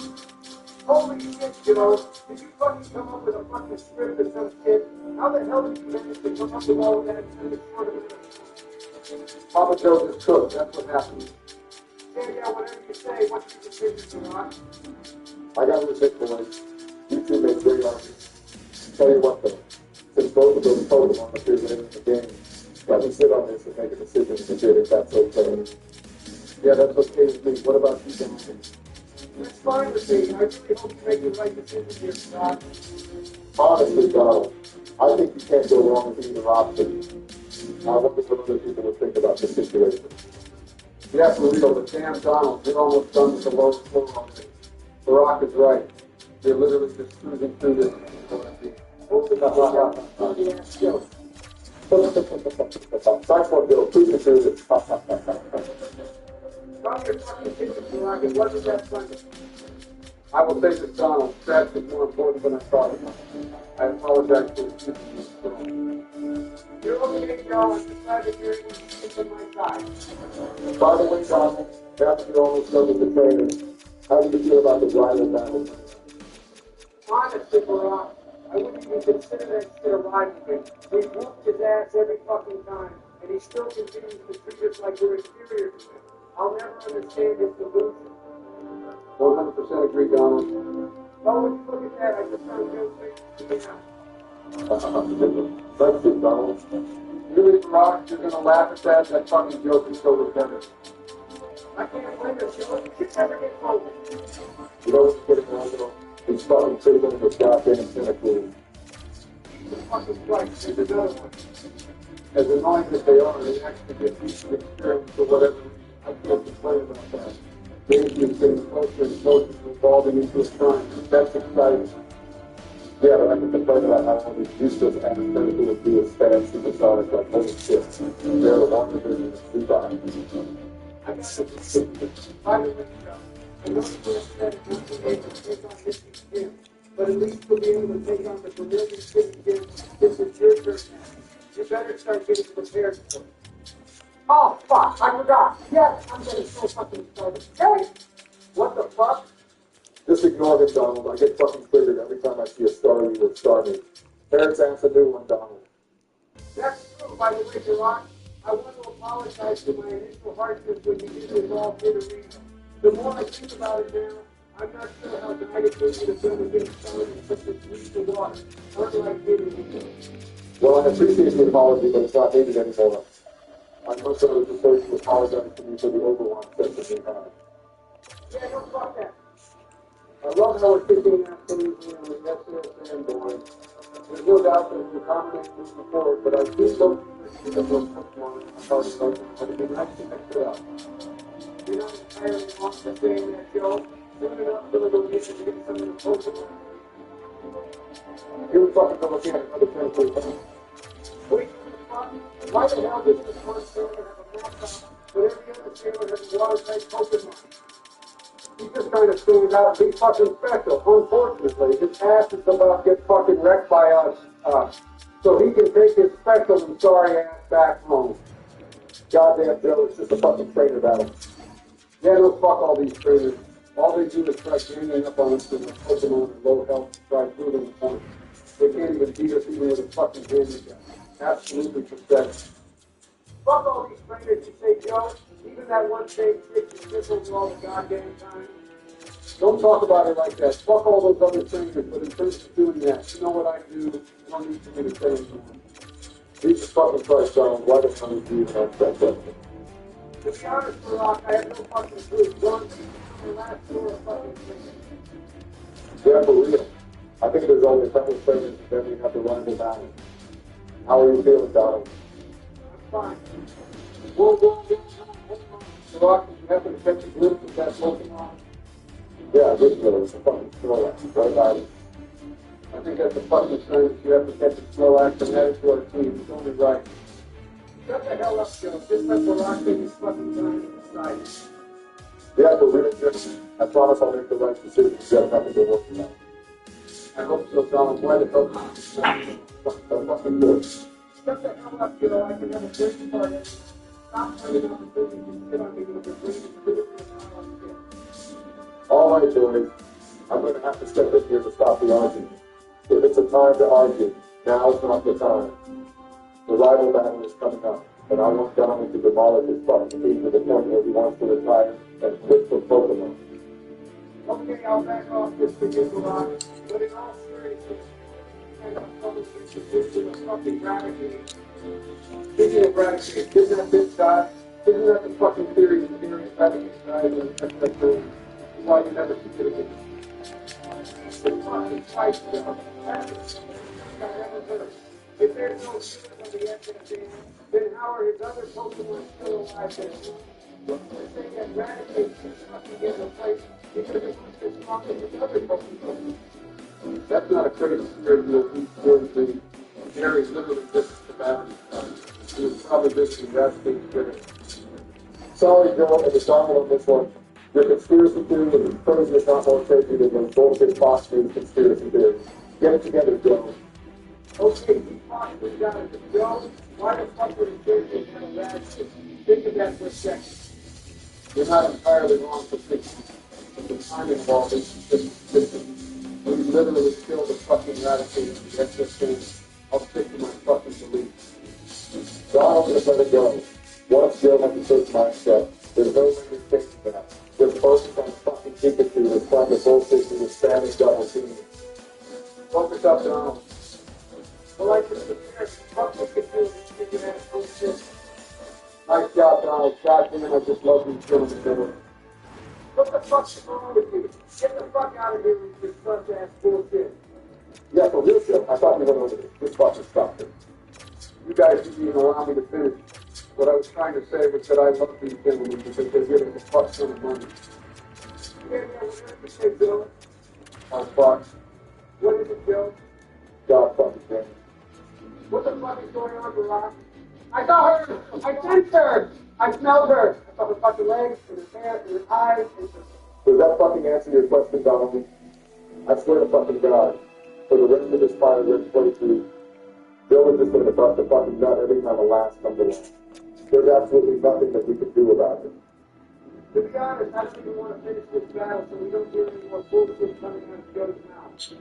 Holy shit, Joe. Did you fucking come up with a fucking script or some shit? How the hell did you manage to come up with all of that in the short of it? Papa Joe just cooked. That's what happened. Yeah, whatever you say. What's your decision, Barack? I got to admit, boys, you two made great arguments. Tell you what, though, since both of those Pokemon appear to in the game, let me sit on this and make a decision if that's okay. Yeah, that's okay with me. What about you, Jonathan? That's fine with me. I really hope you make the right decision here, Scott. Honestly, Donald, I think you can't go wrong with either option. I wonder what other people would think about this situation. Yeah, for real, but damn, Donald, you're almost done with the low score on this. Barack is right. You're literally just cruising through this. Thanks for Bill. Cruising through this. Stop your fucking kitchen, Barack. It wasn't that funny. I will say this, Donald. Stats is more important than I thought it was. I apologize for the You're okay, Joe. I'm just glad to hear it's on my side. By the way, Donald, now that you're almost done with the training, how do you feel about the rival battle? Honestly, Barack, I wouldn't even consider that shit a rivalry. We whooped his ass every fucking time, and he still continues to treat us like we're inferior to him. I'll never understand his delusion. 100% agree, Donald. Oh, when you look at that, I just heard Joe say, Let's see, Donald. Really, Barack, you're gonna laugh at that? That fucking joke is so repetitive. I can't blame you, Joe. You should never get focused. You know what's getting on, though? He's fucking sitting in this goddamn cemetery. The fucking Christ, there's another one. As annoying as they are, they actually get used to the experience for whatever reason. I can't complain about that. Maybe it's getting closer and closer to evolving into a crime. That's exciting. Yeah, but I can complain about how all these useless anesthetic would be as fast supersonic like holy shit. They're the ones that are in the sleep on. I got something. By the way, Joe, I know the anesthetic will be able to take on this gym, but at least you'll be able to take on the familiar city gym. This is your turn now. You better start getting prepared for it. Oh, fuck, I forgot. Yes, I'm getting so fucking started. Hey! What the fuck? Just ignore him, Donald. I get fucking triggered every time I see a star you or star me. Parents ask a new one, Donald. That's true. by the way, Gerard, I want to apologize for my initial harshness when you did this all in arena. The more I think about it now, I'm not sure how nice it would have been against someone in such a sweet of water, unlike Italy. Well, I appreciate the apology, but it's not needed anymore. I'm much rather prefer to apologize to you for the overwatch session we had. Yeah, don't fuck that. I love how we're kicking absolutely on the SL fanboy. There's no doubt that we're dominating moving forward, but I do love the that those Pokemon in the party like and it'd be nice to mix it up. You're not entirely off the saying that, Joe. Soon enough, we'll go get some of the Pokemon. You were fucking looking at another thing for the Wait, why the hell does this one sailor have a map but every other sailor has a water-type Pokemon? He just kind of stands out and be fucking special. Unfortunately, his ass is about to get fucking wrecked by us. So he can take his special and sorry ass back home. goddamn Joe, it's just a fucking trainer battle. Yeah, no, fuck all these trainers. All they do is try ganging up on us with their Pokemon and low health to try proving the point. They can't even beat us even with a fucking handicap. Absolutely pathetic. Fuck all these trainers, you say, Joe. Even that one thing takes your missiles all the goddamn time. Don't talk about it like that. Fuck all those other trainers, but in terms of doing that, you know what I do. You don't need for me to say anything. Jesus fucking Christ, Donald, why the hell did you even ask that question? To be honest, Rock, I have no fucking clue. John, the last four fucking trainers. Yeah, for real. I think there's only a couple of trainers and then we have to run them down. How are you feeling, Donald? I'm fine. Whoa. Rock, did you happen to catch a glimpse of that Pokemon? Yeah, this is a fucking Snorlax, right by me. I think that's a fucking sign that you have to catch a Snorlax and add it to our team. It's only right. Shut the hell up, Joe. Just let the Rock take his fucking time to decide. Yeah, but really, Jim, I promise I'll make the right decision. You got nothing to worry about. I hope so, Donald. Why the hell not? Fucking good. Shut the hell up, Joe. I can have a great party. Stop finding opportunities to sit on me with your brain critical and not on shit. All right, boys. I'm going to have to step in here to stop the argument. If it's a time to argue, now's not the time. The rival battle is coming up, and I want Donald to demolish his fucking team to the point where he wants to retire and quit for Pokemon. Okay, I'll back off this to get the Rock, but in all seriousness, and I'm probably to a fucking Raticate. Speaking of Raticate, isn't that bitch die? Isn't that the fucking theory of Raticate died in the why you never keep it again? The fucking fight, Joe. If there's no shit on the SFA, then how are his other Pokemon still alive then? Look to say that Raticate should fucking get replaced because it was just talking with other Pokemon. That's not a criticism of who's going to Gary's literally just about he was probably just Eradicate's critic. Sorry, Joe, and it's Donald on this one. Your conspiracy theory is as crazy as not more crazy than those bullshit Fox News conspiracy theories. Get it together, Joe. Okay, he possibly got it. Joe, why the fuck would a kid have a bad shit? Think of that for a second. You're not entirely wrong for thinking. But the timing of all this is just consistent. We literally killed a fucking Raticate. That's just saying, I'll stick to my fucking beliefs. Donald, just let it go. Once Joe has a certain mindset, there's no way to fix that. Just focus on fucking Pikachu that's trying to bullshit you with Spanish double team. Focus up, Donald. Well, like this comparison, fuck Pikachu and stick your ass bullshit. Nice job, Donald. Goddamn, I just love these gentlemen, Donald. What the fuck's wrong with you? Get the fuck out of here with this such ass bullshit. Yeah, for real, Joe. I thought you went over this fucking stuff. You guys didn't even allow me to finish. What I was trying to say was that I love these gentlemen because they're giving me fuck ton of money. Yeah, whatever you say, Joe. On Fox. What is it, Joe? God fucking damn. What the fuck is going on, Barack? I saw her! I sensed her! I smelled her! I saw her fucking legs, and her hair, and her eyes, and her... Does that fucking answer your question, Donald? I swear to fucking God, for the rest of this Fire Red playthrough, Joe is just going to bust a fucking nut every time a last comes along. There's absolutely nothing that we can do about it. To be honest, I don't even want to finish this battle so we don't hear any more bullshit coming out of Joe's mouth.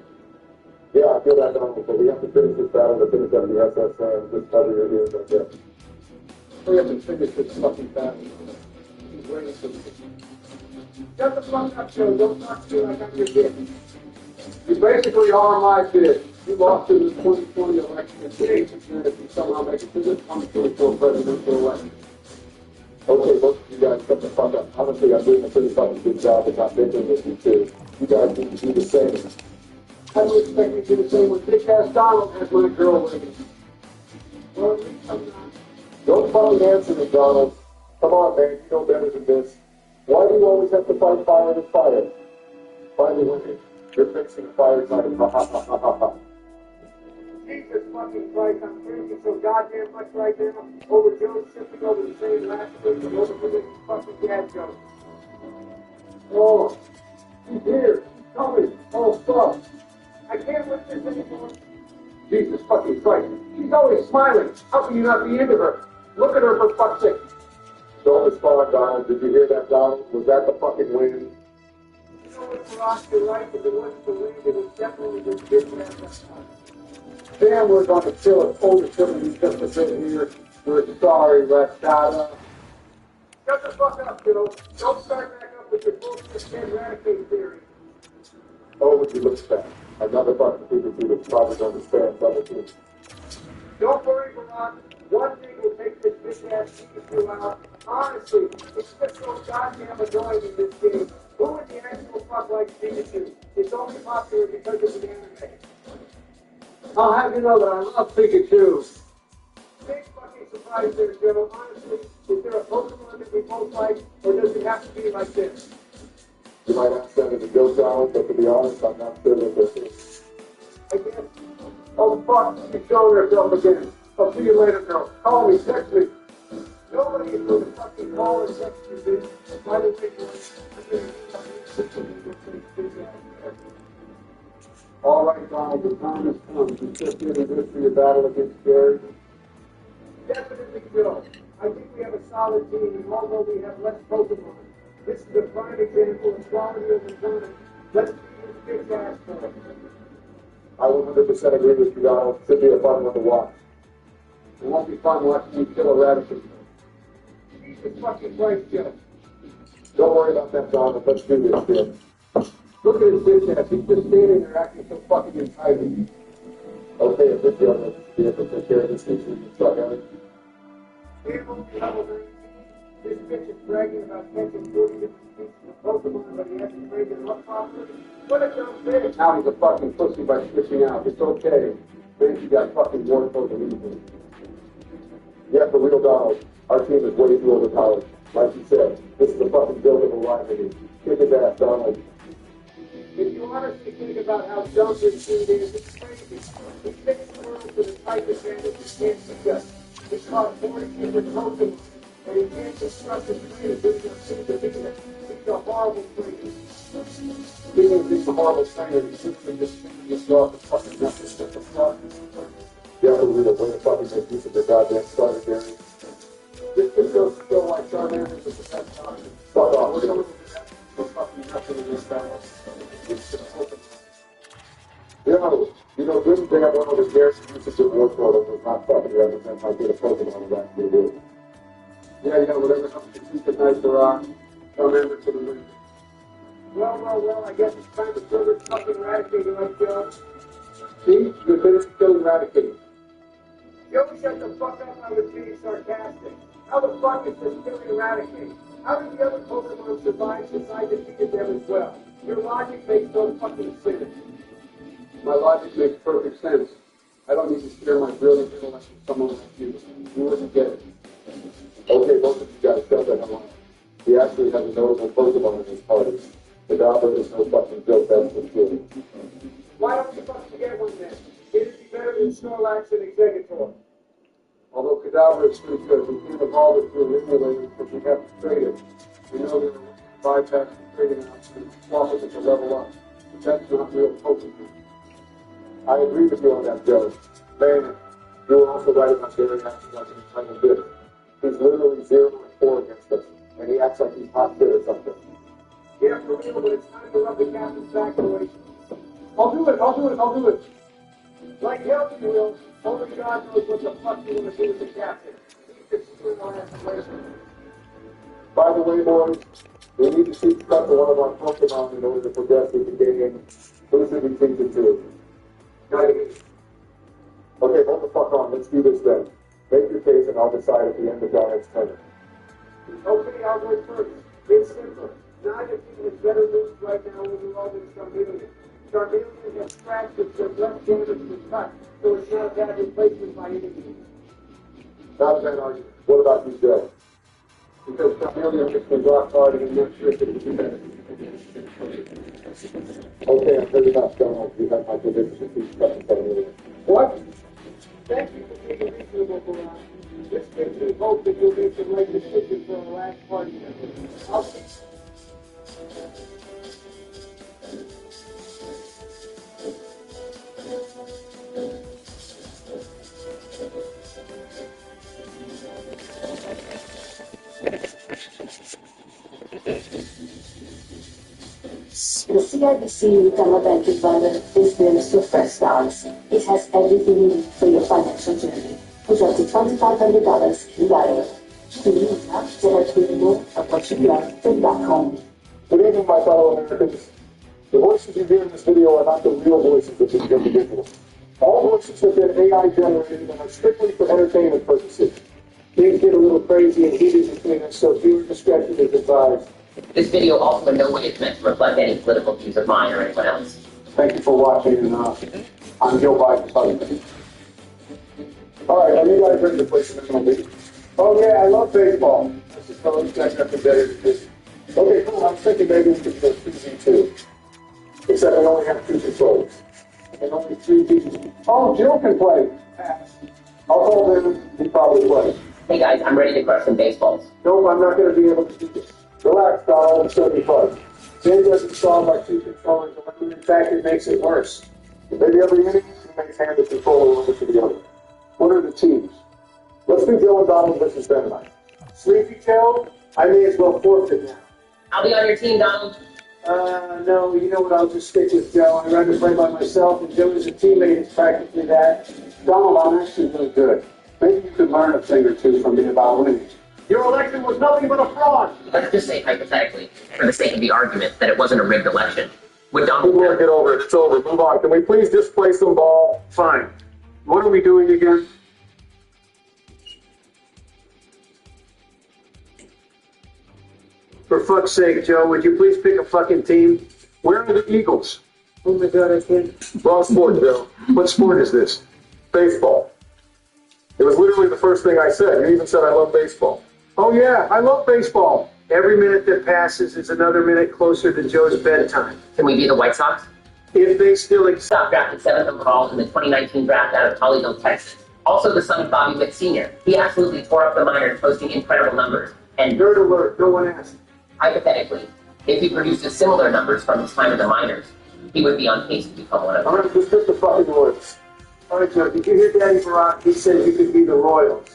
Yeah, feel that, Donald, but we have to finish this battle to finish up the SS and just cover your ears, I guess. We have to finish this fucking battle. He's waiting for me. Shut the fuck up, Joe. Don't talk to me like I'm your kid. You basically are my kid. You lost in the 2020 election and changed it if you somehow make it to the 2024 presidential election. Okay, both of you guys shut the fuck up. Honestly, I'm doing a pretty fucking good job of not bitching with you too. You guys need to do the same. I would expect you to do the same when bitch-ass Donald has my girl waiting. Well, at least I'm not. Don't fucking answer me, Donald. Come on, man. You know better than this. Why do you always have to fight fire with fire? Finally, you're fixing fire time. Ha ha ha ha ha ha. Jesus fucking Christ, I'm drinking so goddamn much right now over Joe's shipping over the same last week and over for this fucking dad joke. Oh, he's here. Tell me. Oh, fuck. I can't with this anymore. Jesus fucking Christ. She's always smiling. How can you not be into her? Look at her for fuck's sake. Don't respond, Donald. Did you hear that, Donald? Was that the fucking wind? You know what, Barack, you're right. If it wasn't the wind, it was definitely the bitch at that time. Damn, we're going to kill it. Hold it, Timothy, just a bit here. We're sorry, Rashada. Shut the fuck up, Joe. Don't start back up with your bullshit eradicate theory. Oh, would you look back? Another fucking people who would probably understand double team. Don't worry, Barack. One thing will take this bitch-ass Pikachu out. Honestly, it's just so goddamn annoying in this game. Who in the actual fuck likes Pikachu? It's only popular because of the anime. I'll have you know that I love Pikachu. Big fucking surprise there, Joe. Honestly, is there a Pokemon that we both like, or does it have to be like this? You might ask them as a joke, Donald, but to be honest, I'm not sure that this is. I guess. Oh, fuck, she's showing herself again. I'll see you later, girl. Call me, text me. Nobody is going to fucking call or text you, bitch. By the way, all right, Donald, the time has come. You just getting good for your battle against Gary. Definitely, Joe. I think we have a solid team, and although we have less Pokemon, this is a prime example of quality over time. Let's do this bitch ass for it. I 100% agree with you, Donald. Should be a fun one to watch. It won't be fun watching you kill a Radicate. Jesus fucking Christ, Joe. Don't worry about that, Donald. Let's do this, kid. Look at his bitch ass. He's just standing there acting so fucking entitled. Okay, if this young man should be able to take care of this issue, you can start having. We're only level 19. This bitch is bragging about catching 40 different species of Pokemon, but he hasn't traded them up properly. What a dumb bitch. Now he's a fucking pussy by switching out. It's okay. Then you got fucking more Pokemon. Yeah, for real, Donald. Our team is way too overpowered. Like you said, this is a fucking build of a rivalry. Kick his ass, Donald. If you honestly think about how dumb this dude is, it's crazy. He fixed the world to the type advantage he can't beat us. He caught 40 different Pokemon, and he can't construct his plan to do the He's a horrible trainer. Speaking of being a horrible trainer, he simply just shooting himself and fucking nothing. What the fuck? Yeah, for real. When the fucking make use of their goddamn starter, Gary. This just goes to show why Charmander is the best option. Fuck off. We're going to do fucking nothing in this battle. You know, good thing I went over Gary's usage of war portal does not fucking represent how good a Pokemon is actually doing. Yeah, whatever comes to keep it nice for Charmander to the win. Well, I guess it's time to throw this fucking Eradicator like Joe. See? You're finished killing Eradicate. Joe, shut the fuck up, I was being sarcastic. How the fuck is this killing Eradicate? How did the other Pokemon survive since I defeated them as well? Your logic makes no fucking sense. My logic makes perfect sense. I don't need to share my brilliant intellect with someone like you. You wouldn't get it. Okay, both of you guys shut the hell up. He actually has a notable Pokemon in his party. The Goblin is no fucking joke, that's for sure. Why don't we fucking get one then? It'd be better than Snorlax and Exeggutor. Although Kadabra is pretty good, we can't evolve it through an emulator because we have to trade it. We know that we're bypass the trading option and swap it to level up. But that's not real Pokemon. I agree with you on that, Joe. Man, you were also right about Gary acting like an entitled bitch. He's literally 0-4 against us, and he acts like he's hot shit or something. Yeah, for real, but it's time to rub the captain's back, boys. I'll do it. Like hell you will. Only God knows what the fuck you're gonna do with the captain. He's just doing all that situation. By the way, boys, we need to keep cut to one of our Pokemon in order to progress with the game. Who should we teach it to? Okay, hold the fuck on. Let's do this then. Make your case and I'll decide at the end of Diane's tenure. Okay, I'll go first. It's simple. Neither team has better moves right now overall than Charmeleon. Charmeleon has fractured their left hand to the cut, so it's not a bad replacement by any means. Not a bad argument. What about you, Joe? Because Charmeleon has been rock hard and I'm not sure if it can do better. Okay, I'm good enough, Donald. You have my position to keep cutting Charmeleon. What? Thank you for being reasonable, Baron. This gives me hope that you'll make the right decision for the last party. The CIBC Gamma Banking Bundle is built to fresh starts. It has everything you need for your financial journey. With up to $2,500 in value. To use now to help you more of what you love from back home. Good evening, my fellow Americans. The voices you hear in this video are not the real voices of these individuals. All voices have been AI generated and are strictly for entertainment purposes. Things get a little crazy and heated between us, so viewer discretion is advised. This video also in no way is meant to reflect any political views of mine or anyone else. Thank you for watching, and I'm Joe Biden's husband. All right, are you guys ready to play some MLB? Oh yeah, I love baseball. I suppose you guys have to better than this. Okay, cool. I'm thinking maybe we could go 2v2. Except we only have 2 controllers. And only 3 teams. Oh, Jill can play. Pass. I'll call him. He probably play. Hey guys, I'm ready to crush some baseballs. Nope, I'm not going to be able to do this. Relax, Donald. It's going to be fun. Jay doesn't solve by 2 controllers, and in fact, it makes it worse. Maybe every inning, he makes hand the controller over to the other. What are the teams? Let's do Joe and Donald versus Ben tonight. Sleepy Joe, I may as well forfeit now. I'll be on your team, Donald. No, you know what, I'll just stick with Joe. I'd rather play by myself, and Joe is a teammate, it's practically that. Donald, I'm actually really good. Maybe you could learn a thing or two from me about winning. Your election was nothing but a fraud. Let's just say hypothetically, for the sake of the argument, that it wasn't a rigged election. Would Donald... We'll get over it. It's over. Move on. Can we please just play some ball? Fine. What are we doing again? For fuck's sake, Joe, would you please pick a fucking team? Where are the Eagles? Oh my God, I can't. Wrong sport, Joe. What sport is this? Baseball. It was literally the first thing I said. You even said I love baseball. Oh yeah, I love baseball. Every minute that passes is another minute closer to Joe's bedtime. Can we be the White Sox? If they still exist. Stop drafted 7th overall in the 2019 draft out of Colleyville, Texas. Also the son of Bobby Witt Sr. He absolutely tore up the minors, posting incredible numbers. And Nerd alert, no one asked. Hypothetically, if he produces similar numbers from his time in the minors, he would be on pace to become one of them. All right, just pick the fucking Royals. All right, Joe, did you hear Daddy Barack? He said you could be the Royals.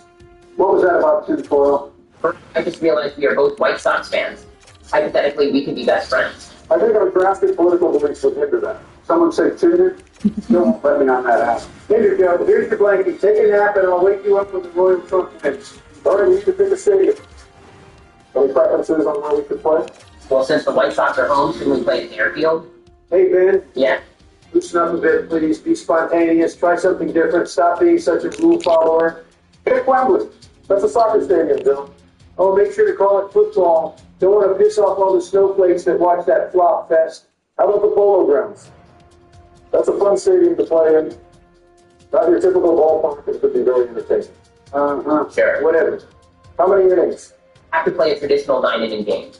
What was that about, tinfoil? I just realized we are both White Sox fans. Hypothetically, we could be best friends. I think our drastic political beliefs would hinder that. Someone say Tinder? Don't let me on that app. Here you go. Here's the blanket. Take a nap and I'll wake you up when the Royal Trump wins. All right, we need to pick a stadium. Any preferences on where we could play? Well, since the White Sox are home, shouldn't we play at the airfield? Hey, Ben. Yeah. Loosen up a bit, please. Be spontaneous. Try something different. Stop being such a rule follower. Pick Wembley. That's a soccer stadium, Joe. Oh, make sure to call it football. Don't want to piss off all the snowflakes that watch that flop fest. How about the Polo Grounds? That's a fun stadium to play in. Not your typical ballpark, but it could be very entertaining. Sure. Whatever. How many innings? Have to play a traditional 9-inning game.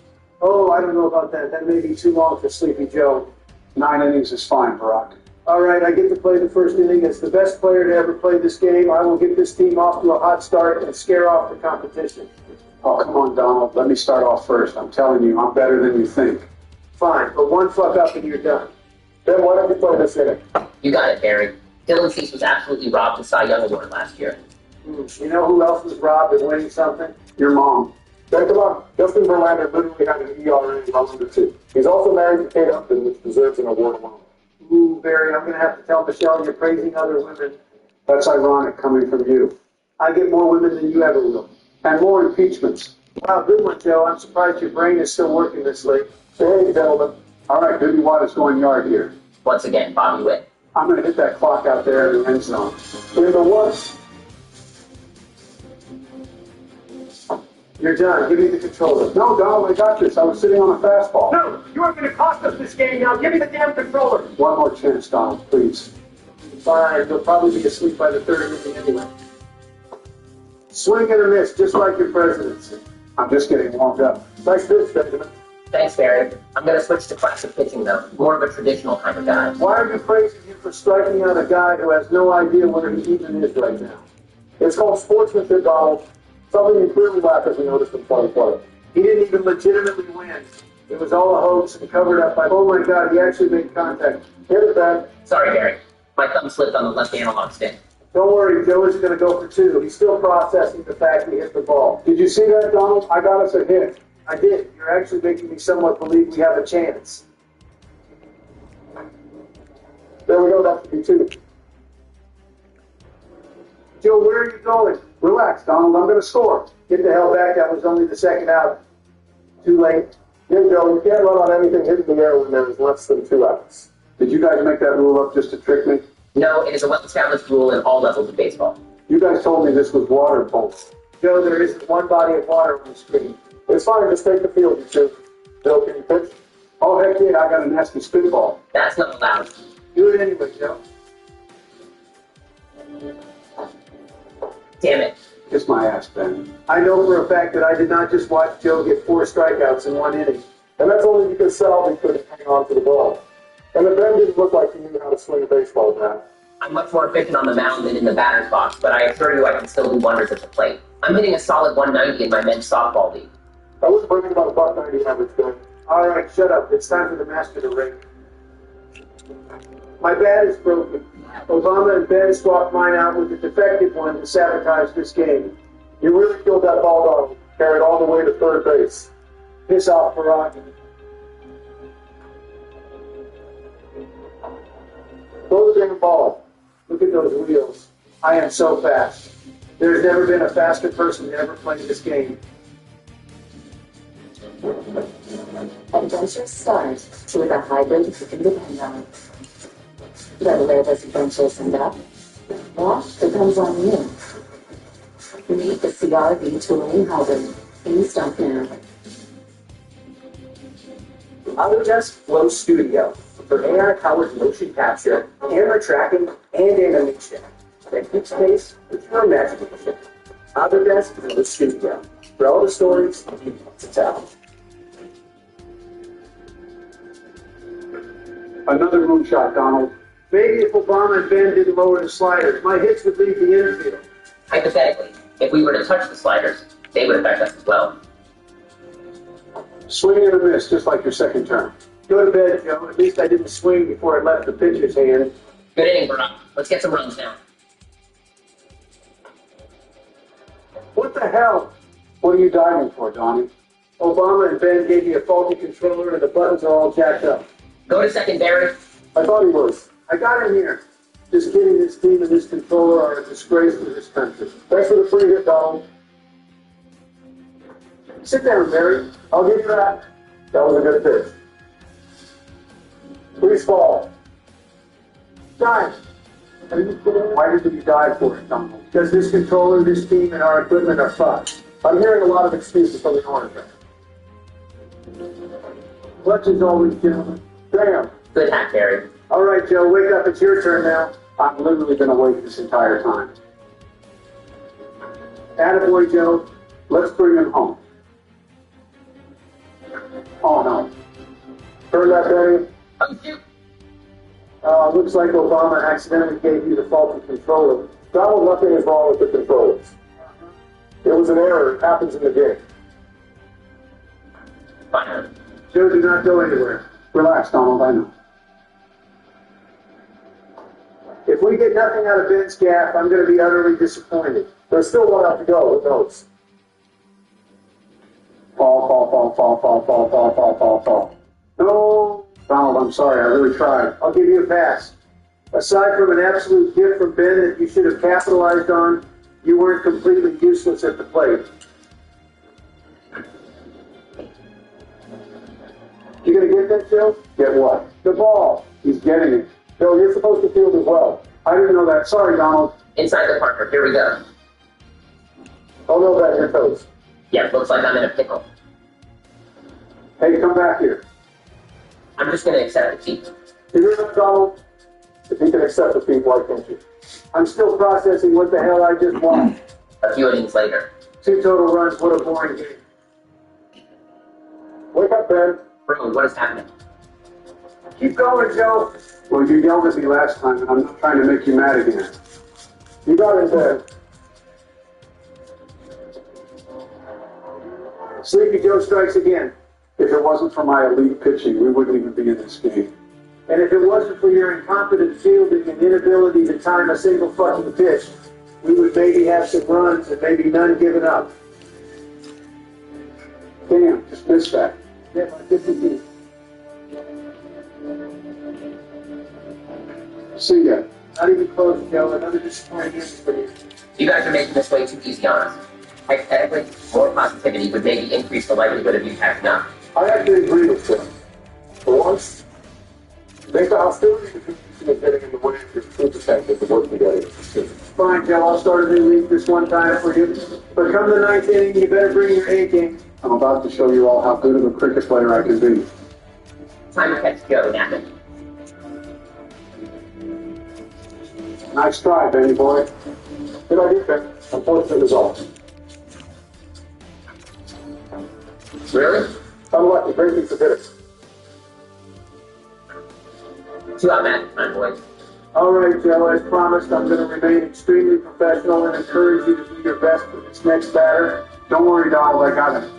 Oh, I don't know about that. That may be too long for Sleepy Joe. 9 innings is fine, Barack. All right, I get to play the first inning. As the best player to ever play this game, I will get this team off to a hot start and scare off the competition. Oh, come on, Donald. Let me start off first. I'm telling you, I'm better than you think. Fine, but one fuck up and you're done. Then why don't you play this inning? You got it, Barry. Dylan Cease was absolutely robbed the Cy Young Award last year. You know who else was robbed of winning something? Your mom. Then come on. Justin Verlander literally had an ERA well under 2. He's also married to Kate Upton, which deserves an award alone. Ooh, Barry, I'm going to have to tell Michelle you're praising other women. That's ironic coming from you. I get more women than you ever will. And more impeachments. Wow, good one, Joe. I'm surprised your brain is still working this late. Hey, gentlemen. All right, Bibby Watt is going yard here. Once again, Bobby Witt. I'm going to hit that clock out there in the end zone. In the what? You're done. Give me the controller. No, Donald, I got this. I was sitting on a fastball. No, you are going to cost us this game now. Give me the damn controller. One more chance, Donald, please. Fine. You'll probably be asleep by the third inning anyway. Swing and a miss, just like your presidency. I'm just getting warmed up. Like this, Benjamin. Thanks, Barry. I'm going to switch to classic pitching, though. More of a traditional kind of guy. Why are you praising him for striking out a guy who has no idea where he even is right now? It's called sportsmanship, Donald. Something you clearly lack as we noticed in 2020. He didn't even legitimately win. It was all a hoax and covered up by, oh my God, he actually made contact. Hit it, Ben. Sorry, Barry. My thumb slipped on the left analog stick. Don't worry, Joe is going to go for two. He's still processing the fact he hit the ball. Did you see that, Donald? I got us a hit. I did. You're actually making me somewhat believe we have a chance. There we go. That's the two. Joe, where are you going? Relax, Donald. I'm going to score. Get the hell back. That was only the second out. Too late. Yeah, Joe, you can't run on anything hit in the air when there's less than 2 outs. Did you guys make that rule up just to trick me? No, it is a well-established rule in all levels of baseball. You guys told me this was water polo. Joe, there isn't one body of water on the screen. It's fine. Just take the field, you two. Joe, can you pitch? Oh, heck yeah. I got a nasty spitball. That's not allowed. Do it anyway, Joe. Damn it. Kiss my ass, Ben. I know for a fact that I did not just watch Joe get 4 strikeouts in 1 inning. And that's only because Salvi couldn't hang on to the ball. And the Ben didn't look like he knew how to swing a baseball bat. I'm much more efficient on the mound than in the batter's box, but I assure you I can still do wonders at the plate. I'm hitting a solid 190 in my men's softball league. I was bringing about a $1.90 average, Ben. All right, shut up. It's time for the master to ring. My bat is broken. Obama and Ben swapped mine out with the defective one to sabotage this game. You really killed that ball, Donald. Carried all the way to third base. Piss off, Barack. Throw the damn ball. Look at those wheels. I am so fast. There's never been a faster person to ever play this game. Adventure starts with a hybrid independent. Whether there's adventures end up, or depends on you. Meet the CRV tooling hybrid in stock now. Autodesk Flow Studio for AI-powered motion capture, camera tracking, and animation that keeps pace with your imagination. Autodesk Flow Studio for all the stories you want to tell. Another moonshot, Donald. Maybe if Obama and Ben didn't lower the sliders, my hits would leave the infield. Hypothetically, if we were to touch the sliders, they would affect us as well. Swing and a miss, just like your second term. Go to bed, Joe. At least I didn't swing before it left the pitcher's hand. Good inning, Barack. Let's get some runs now. What the hell? What are you diving for, Donnie? Obama and Ben gave me a faulty controller and the buttons are all jacked up. Go to second, Barry. I thought he was. I got him here. Just kidding, this team and this controller are a disgrace to this country. Thanks for the free hit, Donald. Sit down, Barry. I'll give you that. That was a good pitch. Please fall. Dive. Why did you dive for it, Donald? Because this controller, this team, and our equipment are fucked. I'm hearing a lot of excuses from the owner. Clutch is always, gentlemen. Damn. Good hack, Barry. All right, Joe, wake up. It's your turn now. I've literally been awake this entire time. Attaboy, Joe. Let's bring him home. Oh, no. Heard that, Barry? Oh, shoot. Looks like Obama accidentally gave you the faulty controller. Donald, nothing is wrong with the controllers. It was an error. It happens in the game. Fine. Joe, do not go anywhere. Relax, Donald. I know. If we get nothing out of Ben's gaff, I'm going to be utterly disappointed. There's still one out to go. Who knows? Fall. No. Donald, I'm sorry. I really tried. I'll give you a pass. Aside from an absolute gift from Ben that you should have capitalized on, you weren't completely useless at the plate. You gonna get that, Joe? Get what? The ball. He's getting it. Joe, you're supposed to field as well. I didn't know that. Sorry, Donald. Inside the Parker. Here we go. Oh no, that your toes. Yeah, looks like I'm in a pickle. Hey, come back here. I'm just going to accept the defeat. You hear that, Donald? If you can accept defeat, why can't you? I'm still processing what the hell I just won. A few innings later. 2 total runs. What a boring game. Wake up, Ben. Bro, what is happening? Keep going, Joe. Well, you yelled at me last time, and I'm not trying to make you mad again. You got it, Ben. Sleepy Joe strikes again. If it wasn't for my elite pitching, we wouldn't even be in this game. And if it wasn't for your incompetent fielding and inability to time a single fucking pitch, we would maybe have some runs and maybe none given up. Damn, just missed that. Yeah, my 50 See ya. Not even close, Joe. Another disappointing inning for you. You guys are making this way too easy on us. Hypothetically, more positivity would maybe increase the likelihood of you catching up. I actually agree with you. For once, make the hostility between getting in the way of your true perspective to work together. Fine, Joe. I'll start a new league this one time for you. But come the 9th inning, you better bring your A game. I'm about to show you all how good of a cricket player I can be. Time to catch Joe, Nathan. Nice try, Benny boy. Good idea, Ben. Unfortunate result. Really? Unlucky. Great piece of hitting. 2 out match time, boys. All right, Joe. As promised, I'm going to remain extremely professional and encourage you to do your best for this next batter. Don't worry, Donald. I got it.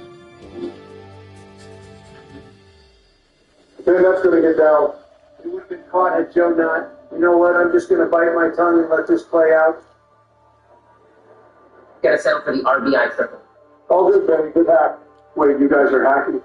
Ben, that's going to get down. You would have been caught had Joe not. You know what? I'm just going to bite my tongue and let this play out. Gotta settle for the RBI triple. All good, Benny. Good hack. Wait, you guys are hacking?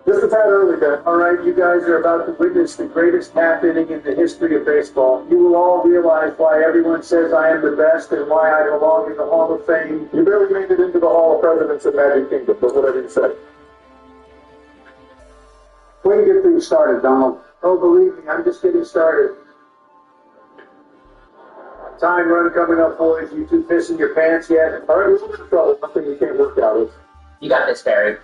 Just a tad early, Ben. All right, you guys are about to witness the greatest half inning in the history of baseball. You will all realize why everyone says I am the best and why I belong in the Hall of Fame. You barely made it into the Hall of Presidents of Magic Kingdom, but whatever you say. Way to get things started, Donald. Oh, believe me, I'm just getting started. Time run coming up, boys. You two pissing your pants yet? All right, a little bit of trouble. Nothing you can't work out of. You got this, Barry.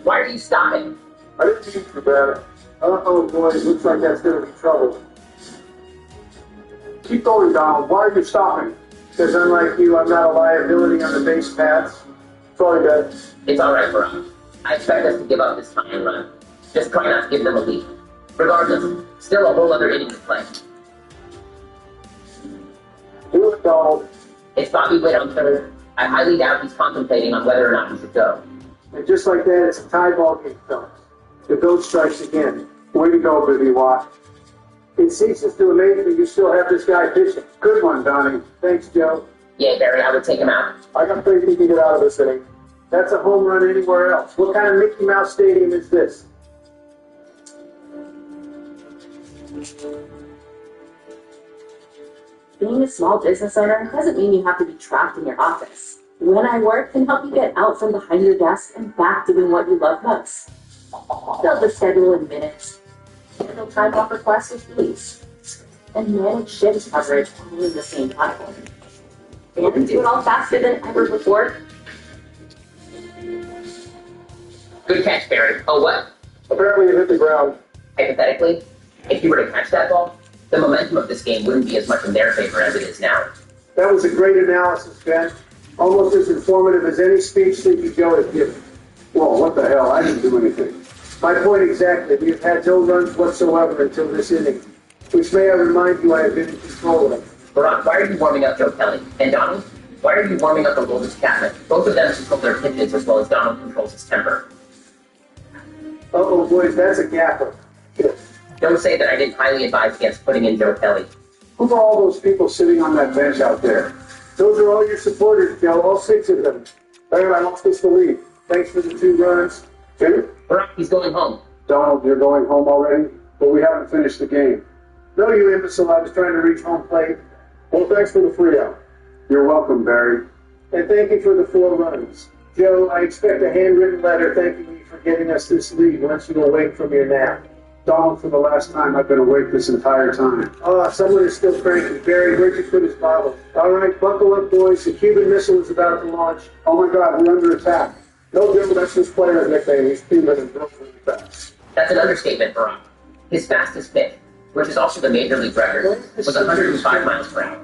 Why are you stopping? I didn't mean to, bad. Uh-oh, boys. Looks like that's going to be trouble. Keep going, Donald. Why are you stopping? Because unlike you, I'm not a liability on the base paths. Sorry, Dad. It's alright, bro. I expect us to give up this time run. Just try not to give them a lead. Regardless, still a whole other inning to play. Do it, Donald. It's Bobby Witt on third. I highly doubt he's contemplating on whether or not he should go. And just like that, it's a tie ball game, fellas. The goat strikes again. Way to go, Billy Watt. It ceases to amaze me you still have this guy pitching. Good one, Donnie. Thanks, Joe. Yeah, Barry, I would take him out. I got faith he can get out of this inning. That's a home run anywhere else. What kind of Mickey Mouse stadium is this? Being a small business owner doesn't mean you have to be trapped in your office. When I Work can help you get out from behind your desk and back doing what you love most. Build the schedule in minutes, handle time off requests with ease, and manage shift coverage all in the same platform. And do it all faster than ever before. Good catch, Barry. Oh, what? Apparently it hit the ground. Hypothetically, if you were to catch that ball, the momentum of this game wouldn't be as much in their favor as it is now. That was a great analysis, Ben. Almost as informative as any speech Sleepy Joe has given. Whoa, what the hell? I didn't do anything. My point exactly. We have had no runs whatsoever until this inning, which may I remind you I have been in control of. Barack, why are you warming up Joe Kelly? And Donald, why are you warming up the Golden Chapman? Both of them control their pitches as well as Donald controls his temper. Uh-oh, boys, that's a gapper. Don't say that I didn't highly advise against putting in Joe Kelly. Who are all those people sitting on that bench out there? Those are all your supporters, Joe, all 6 of them. Man, I lost this to lead. Thanks for the 2 runs. He's going home. Donald, you're going home already? But we haven't finished the game. No, you imbecile. I was trying to reach home plate. Well, thanks for the free out. You're welcome, Barry. And thank you for the 4 runs. Joe, I expect a handwritten letter thanking you for getting us this lead once you awake from your nap. Donald, for the last time, I've been awake this entire time. Oh, someone is still cranky. Barry, where'd you put his bottle? All right, buckle up, boys. The Cuban Missile is about to launch. Oh my God, we're under attack. No, Jim, that's this player's nickname. He's Cuban and broken fast. That's an understatement, Barack. His fastest pitch, which is also the major league record, was 105 miles per hour.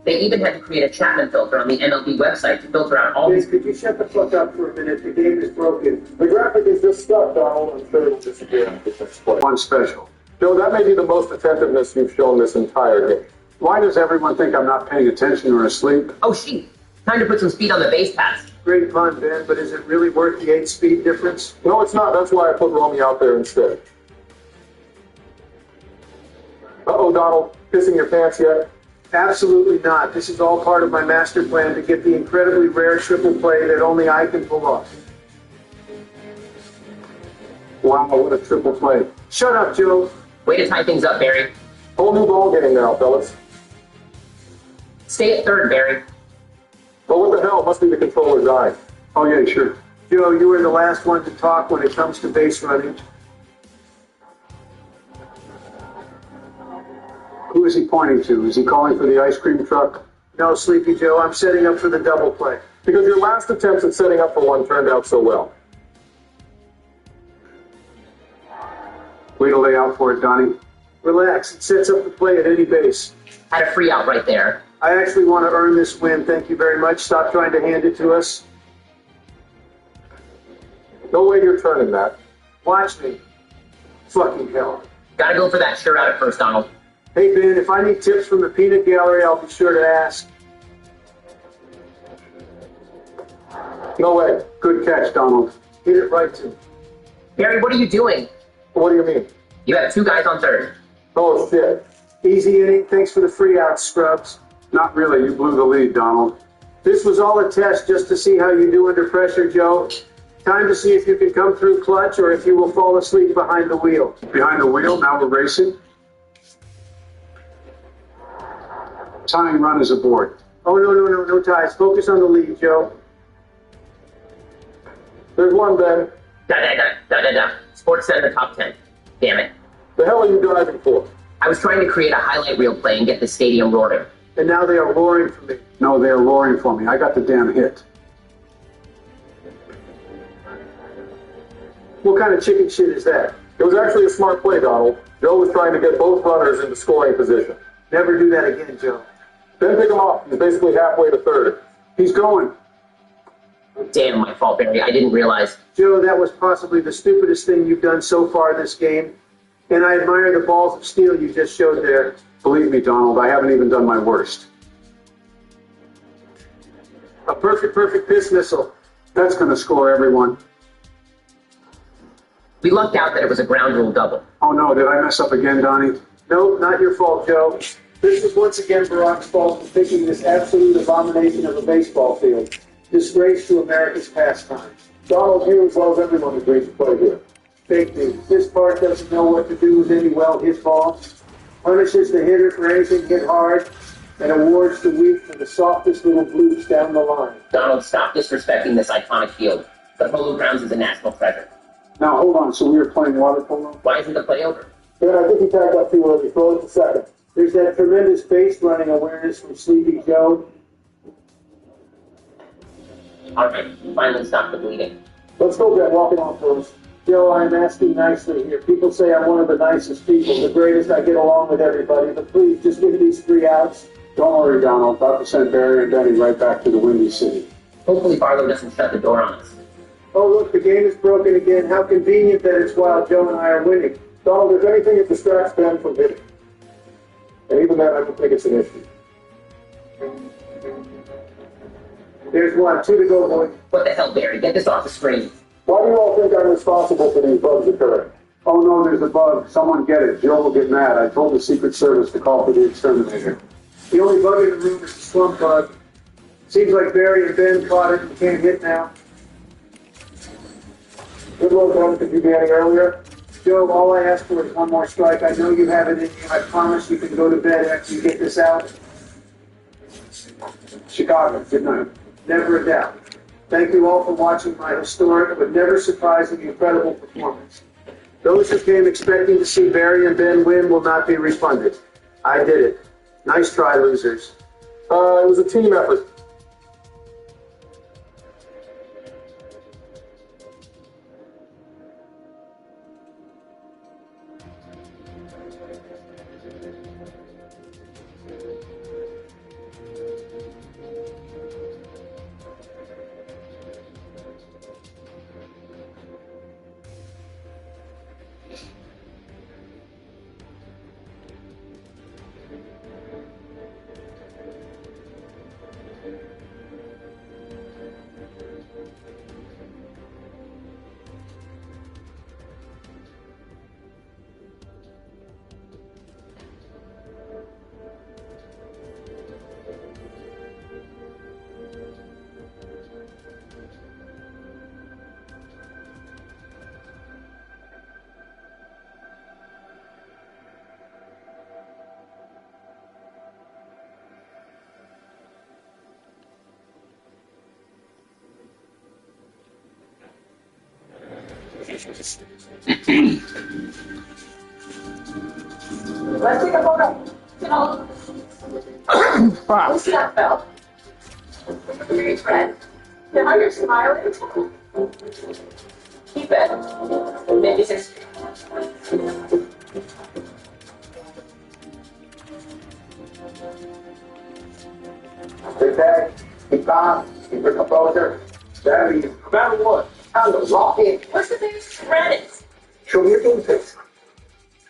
They even had to create a Chapman filter on the MLB website to filter out all these. Could you shut the fuck up for a minute? The game is broken. The graphic is just stuck, Donald. I'm sure it'll disappear after this play. One special. Joe, that may be the most attentiveness you've shown this entire game. Why does everyone think I'm not paying attention or asleep? Oh, shoot. Time to put some speed on the base pass. Great pun, Ben, but is it really worth the 8-speed difference? No, it's not. That's why I put Romy out there instead. Uh-oh, Donald. Pissing your pants yet? Absolutely not. This is all part of my master plan to get the incredibly rare triple play that only I can pull off. Wow, what a triple play. Shut up, Joe. Way to tie things up, Barry. Whole new ball game now, fellas. Stay at third, Barry. Well, what the hell? Must be the controller dying. Oh, yeah, sure. Joe, you were the last one to talk when it comes to base running. Who is he pointing to? Is he calling for the ice cream truck? No, Sleepy Joe, I'm setting up for the double play. Because your last attempts at setting up for one turned out so well. Way to lay out for it, Donnie. Relax, it sets up the play at any base. Had a free out right there. I actually want to earn this win, thank you very much. Stop trying to hand it to us. No way you're turning that. Watch me. Fucking hell. Gotta go for that sure out at first, Donald. Hey, Ben, if I need tips from the peanut gallery, I'll be sure to ask. No way. Good catch, Donald. Hit it right to me. Barry, what are you doing? What do you mean? You have 2 guys on third. Oh, shit. Easy inning. Thanks for the free out, scrubs. Not really. You blew the lead, Donald. This was all a test just to see how you do under pressure, Joe. Time to see if you can come through clutch or if you will fall asleep behind the wheel. Behind the wheel? Now we're racing? Tying run is aboard. Oh, no ties. Focus on the lead, Joe. There's one, Ben. Da. Sports Center top 10. Damn it. The hell are you driving for? I was trying to create a highlight reel play and get the stadium roaring. And now they are roaring for me. No, they are roaring for me. I got the damn hit. What kind of chicken shit is that? It was actually a smart play, Donald. Joe was trying to get both runners into scoring position. Never do that again, Joe. Then pick him off. He's basically halfway to third. He's going. Damn, my fault, Barry. I didn't realize. Joe, that was possibly the stupidest thing you've done so far this game. And I admire the balls of steel you just showed there. Believe me, Donald, I haven't even done my worst. A perfect piss missile. That's going to score everyone. We lucked out that it was a ground rule double. Oh, no. Did I mess up again, Donnie? No, not your fault, Joe. This was once again Barack's fault for picking this absolute abomination of a baseball field. Disgrace to America's pastime. Donald, you as well as everyone agrees to play here. Fake news. This part doesn't know what to do with any well-hit ball. Punishes the hitter for anything hit hard, and awards the weak for the softest little bloops down the line. Donald, stop disrespecting this iconic field. The Polo Grounds is a national treasure. Now, hold on. So we were playing water polo? Why isn't the play over? Yeah, I think he tagged up too early. Throw it to second. There's that tremendous base running awareness from Sleepy Joe. All right, finally stop the bleeding. Let's go get walking on first. Joe, I'm asking nicely here. People say I'm one of the nicest people, the greatest. I get along with everybody, but please just give these 3 outs. Don't worry, Donald. About to send Barry and Denny right back to the Windy City. Hopefully Barlow doesn't shut the door on us. Oh, look, the game is broken again. How convenient that it's while Joe and I are winning. Donald, if anything, it distracts Ben from hitting. And even that, I don't think it's an issue. There's one. 2 to go, boy. What the hell, Barry? Get this off the screen. Why do you all think I'm responsible for these bugs occurring? Oh, no, there's a bug. Someone get it. Joe will get mad. I told the Secret Service to call for the exterminator. The only bug in the room is the slump bug. Seems like Barry and Ben caught it and can't hit now. Good luck, Doug. Could you be any earlier? Joe, all I ask for is one more strike. I know you have it in you. I promise you can go to bed after you get this out. Chicago, good night. Never a doubt. Thank you all for watching my historic but never surprising incredible performance. Those who came expecting to see Barry and Ben win will not be refunded. I did it. Nice try, losers. It was a team effort. Let's take a photo. No. Wow. What's that, Phil? Great friend. Now you're smiling. Keep it. Maybe 6. Stay back. Keep calm. Keep your composure. Battle what? Time to lock in. What's the biggest credit? Show me your game face.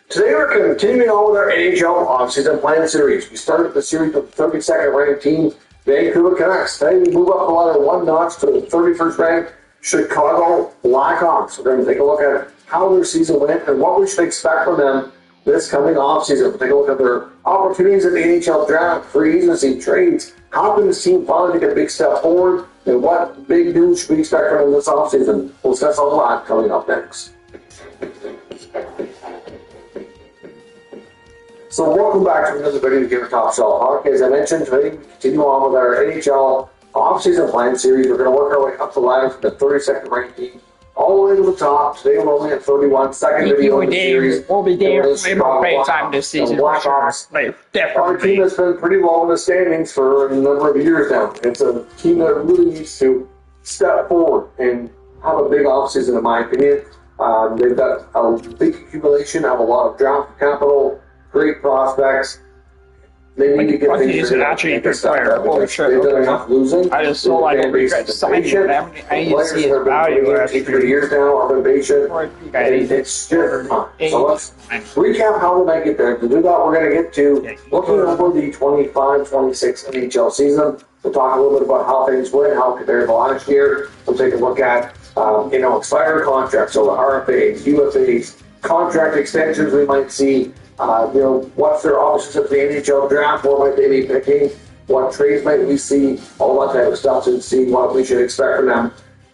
Today we're continuing on with our NHL offseason plan series. We started the series with the 32nd ranked team, Vancouver Canucks. Today we move up the ladder one notch to the 31st ranked Chicago Blackhawks. We're going to take a look at how their season went and what we should expect from them this coming offseason. We'll take a look at their opportunities at the NHL draft, free agency, trades. How can this team finally take a big step forward? And what big news should we expect from them this offseason? We'll discuss a lot coming up next. So welcome back to another video here at Top Shelf Hockey. As I mentioned, today we continue on with our NHL off-season plan series. We're going to work our way up the ladder from the 32nd ranked team all the way to the top. Today we're only at 31. Second video in the series. We'll be there way more playing time this season. Blackhawks. Like, Our definitely. team has been pretty low in the standings for a number of years now. It's a team that really needs to step forward and have a big offseason, in my opinion. They've got a big accumulation, have a lot of draft capital, great prospects. They need to get things He's actually a good player. Holy shit. They've done enough losing. I just feel like I regret signing him. I need to see his value after 3 years now of invasion. It's just fun. So let's recap how we might get there. To do that, we're going to get to looking over the 25-26 NHL season. We'll talk a little bit about how things went, how compared to last year. We'll take a look at expired contracts, so the RFAs, UFAs, contract extensions we might see. What's their options at the NHL draft? What might they be picking? What trades might we see? All that type of stuff to see what we should expect from them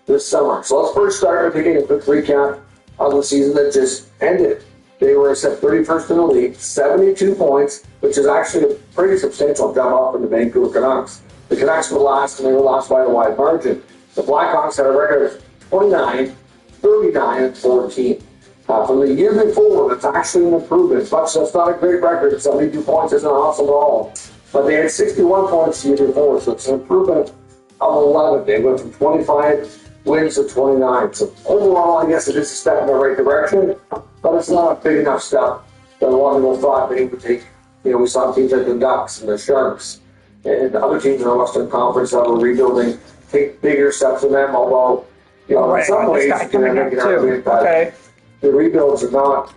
this summer. So let's first start by taking a quick recap of the season that just ended. They were set 31st in the league, 72 points, which is actually a pretty substantial jump up from the Vancouver Canucks. The Canucks were last, and they were lost by a wide margin. The Blackhawks had a record of 29, 39, and 14. From the year before, that's actually an improvement. But that's not a great record. 72 points isn't awesome at all. But they had 61 points the year before, so it's an improvement of 11. They went from 25 wins to 29. So overall, I guess it is a step in the right direction, but it's not a big enough step that a lot of people thought they would take. We saw teams like the Ducks and the Sharks and other teams in the Western Conference that were rebuilding take bigger steps than them, although, in some ways, you can make an argument that the rebuilds are not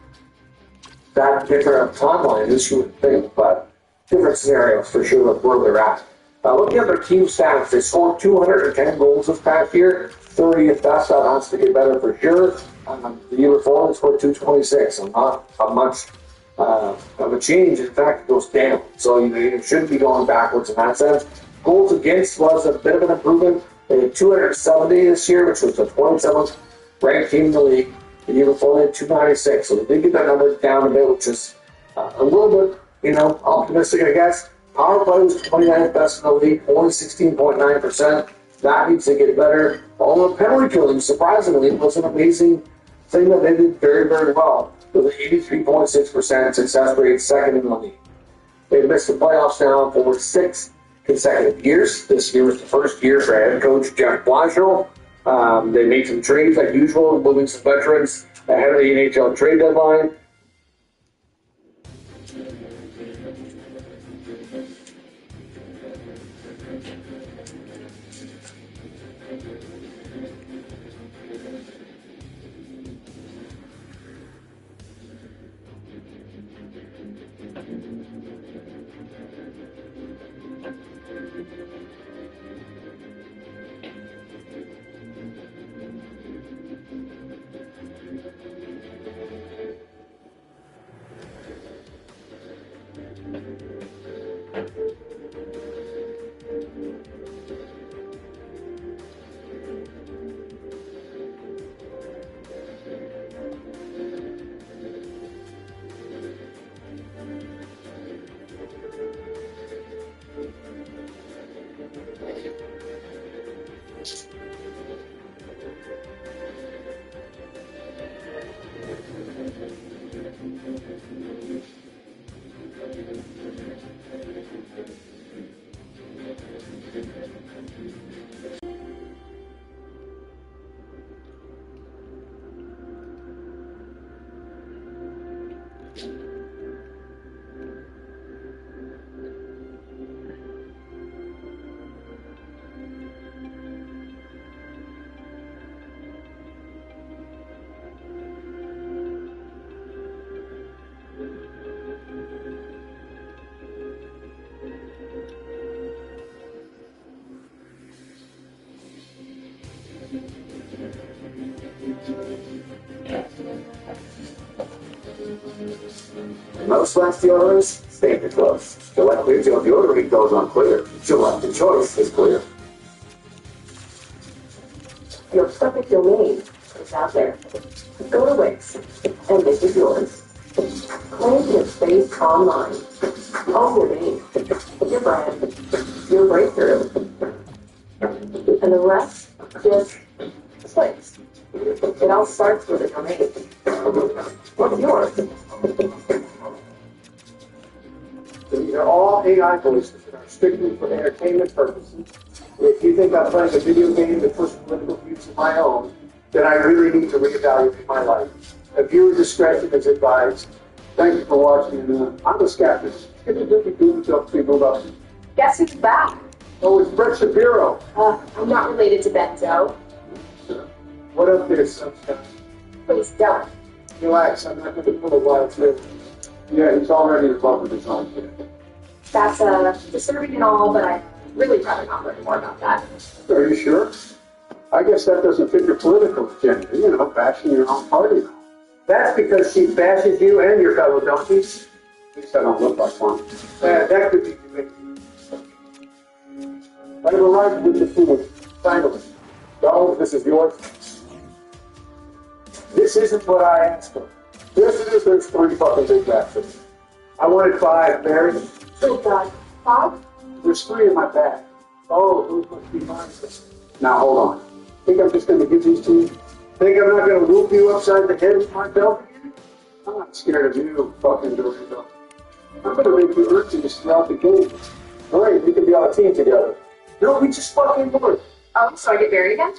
that different timeline as you would think, but different scenarios for sure of where they're at. Looking at their team stats, they scored 210 goals this past year, 30th best. That has to get better for sure. The year before, they scored 226, so not a much of a change. In fact, it goes down. So you shouldn't be going backwards in that sense. Goals against was a bit of an improvement. They had 270 this year, which was the 27th ranked team in the league. The year before they had 296, so they did get that number down a bit, which is a little bit, optimistic, I guess. Power play was 29th best in the league, only 16.9%. That needs to get better. All the penalty killing, surprisingly, was an amazing thing that they did very, very well, with an 83.6% success rate, second in the league. They've missed the playoffs now for 6 consecutive years. This year was the first year for head coach Jeff Blashill. They made some trades like usual, moving some veterans ahead of the NHL trade deadline. Most last deodorants stay in your clothes. Gillette Clear Gel deodorant goes on clear. Gillette, the choice is clear. Your perfect domain is out there. Go to Wix, and this is yours. Claim your space online. Own your name, your brand, your breakthrough. And the rest just clicks. It all starts with a domain. What's yours? These are all AI voices that are strictly for entertainment purposes. If you think I'm playing a video game that puts political views of my own, then I really need to reevaluate my life. A viewer discretion is advised. Thank you for watching. I'm the skeptic. Guess who's back? Oh, it's Brett Shapiro. I'm not related to Benzo. What up there, sunshine? Please don't. Relax, I'm not going to pull a wild trick. Yeah, he's already in love with his own kid. That's disturbing and all, but I'd really rather not learn more about that. Are you sure? I guess that doesn't fit your political agenda, bashing your own party. That's because she bashes you and your fellow donkeys. At least I don't look like one. That could be convicting. I've arrived with the food. Finally. Donald, this is yours. This isn't what I asked for. Yes, it is. There's 3 fucking big bags. I wanted 5, Mary. Oh, God. 5? There's 3 in my bag. Oh, those must be mine. Now, hold on. Think I'm just going to give these to you? Think I'm not going to whoop you upside the head with my belt again? I'm not scared of you, fucking Dorito. I'm going to make you earn these throughout the game. All right, we can be on a team together. No, we just fucking do it. Oh, so I get married again?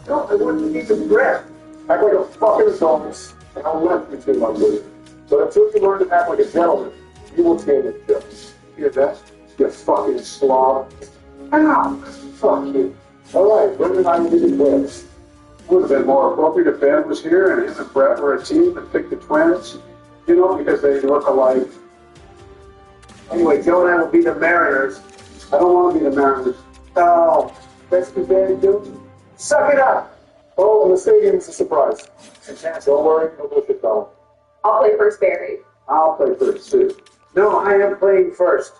No, I want to get some breath. Act like a fucking adult, and I'll let you take my booty. But until you learn to act like a gentleman, you will stand in jail. Hear that? You fucking slob. Ow! Fuck you. All right, Brett and I will be the twins. Would have been more appropriate if Ben was here and him and Brett were a team and picked the twins. Because they look alike. Anyway, Joe and I will be the Mariners. I don't want to be the Mariners. Oh, that's too bad, Joe. Suck it up! Oh, and the stadium's a surprise. Don't worry, no bullshit, dog. I'll play first, Barry. I'll play first, too. No, I am playing first.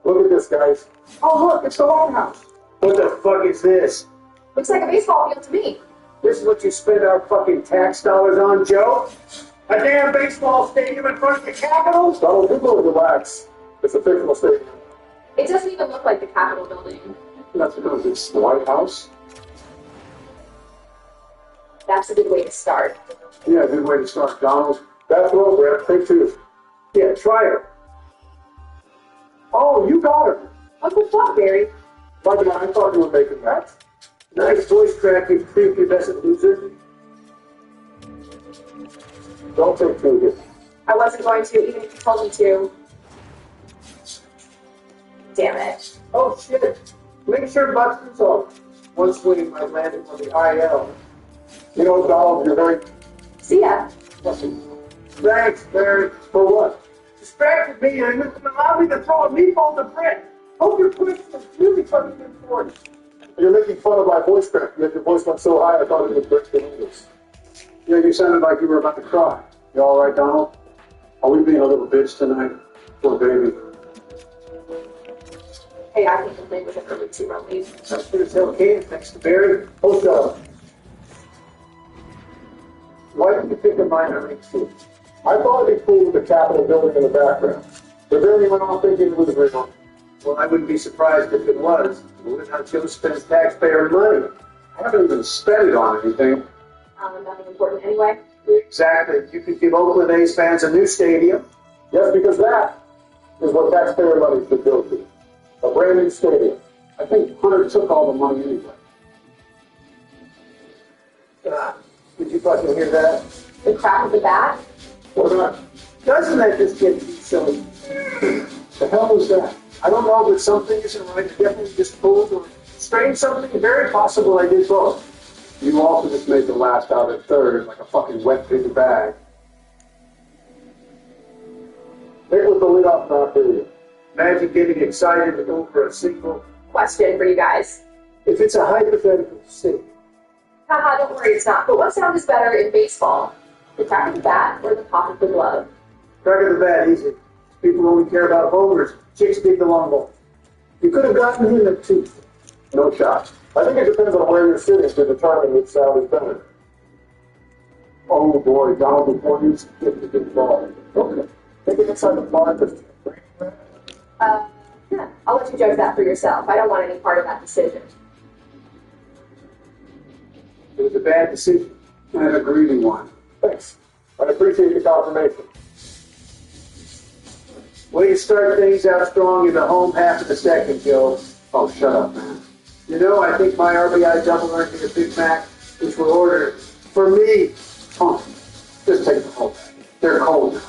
Look at this, guys. Oh, look, it's the Longhouse. What the fuck is this? Looks like a baseball field to me. This is what you spend our fucking tax dollars on, Joe? A damn baseball stadium in front of the Capitol? Donald, people relax. It's a fictional stadium. It doesn't even look like the Capitol building. That's because it's the White House. That's a good way to start. Yeah, good way to start, Donald. That's well, Brett. Take two. Yeah, try it. Oh, you got her. Oh, good job, Barry. By the way, I thought you were making that. Nice voice crack, you prepubescent loser. Don't take two again. I wasn't going to, even if you told me to. Damn it. Oh, shit. Make sure Buxton's on. One swing might land him on the IL. You know, Donald, you're very... See ya. Thanks, Barry. For what? Distracted me and allowed me to throw a meatball to Brett. Hope your question was really fucking important. You're making fun of my voice crack. Yet your voice went so high, I thought it would break the news. Yeah, you sounded like you were about to cry. You all right, Donald? Are we being a little bitch tonight? Poor baby. Hey, I think the play was an early 2-run lead. That's good as hell can, thanks to Barry. Oh, God. Why didn't you pick a minor league team? I thought it'd be cool with the Capitol building in the background. But then you went off thinking it was real. Well, I wouldn't be surprised if it was. Look how Joe spends taxpayer money. I haven't even spent it on anything. Nothing important anyway. Exactly. You could give Oakland A's fans a new stadium. Yes, because that is what taxpayer money should go to. A brand new stadium. I think Hunter took all the money anyway. Did you fucking hear that? The crack of the bat? What not? Doesn't that just get you silly? The hell was that? I don't know, but something isn't right. Definitely just pulled or strained something. Very possible I did both. You also just made the last out at third like a fucking wet paper bag. Nick with the lead off not hear you. Imagine getting excited over a single. Question for you guys. If it's a hypothetical state. Haha, don't worry, it's not. But what sound is better in baseball? The crack of the bat or the pop of the glove? Crack of the bat, easy. People only care about homers. Chicks dig the long ball. You could have gotten him at 2. No shot. I think it depends on where you're sitting to determine which sound is better. Oh boy, Donald, before you get the big ball. Okay. Take it inside the park. Yeah. I'll let you judge that for yourself. I don't want any part of that decision. It was a bad decision. And a greedy one. Thanks. I appreciate the confirmation. Way to start things out strong in the home half of the second, Joe. Oh, shut up, man. You know, I think my RBI double earned me a Big Mac, which were ordered for me. Oh, just take the whole thing. They're cold.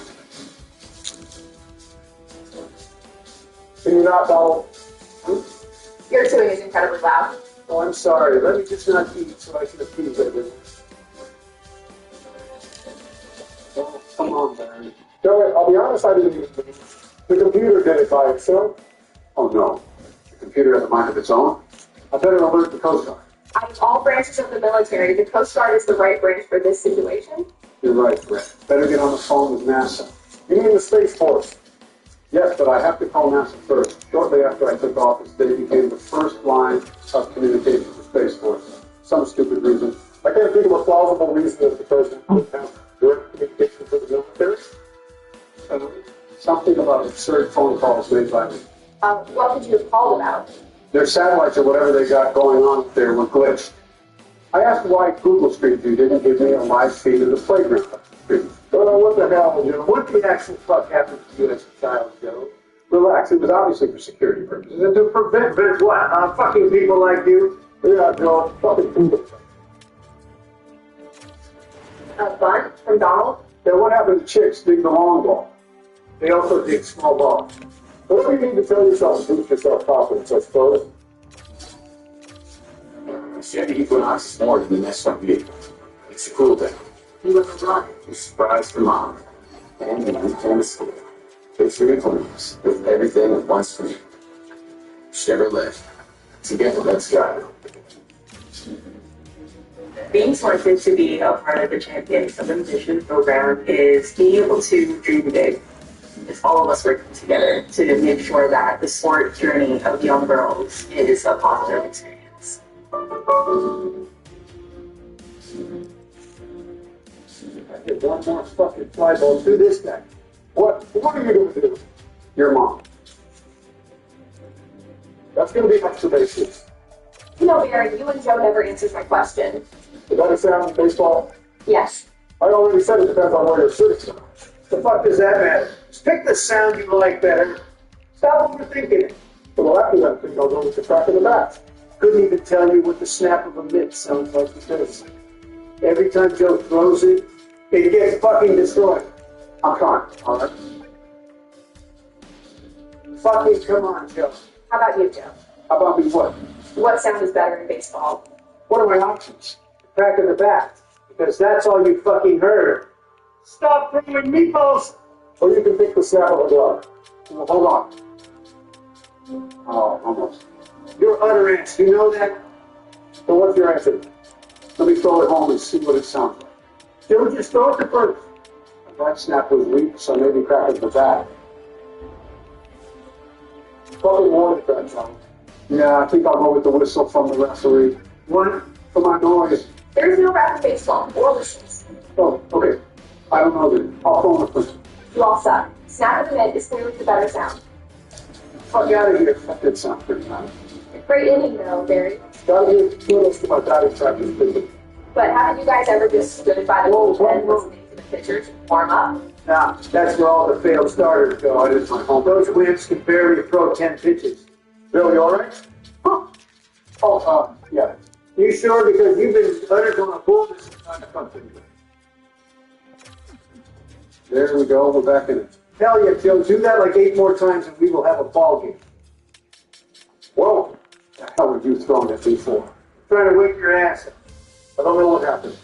Can you not, Donald? Your chewing is incredibly loud. Oh, I'm sorry. Let me just not eat so I can appease everyone. Oh, come on, Barry. Joey, I'll be honest, I didn't even think the computer did it by itself. Oh, no. The computer has a mind of its own. I better alert the Coast Guard. Out of all branches of the military, the Coast Guard is the right branch for this situation. You're right, Brett. Better get on the phone with NASA. You mean the Space Force? Yes, but I have to call NASA first. Shortly after I took office, they became the first line of communication for Space Force. Some stupid reason. I can't think of a plausible reason that the president would have direct communication for the military. Something about absurd phone calls made by me. What would you have called about? Their satellites or whatever they got going on up there were glitched. I asked why Google Street View didn't give me a live feed of the playground. What the hell, Joe? What the actual fuck happened to you as a child, Joe? Relax, it was obviously for security purposes. To prevent what? Fucking people like you? Yeah, Joe, fucking people. A bunt from Donald? Yeah, what happened to chicks dig the long ball? They also dig small balls. Whatever you need to tell yourself, boost yourself confidence, I suppose. Chevy Equinox is more than an SUV. It's a cool thing. He was running. A surprise for mom. And the weekend is school. Picture Equinox with everything at once for me. Chevrolet. Together, let's go. Being selected to be a part of the Champions of Ambition program is being able to dream big. It's all of us working together to make sure that the sport journey of young girls is a positive experience. one more fucking fly ball to this guy. What are you going to do? Your mom. That's going to be observation. You know, Barry, you and Joe never answers my question. Is that a sound in baseball? Yes. I already said it depends on where you're sitting. The fuck does that matter? Just pick the sound you like better. Stop overthinking it. Well, after that thing, I'll go with the crack of the bat. Couldn't even tell you what the snap of a mitt sounds like because every time Joe throws it, it gets fucking destroyed. I'm trying, alright? Fucking come on, Joe. How about you, Joe? How about me what? What sound is better in baseball? What are my options? The crack of the bat. Because that's all you fucking heard. Stop throwing meatballs! Or you can pick the snap of a glove. Well, hold on. Oh, almost. You're utter ass. You know that? So what's your answer? Let me throw it home and see what it sounds like. Joe, just throw it to first. That snap was weak, so maybe crack of the bat. Fucking warning that sound. Yeah, I think I'll go with the whistle from the referee. What? For my noise. There's no rap in baseball or whistles. Oh, okay. I don't know then. I'll phone the person. You all suck. Snap of the mitt is clearly the better sound. Fuck out of here. That did sound pretty nice. Great inning, though, Barry. Gotta give kudos to my batting practice visit. But haven't you guys ever just stood by the bullpen listening to the pitchers warm up? Nah, that's where all the failed starters go. I did my home. Those wimps can barely throw 10 pitches. Bill, you alright? Huh. Oh, yeah. You sure? Because you've been undergoing a bull this entire country. There we go. We're back in it. Hell yeah, Joe. Do that like 8 more times and we will have a ball game. Whoa. The hell have you thrown at before? Trying to wake your ass up. I don't know what happened.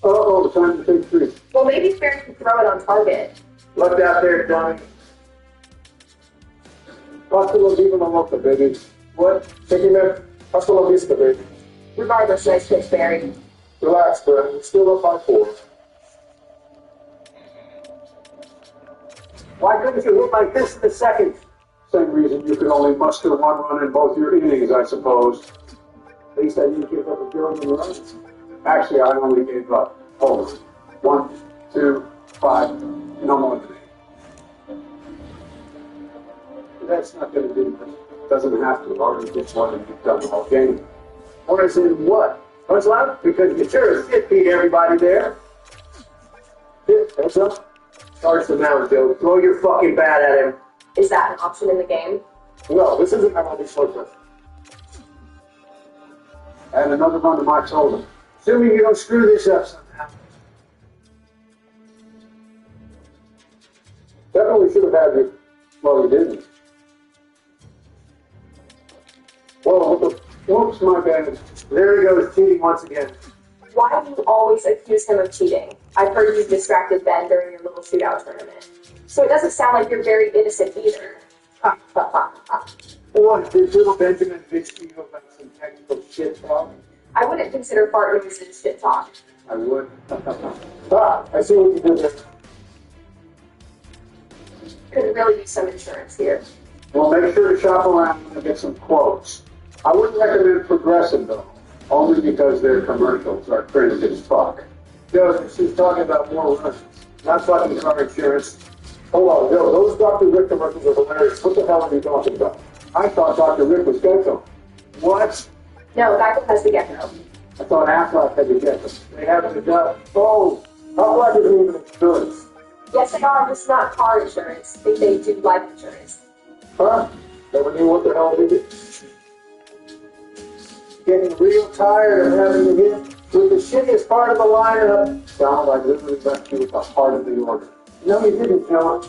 Uh-oh, time to take 3. Well, maybe Barry can throw it on target. Look out there, dummy. Hasta la viva la loca, baby. What? Taking that? Hasta la vista, baby. Regardless, nice pitch, Barry. Relax, Brett. We're still up by 4. Why couldn't you hit like this in the second? Same reason you could only muster 1 run in both your innings, I suppose. At least I didn't give up a billion runs. Actually, I only gave up 1, 2, 5, no more than 8. That's not going to do much. Doesn't have to. Already gets one and you've done the whole game. Or is it what? What's loud? Because you sure as shit beat everybody there. Heads up. Starts the mound, Joe. Throw your fucking bat at him. Is that an option in the game? No, this isn't MLB Showtime. And another run to my shoulder. Assuming you don't screw this up somehow. Definitely should have had you. Well, you didn't. Whoa, what the? Whoops, my bad. There he goes, cheating once again. Why do you always accuse him of cheating? I've heard you distracted Ben during your little shootout tournament. So it doesn't sound like you're very innocent either. Ha, ha, ha, ha. What, did little Benjamin bitch to you about some technical shit talk? I wouldn't consider fart noises shit talk. I would. I see what you did there. Could really use some insurance here. Well, make sure to shop around and get some quotes. I wouldn't recommend Progressive, though, only because their commercials are cringe as fuck. Joe, she's talking about more runs, not fucking car insurance. Hold on, Joe, those Dr. Rick commercials are hilarious. What the hell are you talking about? I thought Dr. Rick was Gecko. What? No, Geico has the Gecko. I thought Aflac had the Gecko. They have the Gecko. Oh, Aflac isn't even insurance. Yes, they are, just not car insurance. They do life insurance. Huh? Never knew what the hell they did. Getting real tired of having to hit with the shittiest part of the lineup. Sound like literally left you with the heart of the order. No, you didn't, Joe.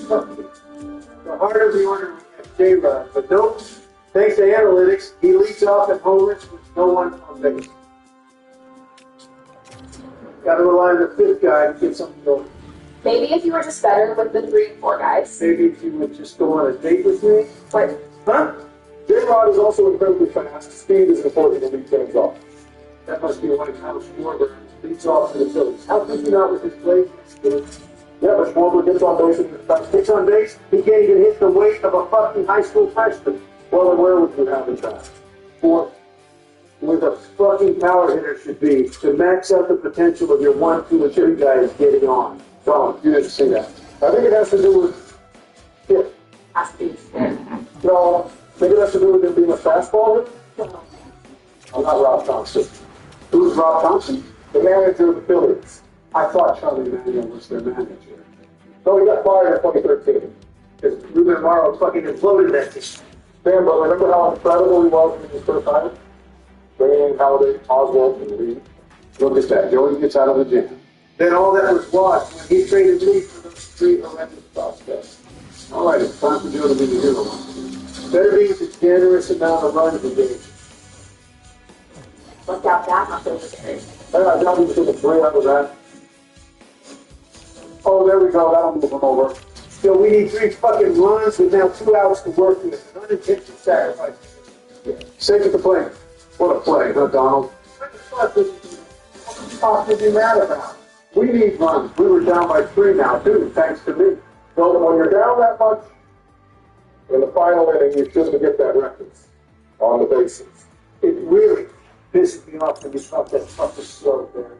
The heart of the order was J-Rod, but nope. Thanks to analytics, he leads off at homers with no one on base. Got to rely on the 5th guy to get something going. Maybe if you were just better with the 3 and 4 guys. Maybe if you would just go on a date with me. What? Huh? J-Rod is also incredibly fast. Speed is important to lead things off. That must be why Kyle Schwarber leads off for the Phillies. How could you not with his play? Yeah, but Schwarber gets on base and gets on base. He can't even hit the weight of a fucking high school freshman. Well, then where would you have the time? 4. where the fucking power hitter should be to max out the potential of your 1, 2, and 3 guys getting on. Don, you didn't see that. I think it has to do with hit. Has to be. No, I think it has to do with him being a fastball hitter. I'm not Rob Thompson. Who's Rob Thompson? The manager of the Phillies. I thought Charlie Manuel was their manager. No, he got fired in 2013. Because Ruben Morrow fucking imploded that team. Sam, but remember how incredible he was when he was first hired? Bringing in Halliday, Oswald, and Reed. Look at that. Joey gets out of the jam. Then all that was lost when he traded Lee for those 3 horrendous prospects. All right, it's time for Joe to be the hero. Better be the generous amount of runs he gave. Look out that much over there. I doubt he's getting 3 out of that. Oh, there we go. That'll move him over. Still, we need 3 fucking runs with now 2 outs to work with. An unintentional sacrifice. Safe at the plate. What a play, huh, Donald? What the fuck is he mad about? We need runs. We were down by 3 now, too, thanks to me. So when you're down that much, in the final inning, you shouldn't get that record on the bases. It really pisses me off when you stop that fucking slope there.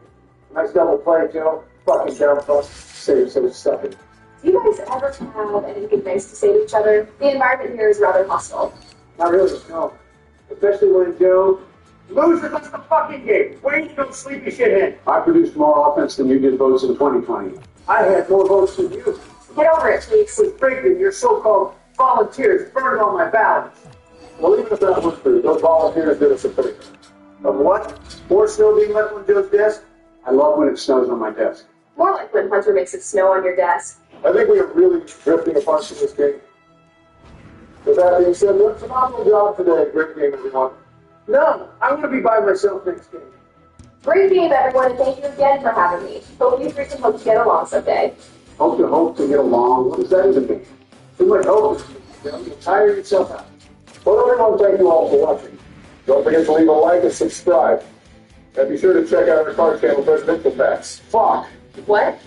Nice double play, Joe. Fucking down bust. Save so stuffing. Do you guys ever have anything nice to say to each other? The environment here is rather hostile. Not really, no. Especially when Joe loses us the fucking game. Where you go, sleepy shithead? I produced more offense than you did votes in 2020. I had more votes than you. Get over it, please. With Brigden, your so-called volunteers burned all my ballots. Well, even if that was true, those volunteers did us a favor. Of what? More snow being left on Joe's desk? I love when it snows on my desk. More like when Hunter makes it snow on your desk. I think we are really drifting apart from this game. With that being said, what a phenomenal job today. Great game, everyone. No, I want to be by myself next game. Great game, everyone, and thank you again for having me. Hope you three can hope to get along someday. Hope to get along. What does that even mean? Too much hope. You tire yourself out. Well, everyone, thank you all for watching. Don't forget to leave a like and subscribe. And be sure to check out our Card Channel presidential packs. Fuck! What?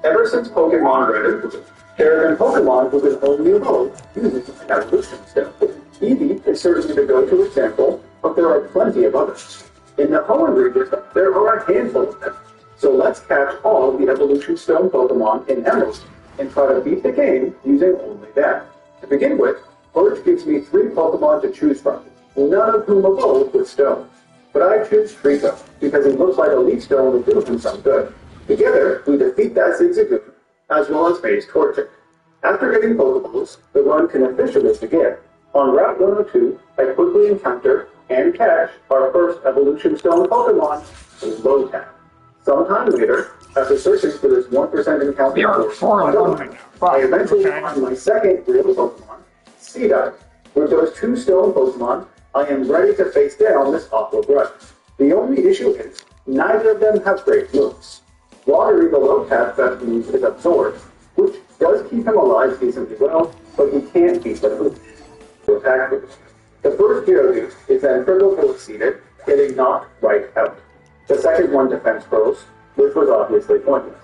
Ever since Pokemon Red and Blue, there have been Pokemon with an all-new mode using an evolution step. Eevee is certainly the go-to example, but there are plenty of others. In the Hoenn region, there are a handful of them. So let's catch all the evolution stone Pokemon in Emerald and try to beat the game using only them. To begin with, Birch gives me 3 Pokemon to choose from, none of whom evolve with stones. But I choose Trico, because he looks like a Leaf Stone would do him some good. Together, we defeat that Zigzagoon, as well as phase Torchic. After getting Pokeballs, the run can officially begin. On Route 102, I quickly encounter and catch our first Evolution Stone Pokemon, Lotad. Sometime later, after searching for this 1% encounter, I eventually find my second real Pokemon, Seedot. With those 2 stone Pokemon, I am ready to face down this awful grunt. The only issue is, neither of them have great moves. Water Eagle Lotad's best move is Absorb, which does keep him alive decently well, but he can't beat the food. To attack boost. The first Gyarados is then triple full seated, getting knocked right out. The second one defense pros, which was obviously pointless.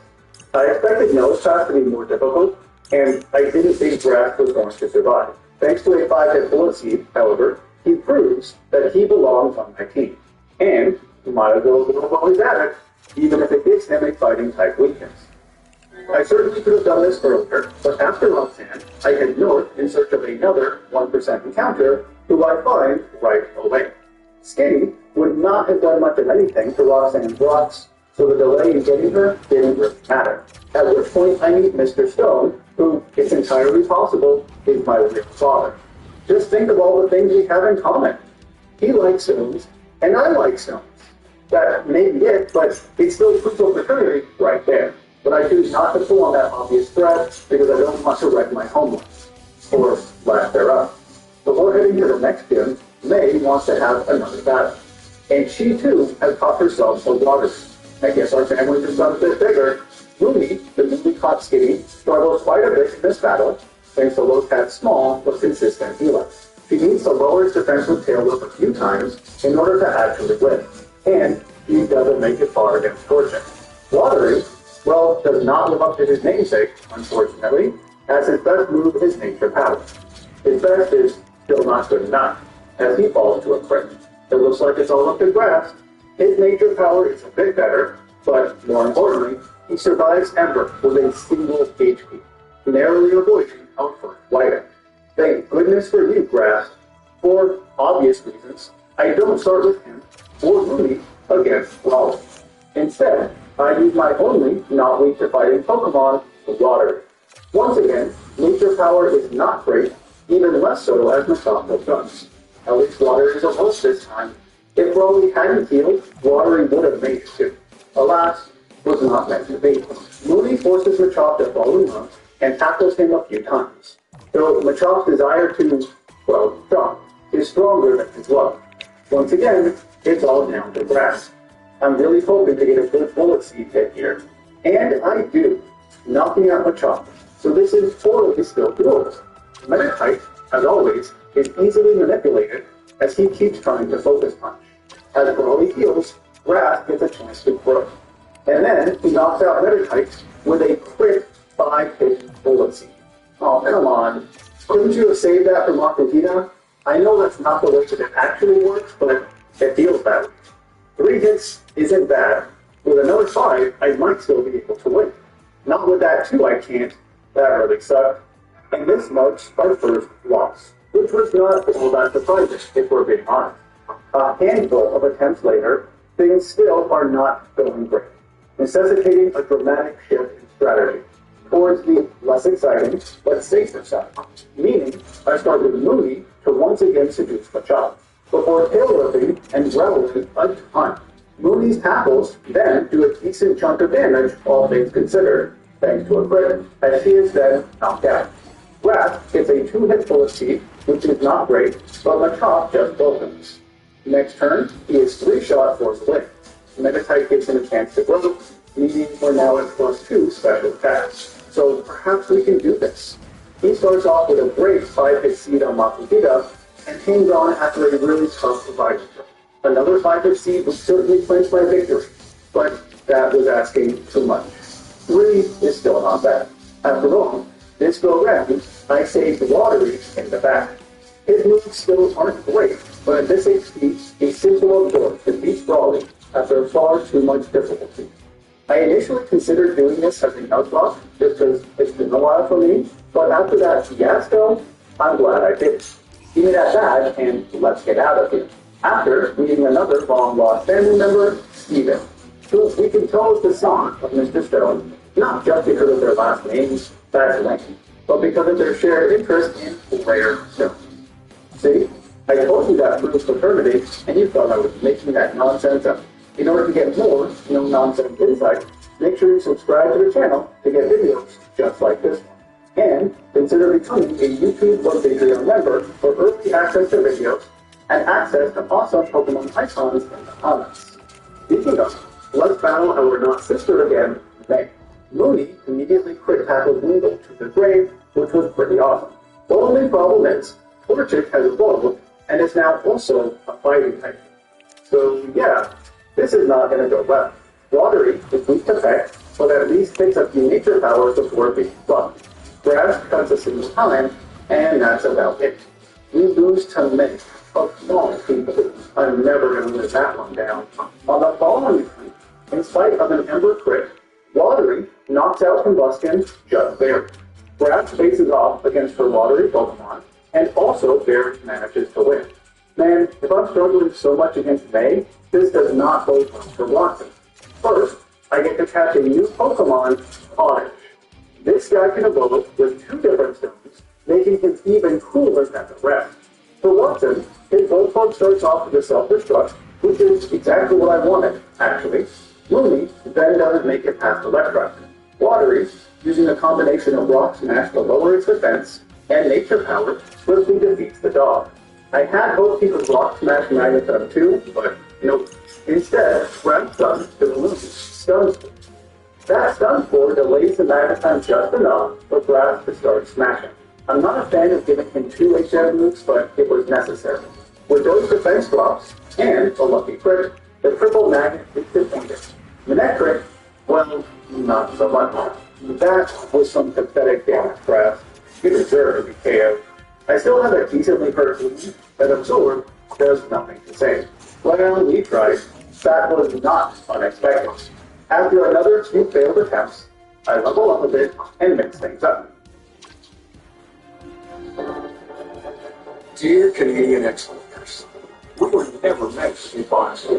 I expected Nose Pass to be more difficult, and I didn't think Grass was going to survive. Thanks to a 5-hit Bullet Seed, however, he proves that he belongs on my team. And he might as well go while he's at it, even if it gives him a fighting type weakness. I certainly could have done this earlier, but after Roxanne, I head north in search of another 1% encounter, who I find right away. Skinny would not have done much of anything to Roxanne's rocks, so the delay in getting her didn't really matter. At which point I meet Mr. Stone, who, it's entirely possible, is my real father. Just think of all the things we have in common. He likes stones, and I like stones. That may be it, but it's still proof of paternity right there. But I choose not to pull on that obvious thread because I don't want to wreck my home life, or lack thereof. Before heading to the next gym, May wants to have another battle. And she too has caught herself some water. I guess our family just got a bit bigger. Mooney, the newly caught skinny, struggles quite a bit in this battle, thanks to Lopat's small but consistent healing. She needs to lower his defensive tail whip a few times in order to actually win. And he doesn't make it far against Fortune. Watery, well, does not live up to his namesake, unfortunately, as his best move is nature power. His best is still not good enough, as he falls to a crit. It looks like it's all up to Grass. His nature power is a bit better, but more importantly, he survives Ember with a single HP, narrowly avoiding a first whiting. Thank goodness for you, Grass. For obvious reasons, I don't start with him or Mooney against Raleigh. Instead, I use my only not weak to fighting Pokemon, Watery. Once again, nature power is not great, even less so as Machop does. At least Watery is a host this time. If Raleigh hadn't healed, Watery would have made it too. Alas, was not meant to be. Mooney forces Machop to fall in love and tackles him a few times. Though Machop's desire to, well, jump is stronger than his love. Once again, it's all down to Grass. I'm really hoping to get a good bullet seed hit here. And I do, knocking out Machop. So this is totally still doable. Meditite, as always, is easily manipulated as he keeps trying to focus punch. As Broly heals, Grass gets a chance to grow. And then he knocks out Meditite with a quick 5-hit bullet seed. Oh, come on. Couldn't you have saved that for Makuhita? I know that's not the way that it actually works, but it feels that way. 3 hits isn't bad. With another 5, I might still be able to win. Not with that 2, I can't. That really sucked. And this marks our first loss, which was not all that surprising, if we're being honest. A handful of attempts later, things still are not going great, necessitating a dramatic shift in strategy towards the less exciting but safer side. Meaning, I start with Mooney to once again seduce Machop, before tail whipping and reveling a ton. Mooney's tackles then do a decent chunk of damage, all things considered, thanks to a crit, as he is then knocked out. Grass gets a 2-hit bullet seed, which is not great, but Machop just opens. Next turn, he is 3-shot for the win. Meditite gives him a chance to grow, meaning we're now at +2 special attacks. So perhaps we can do this. He starts off with a great 5-hit seed on Makuhita, and hangs on after a really tough revival. Another 5-hit seed would certainly clinch my victory, but that was asking too much. 3 is still not bad. After all, this go round, I saved Watery in the back. His moves still aren't great, but at this HP, a simple absorb defeats Brawley after far too much difficulty. I initially considered doing this as a nuzlocke, just because it's been a while for me, but after that fiasco, I'm glad I did it. Give me that badge and let's get out of here. After meeting another long-lost family member, Steven, who we can tell is the son of Mr. Stone, not just because of their last names, that's lame, but because of their shared interest in rare stones. See, I told you that proves paternity, and you thought I was making that nonsense up. In order to get more no-nonsense insight, make sure you subscribe to the channel to get videos just like this one. And consider becoming a YouTube or Patreon member for early access to videos and access to awesome Pokemon icons in the comments. Speaking of, let's battle our not sister again, May. Mooney immediately crit tackled Wingle to the grave, which was pretty awesome. The only problem is, Torchic has evolved and is now also a fighting type. So yeah, this is not going to go well. Watery is weak to Peck, but at least takes a few nature powers before being buffed. Grass cuts a single time, and that's about it. We lose to May, a small people. I'm never going to live that one down. On the following week, in spite of an Ember crit, Watery knocks out Combustion just barely. Grass faces off against her Watery Pokemon, and also barely manages to win. Man, if I'm struggling so much against May, this does not bode well for Watson. First, I get to catch a new Pokemon, Oddish. This guy can evolve with 2 different stones, making him even cooler than the rest. For Watson, his Voltorb starts off with a self-destruct, which is exactly what I wanted, actually. Mooney then doesn't make it past Electric. Watery, using a combination of Rock Smash to lower its defense, and Nature Power, swiftly defeats the dog. I had hoped he could rock smash Magneton too, but nope. Instead, Brad Sun develops Stun Spore. That Stun Spore delays the Magneton just enough for Brad to start smashing. I'm not a fan of giving him 2 HM moves, but it was necessary. With those defense drops, and a lucky crit, the triple magnet is defeated. The next crit, well, not so much. That was some pathetic damage, Brad. You deserve to be KO'd. I still have a decently hurt wound, but Absorb does nothing to say. Well, we tried. That was not unexpected. After another 2 failed attempts, I level up a bit and mix things up. Dear Canadian X-Workers, we were never meant to be boxed.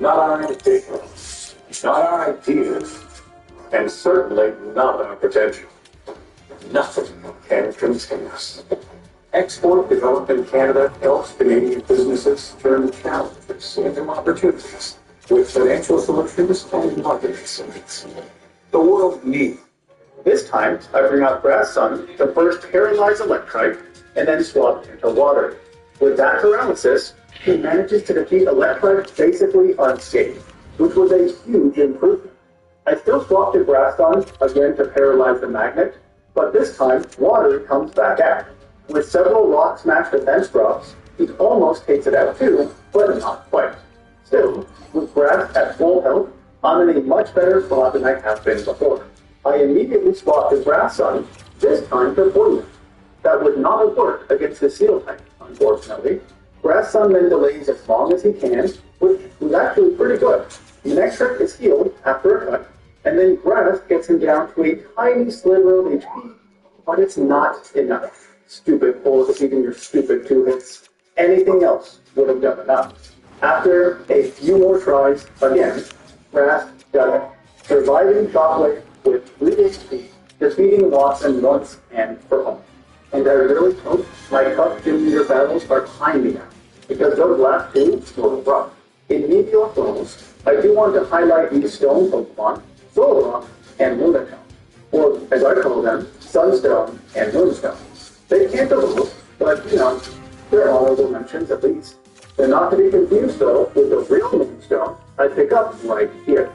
Not our ambitions, not our ideas, and certainly not our potential. Nothing can contain us. Export development in Canada helps Canadian businesses turn challenges into opportunities with financial solutions and marketing solutions. The world needs. This time, I bring out Brass Sun to first paralyze Electrike and then swap into Water. With that paralysis, he manages to defeat Electrike basically unscathed, which was a huge improvement. I still swapped to Brass Sun again to paralyze the magnet, but this time, Water comes back out. With several Rock Smash defense drops, he almost takes it out too, but not quite. Still, with Brass at full health, I'm in a much better spot than I have been before. I immediately swapped to Brass Sun, this time to Poison. That would not have worked against his Steel type, unfortunately. Brass Sun then delays as long as he can, which was actually pretty good. The next trick is healed after a cut, and then Grass gets him down to a tiny sliver of HP, but it's not enough. Stupid pull defeating your stupid 2 hits. Anything else would have done enough. After a few more tries, again, Grass got it, surviving Shockwave with 3 HP, defeating Watson once and for all. And I really hope my tough gym leader battles are behind me now, because those last 2 were rough. In Meteor Falls, I do want to highlight these stone Pokemon, Solrock and Lunatone, or as I call them, Sunstone and Moonstone. They can't evolve, but they're honorable mentions at least. They're not to be confused though with the real Moonstone I pick up right here.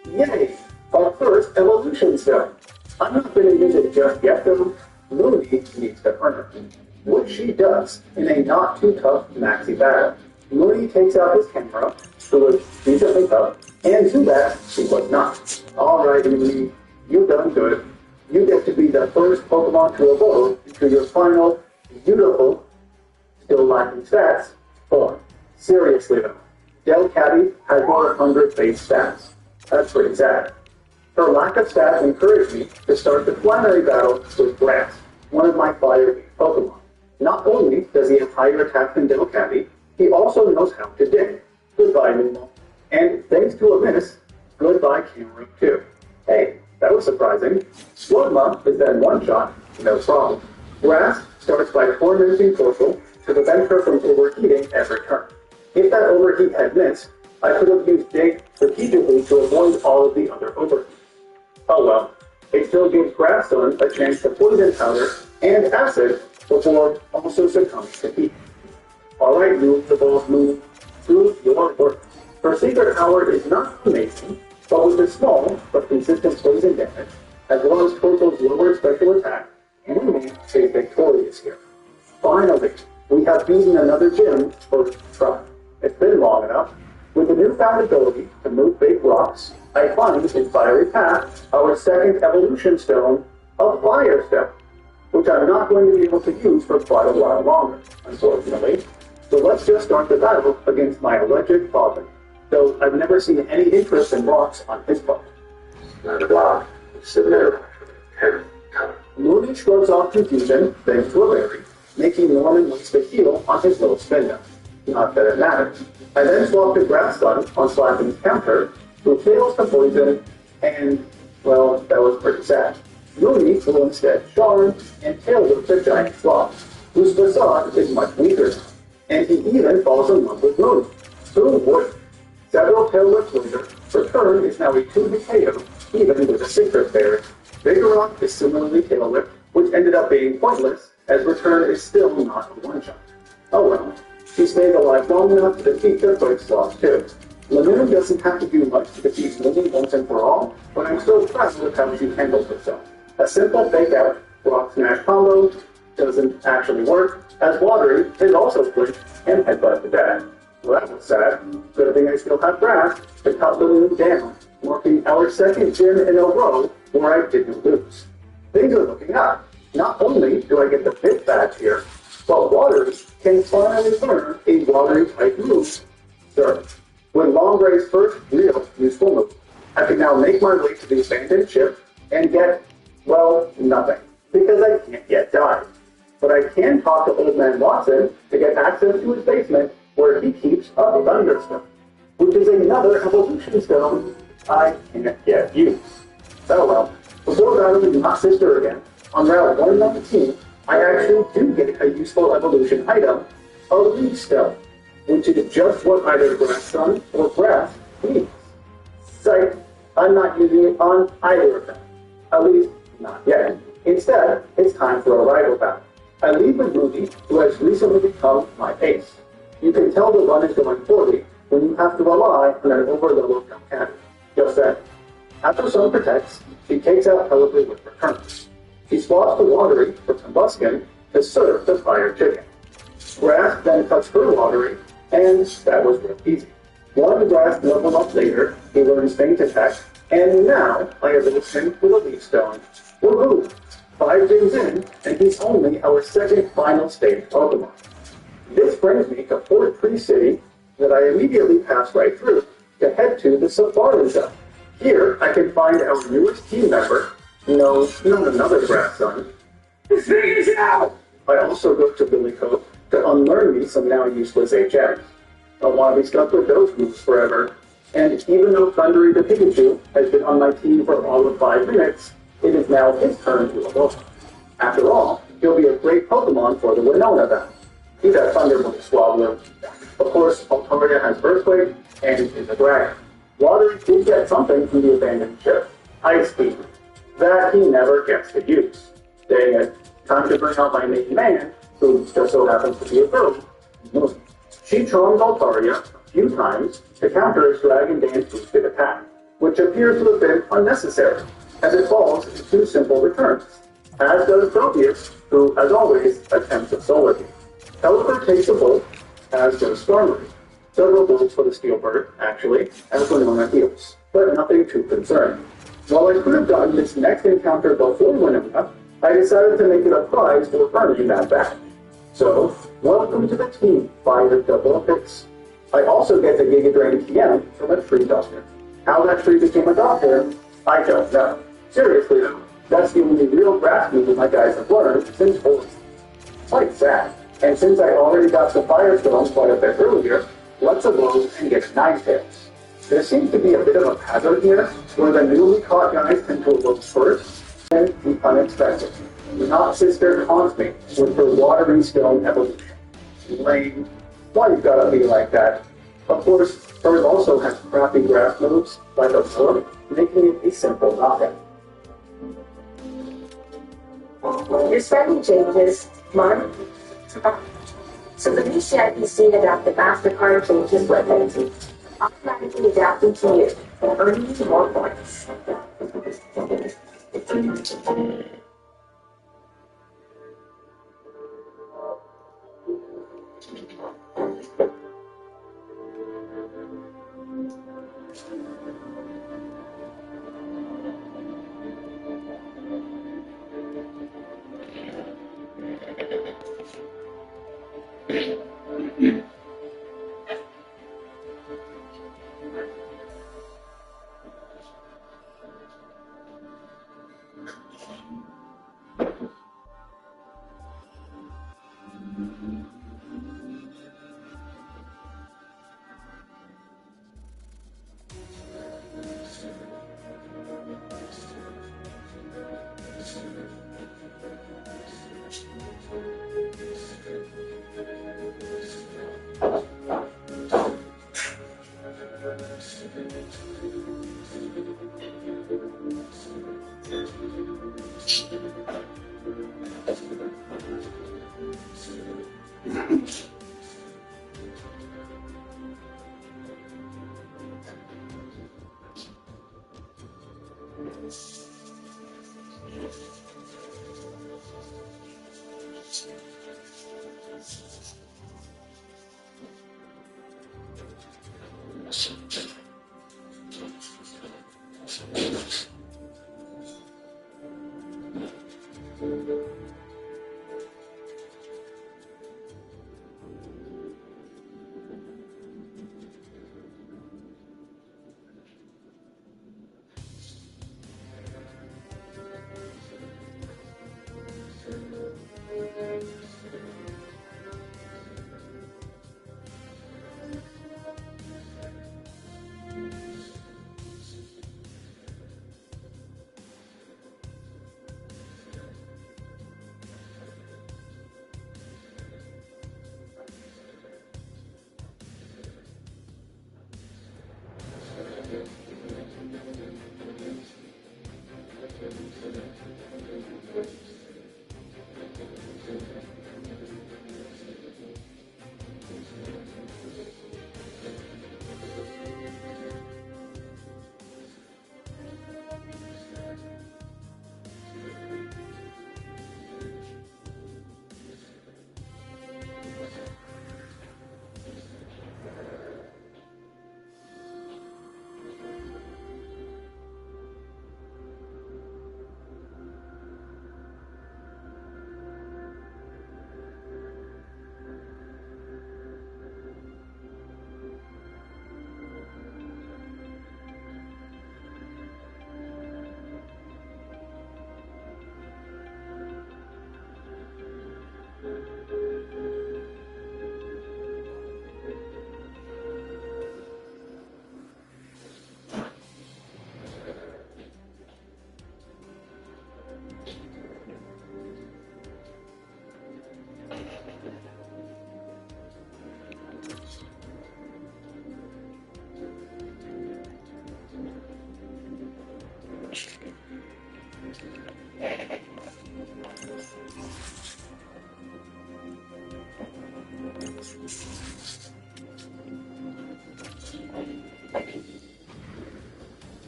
Yay! Our first evolution stone. I'm not going to use it just yet though. Mooney needs to earn it, which she does in a not too tough maxi battle. Mooney takes out his camera, who was decently tough, and too bad she was not. Alright Mooney, you've done good. You get to be the first Pokemon to evolve into your final, beautiful, still lacking stats, form. Seriously though, Delcatty has 100 base stats. That's pretty sad. Her lack of stats encouraged me to start the primary battle with Grass, one of my fire Pokemon. Not only does he have higher attack than Delcatty, he also knows how to dig. Goodbye, Numo. And thanks to a miss, goodbye, Camera too. Hey, that was surprising. Slugma is then one-shot, no problem. Grass starts by tormenting Torkoal to prevent her from overheating every turn. If that overheat had missed, I could have used Dig strategically to avoid all of the other overheats. Oh well, it still gives Grass Sun a chance to Poison Powder and Acid before also succumbing to heat. Alright, move the balls move. Do your work. Her secret power is not amazing, but with the small but consistent poison damage, as well as Torkoal's lowered special attack, Mooney is victorious here. Finally, we have beaten another gym first try. It's been long enough. With the newfound ability to move big rocks, I find in Fiery Path our second evolution stone, a Fire Stone, which I'm not going to be able to use for quite a while longer, unfortunately. So let's just start the battle against my alleged father, though I've never seen any interest in rocks on his part. Mooney shrugs off confusion, thanks to a berry, making Norman waste a heal on his little spin down. Not that it matters. I then swap to Grass Sun on Slapping's counter, who fails to poison, and, well, that was pretty sad. Mooney will instead charm and tail whip the giant sloth, whose facade is much weaker now, and he even falls in love with Mooney. Who would? Several tail whips later, Return is now a 2-hit KO, even with a secret berry. Vigoroth is similarly tail whipped, which ended up being pointless, as Return is still not a one-shot. Oh well, she stayed alive long enough to defeat their first loss too. Lamuna doesn't have to do much to defeat Lily once and for all, but I'm still impressed with how she handles herself. A simple fake out, rock smash combo doesn't actually work, as Watery is also quick and headbutt the dead. Well, that was sad. Good thing I still have grass to cut Lily down, marking our second gym in a row where I didn't lose. Things are looking up. Not only do I get the bit badge here, but Watery can finally learn a Watery type move. Sure. When Lombray's first real useful move, I can now make my way to the abandoned ship and get, well, nothing, because I can't yet die. But I can talk to Old Man Watson to get access to his basement where he keeps a Thunderstone, which is another evolution stone I can't yet use. Oh well, before battling my sister again, on Route 119, I actually do get a useful evolution item, a Leaf Stone, which is just what either Grass Sun or Grass needs. Psych, I'm not using it on either of them. At least, not yet. Instead, it's time for a rival battle. I lead with Ruby, who has recently become my ace. You can tell the run is going poorly when you have to rely on an overloaded cannon. Just then, after Sun protects, she takes out Pelipper with returns. She swaps the Watery for Combustion to serve the Fire Chicken. Grass then cuts her Watery, and that was real easy. One Grass level up later, he learns Faint Attack, and now I have him with a Leaf Stone. Woohoo! 5 gyms in, and he's only our second final stage Pokemon. This brings me to Fort Tree City that I immediately pass right through to head to the Safari Zone. Here, I can find our newest team member. No, not another Grass Sun. This thing is out! I also go to Billy Cove to unlearn me some now useless HX. Don't want to be stuck with those moves forever. And even though Thundery the Pikachu has been on my team for all of 5 minutes, it is now his turn to evolve. After all, he'll be a great Pokemon for the Winona battle. He's a Thunderbolt Swablu. Of course, Altaria has Earthquake and is a dragon. Watery did get something from the abandoned ship, Ice Beam. That he never gets to use. Dang it, time to bring out my main man, who just so happens to be a girl. She charms Altaria a few times to counter his Dragon Dance boosted attack, which appears to have been unnecessary, as it falls into 2 simple returns, as does Proteus, who, as always, attempts a Solar Beam. Pelipper takes a bolt, as does Stormry. Several bolts for the Steel Bird, actually, as Winona heals, but nothing too concerning. While I could have gotten this next encounter before Winona, I decided to make it a prize for earning that back. So, welcome to the team, Fire Double Hits. I also get the Giga Drain TM from a tree doctor. How that tree became a doctor, I don't know. Seriously though, that's the only real grass move my guys have learned since Forest. Quite sad. And since I already got the Firestone quite a bit earlier, let's evolve and get Ninetales. There seems to be a bit of a pattern here, where the newly caught guys tend to evolve first, and the unexpected. Not Sister taunts me with her Watery Stone evolution. Lame. Why you gotta be like that? Of course, Earth also has crappy grass moves, like a sword, making it a simple knockout. Your spending changes, Mark. So the new CIPC adapted MasterCard changes with it, automatically adapting to you, earning you more points.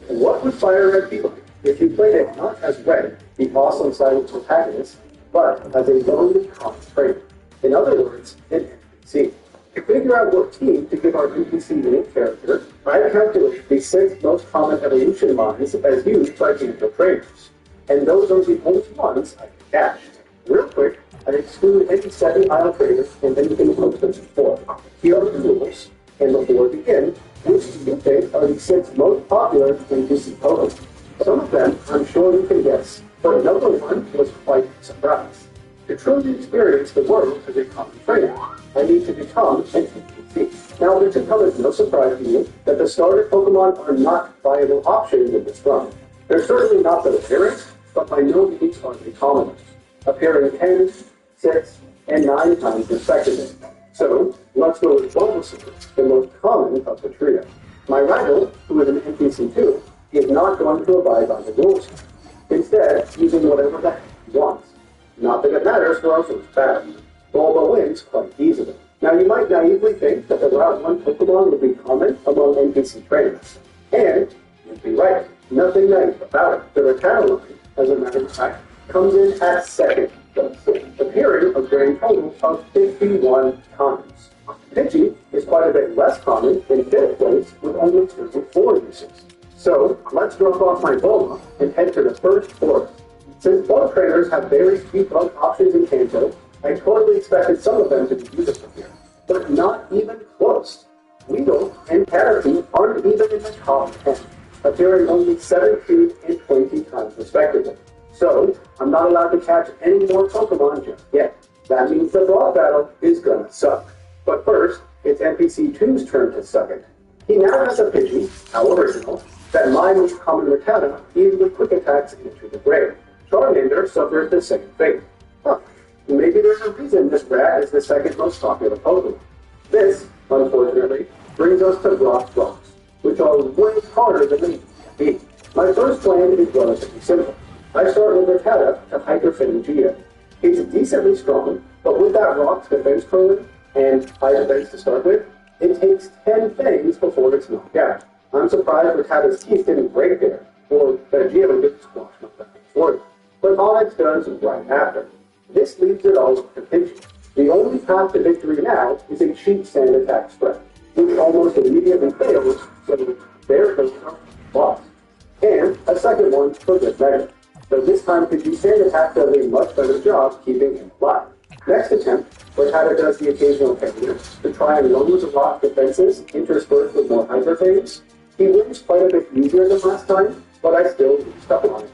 What would Fire Red be like if you played it not as Red, the awesome silent protagonist, but as a lonely common trader? In other words, an NPC. To figure out what team to give our NPC main character, I calculate the 6 most common evolution lines as used by Banjo traders. And those are the only ones I can catch. Real quick, I exclude any 7 aisle traders and anything close to 4. Here are the rules, and before we begin, which do you think are the 6 most popular NPC totals? Some of them I'm sure you can guess, but another one was quite a surprise. To truly experience the world as a common trader, I need to become an NPC. Now, it should come as no surprise to you that the starter Pokemon are not viable options in this run. They're certainly not the rarest, but by no means are they commoners, appearing 10, 6, and 9 times respectively. So, let's go with Bulbasaur, the most common of the trio. My rival, who is an NPC too, is not going to abide by the rules. Instead, using whatever the heck he wants. Not that it matters for our first battle. Bulba wins quite easily. Now, you might naively think that the Route 1 Pokemon would be common among NPC trainers. And you'd be right. Nothing naive about it. The Rattata line, as a matter of fact, comes in at second, appearing a grand total of 51 times. Pidgey is quite a bit less common in 5th place with only 24 uses. So, let's drop off my Bulma and head to the first order. Since bug traders have very few bug options in Kanto, I totally expected some of them to be usable here. But not even close. Weedle and Caterpie aren't even in the top 10, appearing only 17 and 20 times respectively. So, I'm not allowed to catch any more Pokemon just yet. That means the boss battle is gonna suck. But first, it's NPC 2's turn to suck it. He now has a Pidgey, our original, that my most common Rattata easily quick attacks into the grave. Charmander suffered the same fate. Huh, maybe there's a reason this rat is the second most popular Pokemon. This, unfortunately, brings us to Brock's rocks, which are way harder than they can be. My first plan is relatively simple. I start with Rattata to Hyperfinigia. It's decently strong, but with that Rock's defense curve and high defense to start with, it takes 10 things before it's knocked out. I'm surprised Rattata's teeth didn't break there, or that Geo didn't squash nothing before it. But Onyx does right after. This leaves it all to Pidgey. The only path to victory now is a cheap sand attack spread. which almost immediately fails, so there goes our loss. And a second one for good measure. So this time Pidgey Sand Attack does a much better job keeping him alive. Next attempt, Rattata does the occasional failure to try and lower the rock defenses interspersed with more hyper phase. He wins quite a bit easier than last time, but I still lose stuff on it.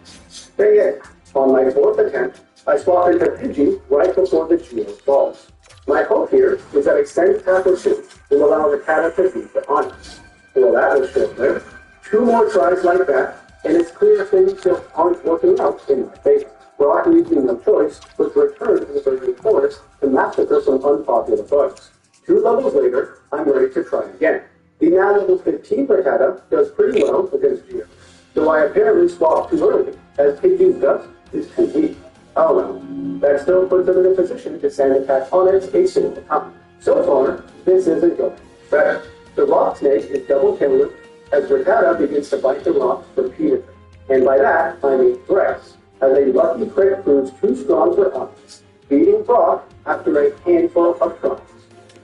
Dang it! On my fourth attempt, I swap into Pidgey right before the Geo falls. My hope here is that Extend Attack or 2 will allow Rattata to beat the Honest. Well, that was short there. 2 more tries like that, and it's clear things just aren't working out in my favor. Brock leaves me no choice but to return to the Burning Forest to massacre some unpopular bugs. 2 levels later, I'm ready to try again. The now level 15 Rattata does pretty well against Geo, though I apparently swapped too early, as Pidgey's Dust is too weak. Oh well, that still puts him in a position to sand attack on it a single time. So far, this isn't going better. The Rock Snake is double killing as Rattata begins to bite the rock repeatedly. And by that, I mean Grass, as a lucky crit proves too strong for Honest, beating Brock after a handful of tries.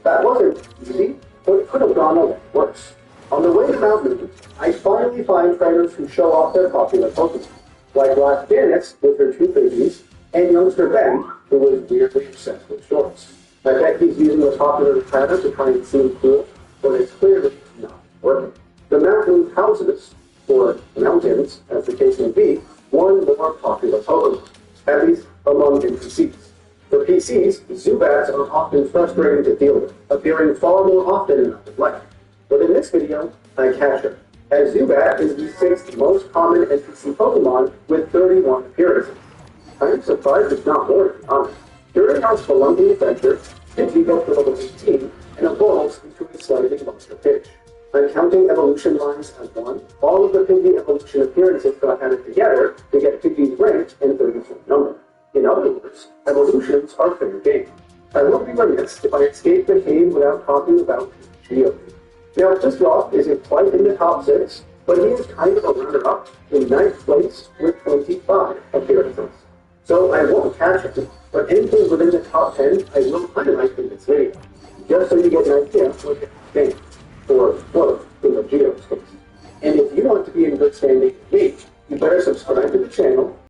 That wasn't easy, but it could have gone a lot worse. On the way to Mount Moon, I finally find trainers who show off their popular Pokemon, like Black Janice with her 2 Pidgeys, and youngster Ben, who was weirdly obsessed with shorts. I bet he's using the popular Rattata to try and seem cool, but it's clearly not working. The mountain houses, or mountains, as the case may be, one more popular Pokemon, at least among NPCs. For PCs, Zubats are often frustrating to deal with, appearing far more often in other life. But in this video, I catch her, as Zubat is the 6th most common NPC Pokemon with 31 appearances. I am surprised it's not more, to be honest. During our Spelunky adventure, Pidgey goes to level 18 and evolves into a slightly larger Pidge. I'm counting evolution lines as 1. All of the Pidgey evolution appearances got added together to get Pidgey's rank in 34 number. In other words, evolutions are fair game. I would be remiss if I escaped the cave without talking about Geodude. Now, this rock isn't quite in the top 6, but he is kind of a runner-up in 9th place with 25 appearances. So I won't catch him, but anything within the top 10 I will highlight in this video, just so you get an idea of what it's or both in the Geo's case. And if you want to be in good standing with me, you better subscribe to the channel